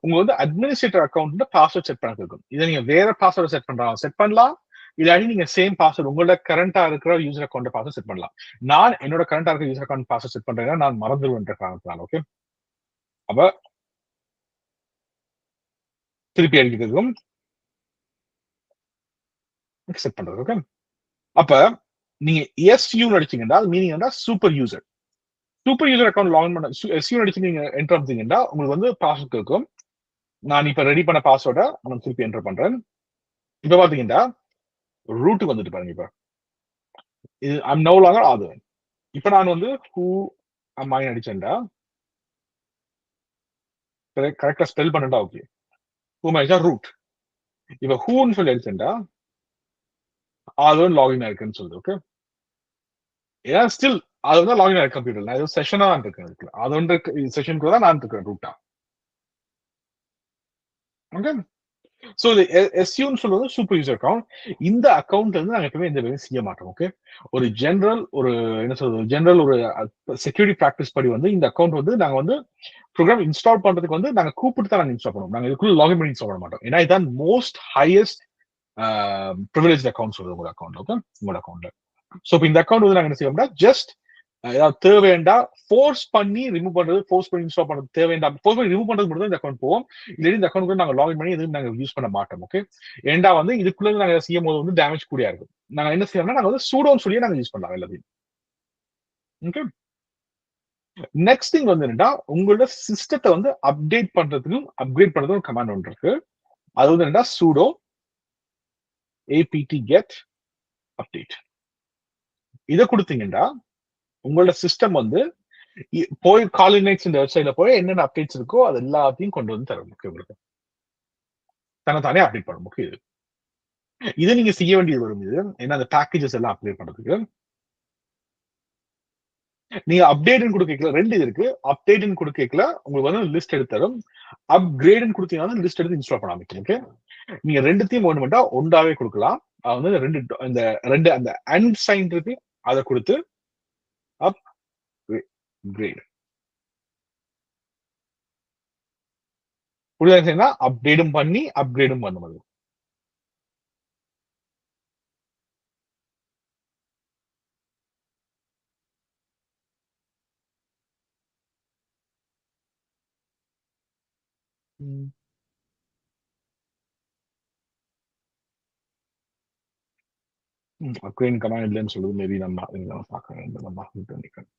உங்க வந்து அட்மினிஸ்ட்ரேட்டர் அக்கௌண்ட்ல பாஸ்வேர்ட் செட் பண்ண இருக்கும். இதை நீங்க வேற பாஸ்வேர்ட் செட் பண்ணலாம். இல்லாட்டி நீங்க சேம் பாஸ்வேர்ட் உங்களோட கரண்டா இருக்கிற யூசர் அக்கௌண்ட் பாஸ்வேர்ட் செட் பண்ணலாம். நான் என்னோட கரண்டா இருக்கிற யூசர் அக்கௌண்ட் பாஸ்வேர்ட் செட் பண்றேன்னா நான் மறந்துடுவேன் காரணத்தினால. ஓகே, அப்ப திருப்பி அடிக்கிறதுக்கும் செட் பண்றது. ஓகே, அப்ப நீங்க SU அடிச்சீங்கன்னா மீனிங் என்ன, super user. Super user account login பண்ண SU அடிச்சு நீங்க என்டர் பண்ணீங்கன்னா உங்களுக்கு வந்து பாஸ்வேர்ட் கேட்கும். நான் இப்ப ரெடி பண்ண பாஸ்வேர்டை நான் திருப்பி என்டர் பண்றேன். இப்ப பாத்தீங்கன்னா ரூட்டுக்கு வந்துட்டு பாருங்க. இப்ப இது ஐம் நோ லாங்கர் ஆதவன். இப்ப நான் வந்து ஹூ அம்மாய் அடிச்சேன்டா, கரெக்டா ஸ்பெல் பண்ணா. ஓகே, ஹூ அடிச்சா ரூட். இப்ப ஹூன்னு சொல்லி அடிச்சேன்டா, ஆதவன் லாகின் ஆயிருக்குன்னு சொல்லுது. ஓகே, ஏன்னா ஸ்டில் அது வந்து லாகின் ஆயிருக்கு கம்ப்யூட்டர். நான் ஏதோ செஷனா தான் இருக்கேன், அது வந்து செஷனுக்கு தான் நான் இருக்கேன் ரூட்டா. ஓகே, சோ இது SUன்னு சொல்றது சூப்பர் யூசர் அக்கௌண்ட். இந்த அக்கௌண்ட் வந்து நாங்க எப்பவுமே எந்த வேலையும் செய்ய மாட்டோம். ஓகே, ஒரு ஜெனரல் ஒரு என்ன சொல்றது ஜெனரல் ஒரு செக்யூரிட்டி பிராக்டிஸ் படி வந்து இந்த அக்கௌண்ட் வந்து நாங்க வந்து ப்ரோக்ராம் இன்ஸ்டால் பண்றதுக்கு வந்து நாங்க கூப்பிட்டு தான் நாங்க இன்ஸ்டால் பண்ணுவோம். நாங்க இதுக்குள்ள லாகின் பண்ணி இன்ஸ்டால் பண்ண மாட்டோம். ஏன்னா இதான் மோஸ்ட் ஹையஸ்ட் ப்ரிவிலேஜ் அக்கௌண்ட் சொல்றது உங்களோட அக்கௌண்ட். ஓகே, உங்களோட அக்கௌண்ட்ல. சோ இப்போ இந்த அக்கௌண்ட் வந்து நாங்க என்ன செய்வோம்னா ஜஸ்ட் ஏதாவது தேவையாண்டா ஃபோர்ஸ் பண்ணி ரிமூவ் பண்றது, ஃபோர்ஸ் பண்ணி இன்ஸ்டால் பண்றது தேவையாண்டா, ஃபோர்ஸ் பண்ணி ரிமூவ் பண்றது மட்டும் தான் இந்த அக்கௌண்ட் போவோம். இல்லாட்டி இந்த அக்கௌண்ட் கூட நாங்க லாகின் பண்ணி எதுவும் நாங்க யூஸ் பண்ண மாட்டோம். ஓகே, ஏண்டா வந்து இதுக்குள்ள நாங்க செய்யும் போது வந்து டேமேஜ் கூடியா இருக்கும். நாங்க என்ன செய்யறோம்னா நாங்க வந்து சூடோன்னு சொல்லி நாங்க யூஸ் பண்ணலாம் எல்லாத்தையும். ஓகே, நெக்ஸ்ட் திங் வந்து என்னன்னா உங்களோட சிஸ்டத்தை வந்து அப்டேட் பண்றதுக்கும் அப்கிரேட் பண்றதுக்கும் கமாண்ட் ஒன்று இருக்கு. அது வந்து என்னன்னா சூடோ apt get update. இதை கொடுத்தீங்கன்னா உங்களோட சிஸ்டம் வந்து போய் காலினெக்ஸ் இந்த வெப்சைட்ல போய் என்னென்ன அப்டேட்ஸ் இருக்கோ அது எல்லாத்தையும் கொண்டு வந்து தரும். உங்களுக்கு தனத்தானே அப்டேட் பண்ண முக்கியம். இது நீங்க செய்ய வேண்டியது வரும். இது ஏன்னா அந்த பேக்கேஜஸ் எல்லாம் அப்டேட் பண்றதுக்கு நீங்க அப்டேட்னு கொடுக்கல, ரெண்டு இது இருக்கு. அப்டேட்னு கொடுக்கல உங்களுக்கு வந்து லிஸ்ட் எடுத்து தரும். அப்கிரேட்னு கொடுத்தீங்கன்னா லிஸ்ட் எடுத்து இன்ஸ்டால் பண்ண ஆரம்பிக்கும். ஓகே, நீங்க ரெண்டுத்தையும் ஒண்ணுமெண்டா ஒன்றாவே கொடுக்கலாம். அது வந்து ரெண்டு இந்த ரெண்டு அந்த அன்சைன் இருக்கு, அதை கொடுத்து அப் கிரேட் புரியுதா? அப்டேடும் பண்ணி அப்கிரேடும் பண்ண முடியும். அப்கிரேட் கமாண்ட் இல்லைன்னு சொல்லுது. மேபி நம்ம பார்க்கறேன். நம்ம நினைக்கிறேன்.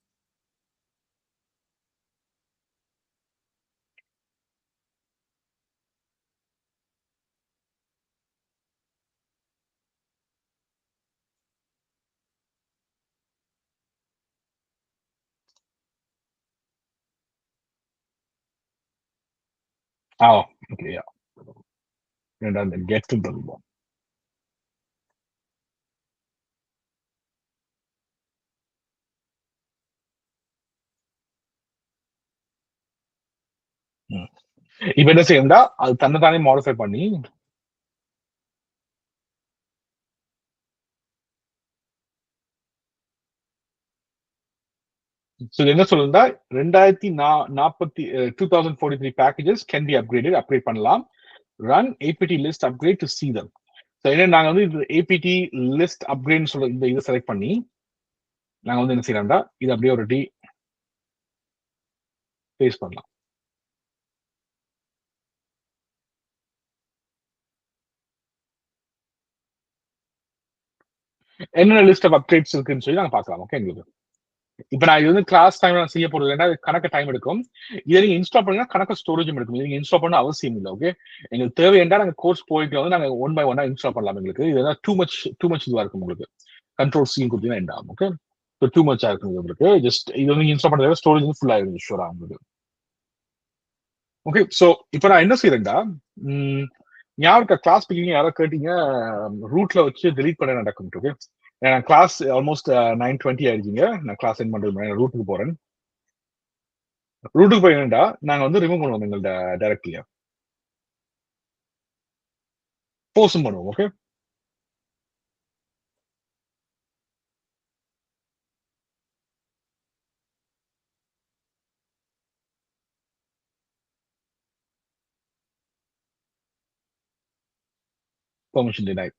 ஓகே, யா. ரெண்டாவது கெட் பண்ணுவோம். இப்ப என்ன செய்யணும்டா, அது தன்னைத்தானே மாடிஃபை பண்ணி என்ன சொல்லுதா, 2043 packages can be upgraded, upgrade பண்ணலாம். Run APT list upgrade to see them. என்ன நாங்க வந்து இது APT லிஸ்ட் அப்கிரேட் சொல்ற இந்த இதை செலக்ட் பண்ணி நாங்க வந்து என்ன செய்யலாம்டா, இது அப்படியே ஒரு பேஸ்ட் பண்ணலாம். என்னென்ன லிஸ்ட் ஆஃப் அப்டேட்ஸ் இருக்குன்னு சொல்லி நாங்க பார்க்கலாம். ஓகே, எங்களுக்கு இப்ப நான் இது வந்து கிளாஸ் டைம் நான் செய்ய போறது இல்லைன்னா கணக்கு டைம் எடுக்கும். இதை நீங்க இன்ஸ்டால் பண்ணா கணக்கு ஸ்டோரேஜும் எடுக்கும். நீங்க இன்ஸ்டால் பண்ண அவசியம் இல்லை. ஓகே, எங்களுக்கு தேவை என்றா நாங்க கோர்ஸ் போயிட்டு வந்து நாங்க ஒன் பை ஒன்னா இன்ஸ்டால் பண்ணலாம். எங்களுக்கு இதெல்லாம் டூ மச் இதுவா இருக்கும். உங்களுக்கு கண்ட்ரோல் C கொடுத்தீங்கன்னா எண்ட் ஆகும். ஓகே, டூ மச்சா இருக்கும் உங்களுக்கு. ஜஸ்ட் இது வந்து இன்ஸ்டால் பண்றத ஸ்டோரேஜ் வந்து ஃபுல் ஆயிடும் ஷூரா உங்களுக்கு. ஓகே, சோ இப்போ நான் என்ன செய்யறேன்டா, யாருக்கு கிளாஸ் பிக்கிங் யாரோ கேட்டீங்க, ரூட்ல வச்சு டெலீட் பண்ண நடக்கும். ஓகே, கிளாஸ் ஆல்மோஸ்ட் 9:20 ஆயிடுச்சுங்க. நான் கிளாஸ் எண்ட் பண்றது ரூட்டுக்கு போறேன். ரூட்டுக்கு போய் என்னடா நாங்க வந்து ரிமூவ் பண்ணுவோம் எங்கள்ட்ட டைரக்ட்லியா போஸ்டும் பண்ணுவோம். Okay, permission denied.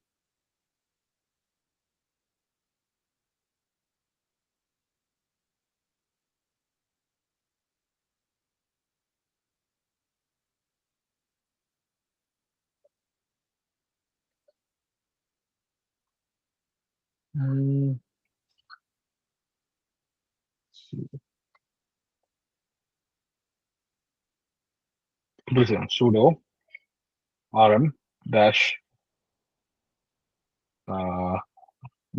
sudo rm dash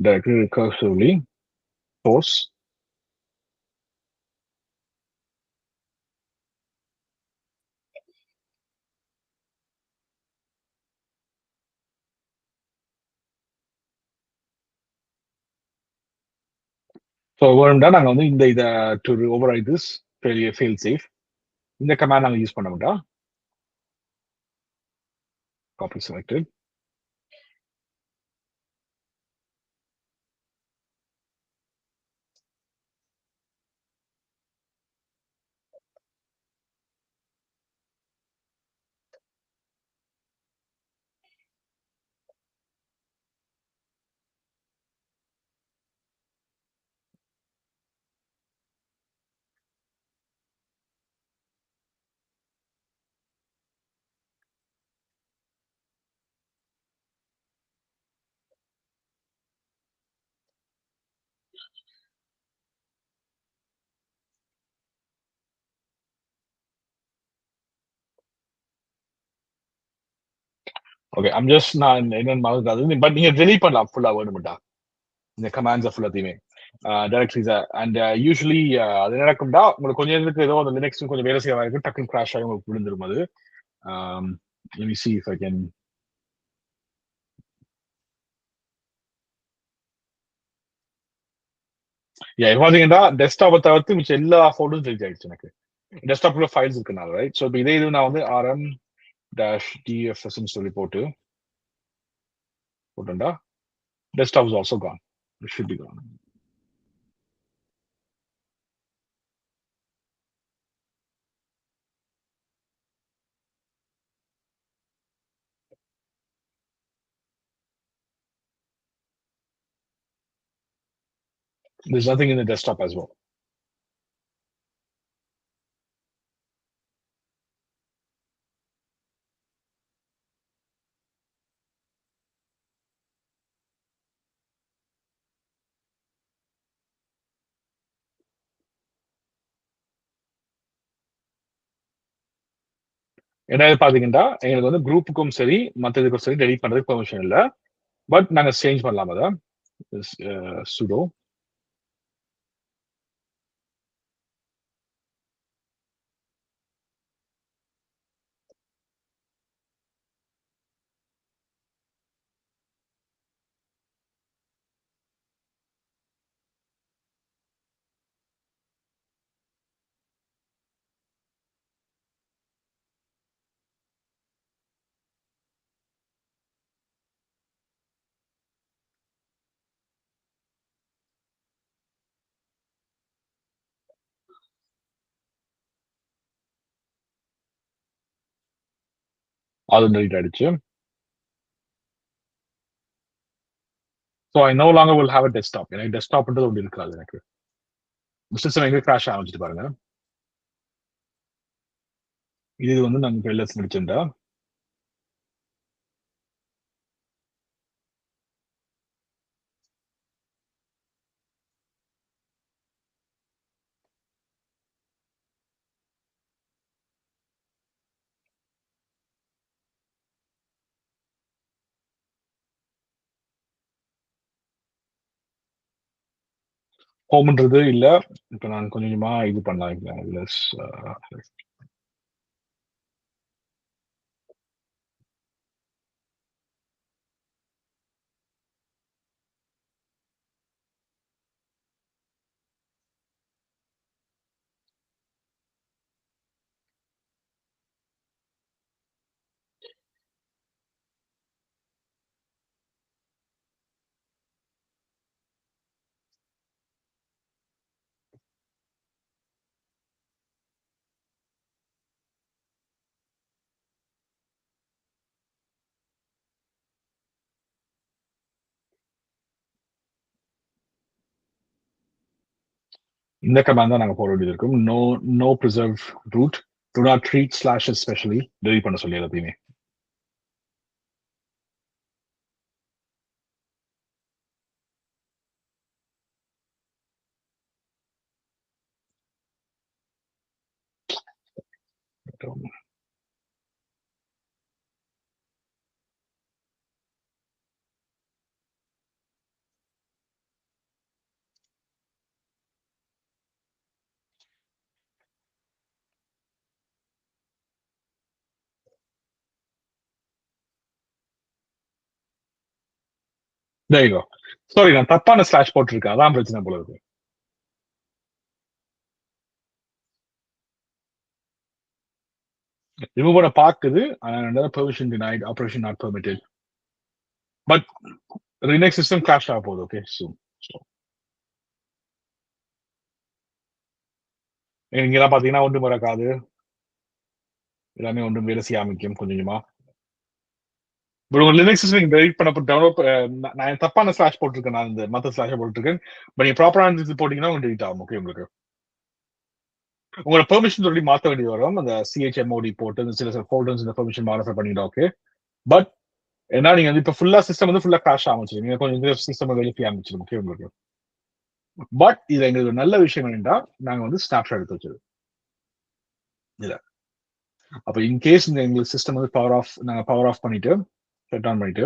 directory recursively force so வேணும்டா நாங்க வந்து இந்த இதை to overwrite this fail safe இந்த கமாண்ட் நாங்க யூஸ் பண்ண மாட்டோம். Copy selected. Okay, I'm just நான் என்னன்னு மறந்துடாது. பட் நீங்க டெலீட் பண்ணலாம் ஃபுல்லா வேணும்டா இந்த கமாண்ட்ஸ் ஃபுல்லாத்தையுமே டைரக்டரிஸா. அண்ட் யூஸ்வலி அது நடக்கும்டா உங்களுக்கு கொஞ்சம் நேரத்துக்கு ஏதோ அந்த லினக்ஸ் கொஞ்சம் வேலை செய்ய இருக்கும், டக்குன்னு கிராஷ் ஆகி உங்களுக்கு விழுந்துரும் அது. Let me see if I can. பாத்தீங்கன்னா டெஸ்க்டாப்பை தவிர்த்து மிச்சம் எல்லா ஃபோல்டரும் டெலிட் ஆயிடுச்சு எனக்கு. டெஸ்க்டாப்ல ஃபைல்ஸ் இருக்கனால, ரைட்? ஸோ இப்போ இதே இது நான் வந்து rm-dfs சொல்லி போட்டுண்டா desktop is also gone. It should be gone. There's nothing in the desktop as well. ஏன்னா பாத்தீங்கன்னா எங்களுக்கு வந்து குரூப்புக்கும் சரி மற்றதுக்கும் சரி டெலிட் பண்றதுக்கு பெர்மிஷன் இல்லை. பட் நாங்க சேஞ்ச் பண்ணலாம் அதை. sudo அது டெலிட் ஆயிடுச்சு. So I know longer will have a desktop. எனக்கு டெஸ்க்டாப்ன்றது ஒன்று இருக்காது. எனக்கு சிஸ்டம் எங்க கிராஷ் ஆரம்பிச்சுட்டு பாருங்க. இது வந்து நாங்கள் எல்எஸ் முடிச்சுட்டா ஹோம்ன்றது இல்ல. இப்போ நான் கொஞ்சமா இது பண்ணலாம். எல்எஸ் இந்த கமாண்ட் தான் நாங்கள் போட வேண்டியது இருக்கும். No preserve root, do not treat slashes specially delete பண்ண சொல்லி எல்லாத்தையுமே. There you go. சாரி, நான் தப்பான ஸ்லாஷ் போட்டிருக்கேன். அதான் பிரச்சனை போல இருக்கு. ரிமூவ் பண்ண பாக்குது. Permission denied, operation not permitted. But Linux system crash ஆக போகுது. ஓகே, இங்கெல்லாம் பாத்தீங்கன்னா ஒன்றும் மறக்காது. எல்லாமே ஒன்றும் வேலை செய்ய ஆரம்பிக்கும் கொஞ்சமா. பட் உங்க லினக்ஸ் சிஸ்டம் டெலிட் பண்ண டெவலப் நான் தப்பான ஸ்லாஷ் போட்டிருக்கேன். நான் இந்த மற்ற ஸ்லாஷ் போட்டிருக்கேன். பட் நீங்க ப்ராப்பரான இது போட்டீங்கன்னா உங்களுக்கு டெலிட் ஆகும். ஓகே, உங்களுக்கு உங்களோட பெர்மிஷன் சொல்லி மாற்ற வேண்டியது வரும். அந்த சிஹெச்எம்ஓடி போட்டு சில ஃபோல்டர்ஸ் இந்த பெர்மிஷன் மாடிஃபை பண்ணிட்டா ஓகே. பட் ஏன்னா நீங்க வந்து இப்ப ஃபுல்லா சிஸ்டம் வந்து ஃபுல்லா கிராஷ் ஆரம்பிச்சிடும். நீங்க கொஞ்சம் சிஸ்டம் வெளியே ஆரம்பிச்சிடும். ஓகே, உங்களுக்கு. பட் இதுல எங்களுக்கு நல்ல விஷயம் என்னன்னா நாங்க வந்து ஸ்னாப்ஷாட் எடுத்து வச்சது இல்ல. அப்ப இன்கேஸ் இந்த எங்களுக்கு சிஸ்டம் வந்து நாங்க பவர் ஆஃப் பண்ணிட்டு ஷட் ஆன் பண்ணிட்டு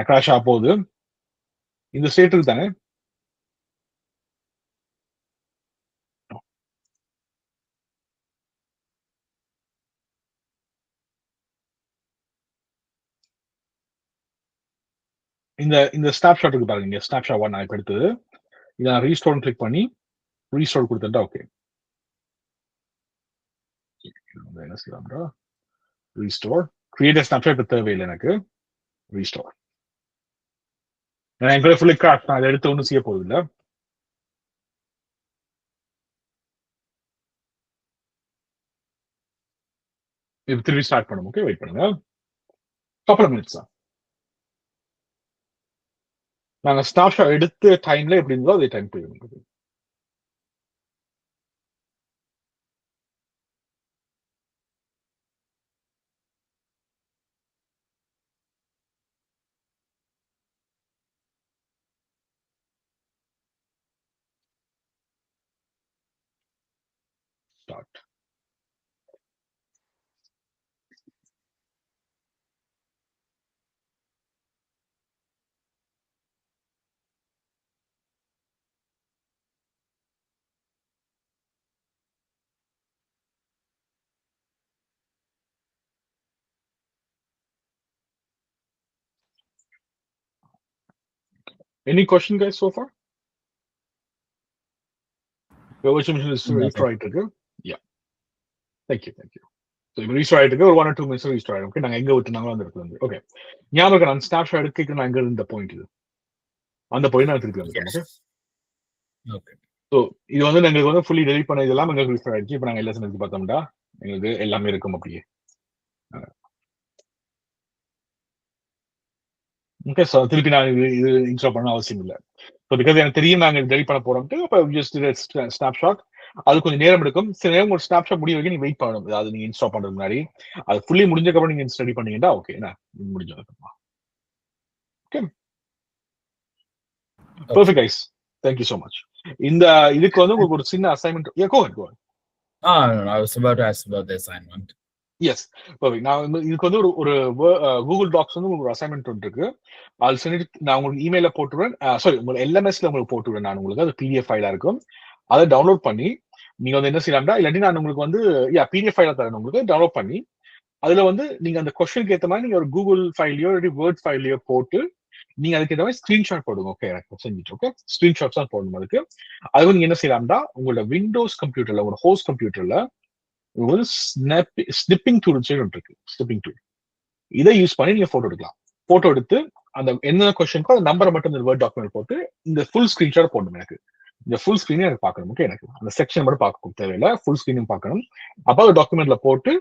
கிராஷ் ஆக போகுது. இந்த ஸ்டேட்டுக்கு தானே இந்த ஸ்னாப்ஷாட்டுக்கு பாருங்க, ஸ்னாப்ஷாட் 1 நான் இப்ப எடுத்தது. இதை நான் ரீஸ்டோர் கிளிக் பண்ணி ரீஸ்டோர் கொடுத்துட்டா ஓகே. என்ன செய்யலாம்டா, ரீஸ்டோர் கிரியேட் ஸ்னாப்ஷாட் இப்ப தேவையில்லை எனக்கு. ரீஸ்டோர் என் ஃபுல்லி கிராஷ், நான் அதை எடுத்து ஒன்றும் செய்ய போகுது இல்லை. இப்போ திரும்பி ஸ்டார்ட் பண்ணும். ஓகே, வெயிட் பண்ணுங்க, கப்பல் மினிட்ஸ் தான். நாங்க ஸ்னாப்ஷாட் எடுத்த டைம்ல எப்படி இருந்தோ அதே டைம் போயிடும். Start. Any question, guys, so far? Your virtual machine is restore ஆயிட்டு இருக்கு. Yeah. Thank you. So இப்போ restore ஆயிட்டு இருக்கு. ஒரு 1 or 2 minutes restore ஆயிடும். ஓகே, நாங்க எங்க விட்டுனாங்களோ அந்த இடத்துல இருந்து. ஓகே, ஞாபகம் நான் ஸ்னாப்ஷாட் எடுக்க நான் எங்க இருந்த பாயிண்ட் இது, அந்த பாயிண்ட் நான் திருப்பி வந்துட்டேன். ஓகே, ஸோ இது வந்து எங்களுக்கு வந்து ஃபுல்லி டெலிட் பண்ண இதெல்லாம் எங்களுக்கு ரீஸ்டோர் ஆயிடுச்சு. இப்போ நாங்கள் எல்லாம் எடுத்து பார்த்தோம்னா எங்களுக்கு எல்லாமே இருக்கும் அப்படியே. ஓகே, ஸோ திருப்பி நான் இது இன்ஸ்டால் பண்ண அவசியம் இல்லை. ஸோ பிகாஸ் எனக்கு தெரியும் நாங்கள் டெலிட் பண்ண போறோம்ட்டு, அப்போ ஜஸ்ட் ஸ்னாப்ஷாட் அது கொஞ்சம் நேரம் எடுக்கும். சில நேரம் ஒரு ஸ்னாப்ஷாட் முடிய வரைக்கும் நீங்க வெயிட் பண்ணணும். அதாவது நீங்க இன்ஸ்டால் பண்றது முன்னாடி அது ஃபுல்லி முடிஞ்சக்கப்புறம் நீங்க ஸ்டடி பண்ணீங்கன்னா ஓகே, முடிஞ்சதுக்கப்புறமா. Okay, perfect guys, thank you so much. இந்த இதுக்கு வந்து உங்களுக்கு ஒரு சின்ன assignment. Go ahead. I was about to ask about the assignment. Yes, நான் இதுக்கு வந்து ஒரு கூகுள் டாக்ஸ் வந்து உங்களுக்கு ஒரு அசைன்மெண்ட் ஒன்று இருக்கு. அது சொல்லிட்டு நான் உங்களுக்கு இமெயில போட்டுருவேன். சாரி, உங்களுக்கு எல்எம்எஸ்ல உங்களுக்கு போட்டுருவேன். நான் உங்களுக்கு அது பிடிஎஃப் ஃபைலா இருக்கும். அதை டவுன்லோட் பண்ணி நீங்க வந்து என்ன செய்யலாம்டா, இல்லாட்டி நான் உங்களுக்கு வந்து பிடிஎஃப் ஃபைலா தரேன். உங்களுக்கு டவுன்லோட் பண்ணி அதுல வந்து நீங்க அந்த கொஸ்டினுக்கு ஏற்ற மாதிரி நீங்க ஒரு கூகுள் ஃபைலையோ இல்லாட்டி வேர்ட் ஃபைலையோ போட்டு நீங்க அதுக்கு ஏற்ற மாதிரி ஸ்கிரீன்ஷாட் போடுங்க. ஓகே, எனக்கு செஞ்சுட்டு ஓகே ஸ்கிரீன்ஷாட்ஸ் தான் போடணும். அதுக்கு அது நீங்க என்ன செய்யலாம்டா, உங்களோட விண்டோஸ் கம்ப்யூட்டர்ல, உங்களோட ஹோஸ்ட் கம்ப்யூட்டர்ல ஒரு ஸ்னிப்பிங் டூல் இருக்கு. ஸ்னிப்பிங் டூல் இதை யூஸ் பண்ணி நீங்க போட்டோ எடுக்கலாம். போட்டோ எடுத்து அந்த என்ன கொஸ்டினுக்கோ அந்த நம்பரை மட்டும் இந்த வேர்ட் டாக்குமெண்ட் போட்டு இந்த ஃபுல் ஸ்கிரீன்ஷாட் போடணும். எனக்கு இந்த ஃபுல் ஸ்கிரீனே எனக்கு பார்க்கணும். ஓகே, எனக்கு அந்த செக்ஷன் மட்டும் பார்க்க தேவையில்லை, ஃபுல் ஸ்கிரீனும் பார்க்கணும். அப்போ அந்த டாக்குமெண்ட்ல போட்டு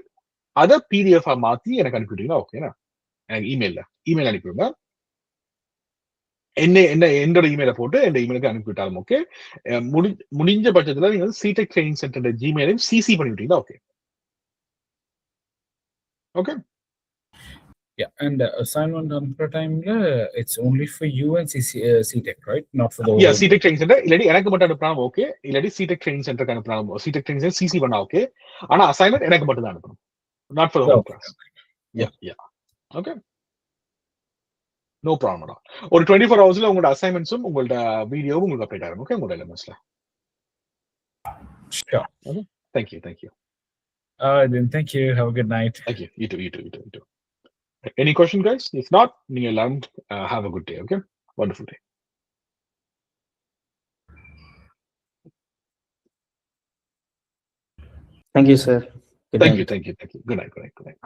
அதை பிடிஎஃப் மாத்தி எனக்கு அனுப்பிவிட்டீங்கன்னா ஓகேனா, எனக்கு இமெயில் அனுப்பிவிடுங்க. என்னோட இமெயில போட்டு என் இமெயிலுக்கு அனுப்பிவிட்டாலும் ஓகே. முடிஞ்ச பட்சத்துல நீங்க வந்து சிடெக் ட்ரைனிங் சென்டர் ஜிமெயிலையும் சிசி பண்ணிவிட்டீங்கன்னா okay. Okay. Yeah, and the assignment on per time, it's only for you and CTech, right? Not for the whole. Yeah, CTech Training Center. இல்லடி எனக்கு மட்டும் அனுப்பலாம் ஓகே. இல்லடி CTech Training Center க்கு அனுப்பலாம். CTech Training Center CC பண்ணா okay. ஆனா assignment எனக்கு மட்டும் தான் அனுப்பணும். Not for the whole class. Yeah. Okay. No problem at all. ஒரு 24 ஹவர்ஸ்ல உங்களோட அசைன்மென்ட்ஸும் உங்களோட வீடியோவும் உங்களுக்கு அப்டேட் ஆகும். ஓகே, உங்களோட LMSல. Sure. Okay. Thank you. Then thank you. Have a good night. Thank you. You too. Any question, guys? If not, you learned. Have a good day. Okay, wonderful day. Thank you, sir. Thank you. Good night.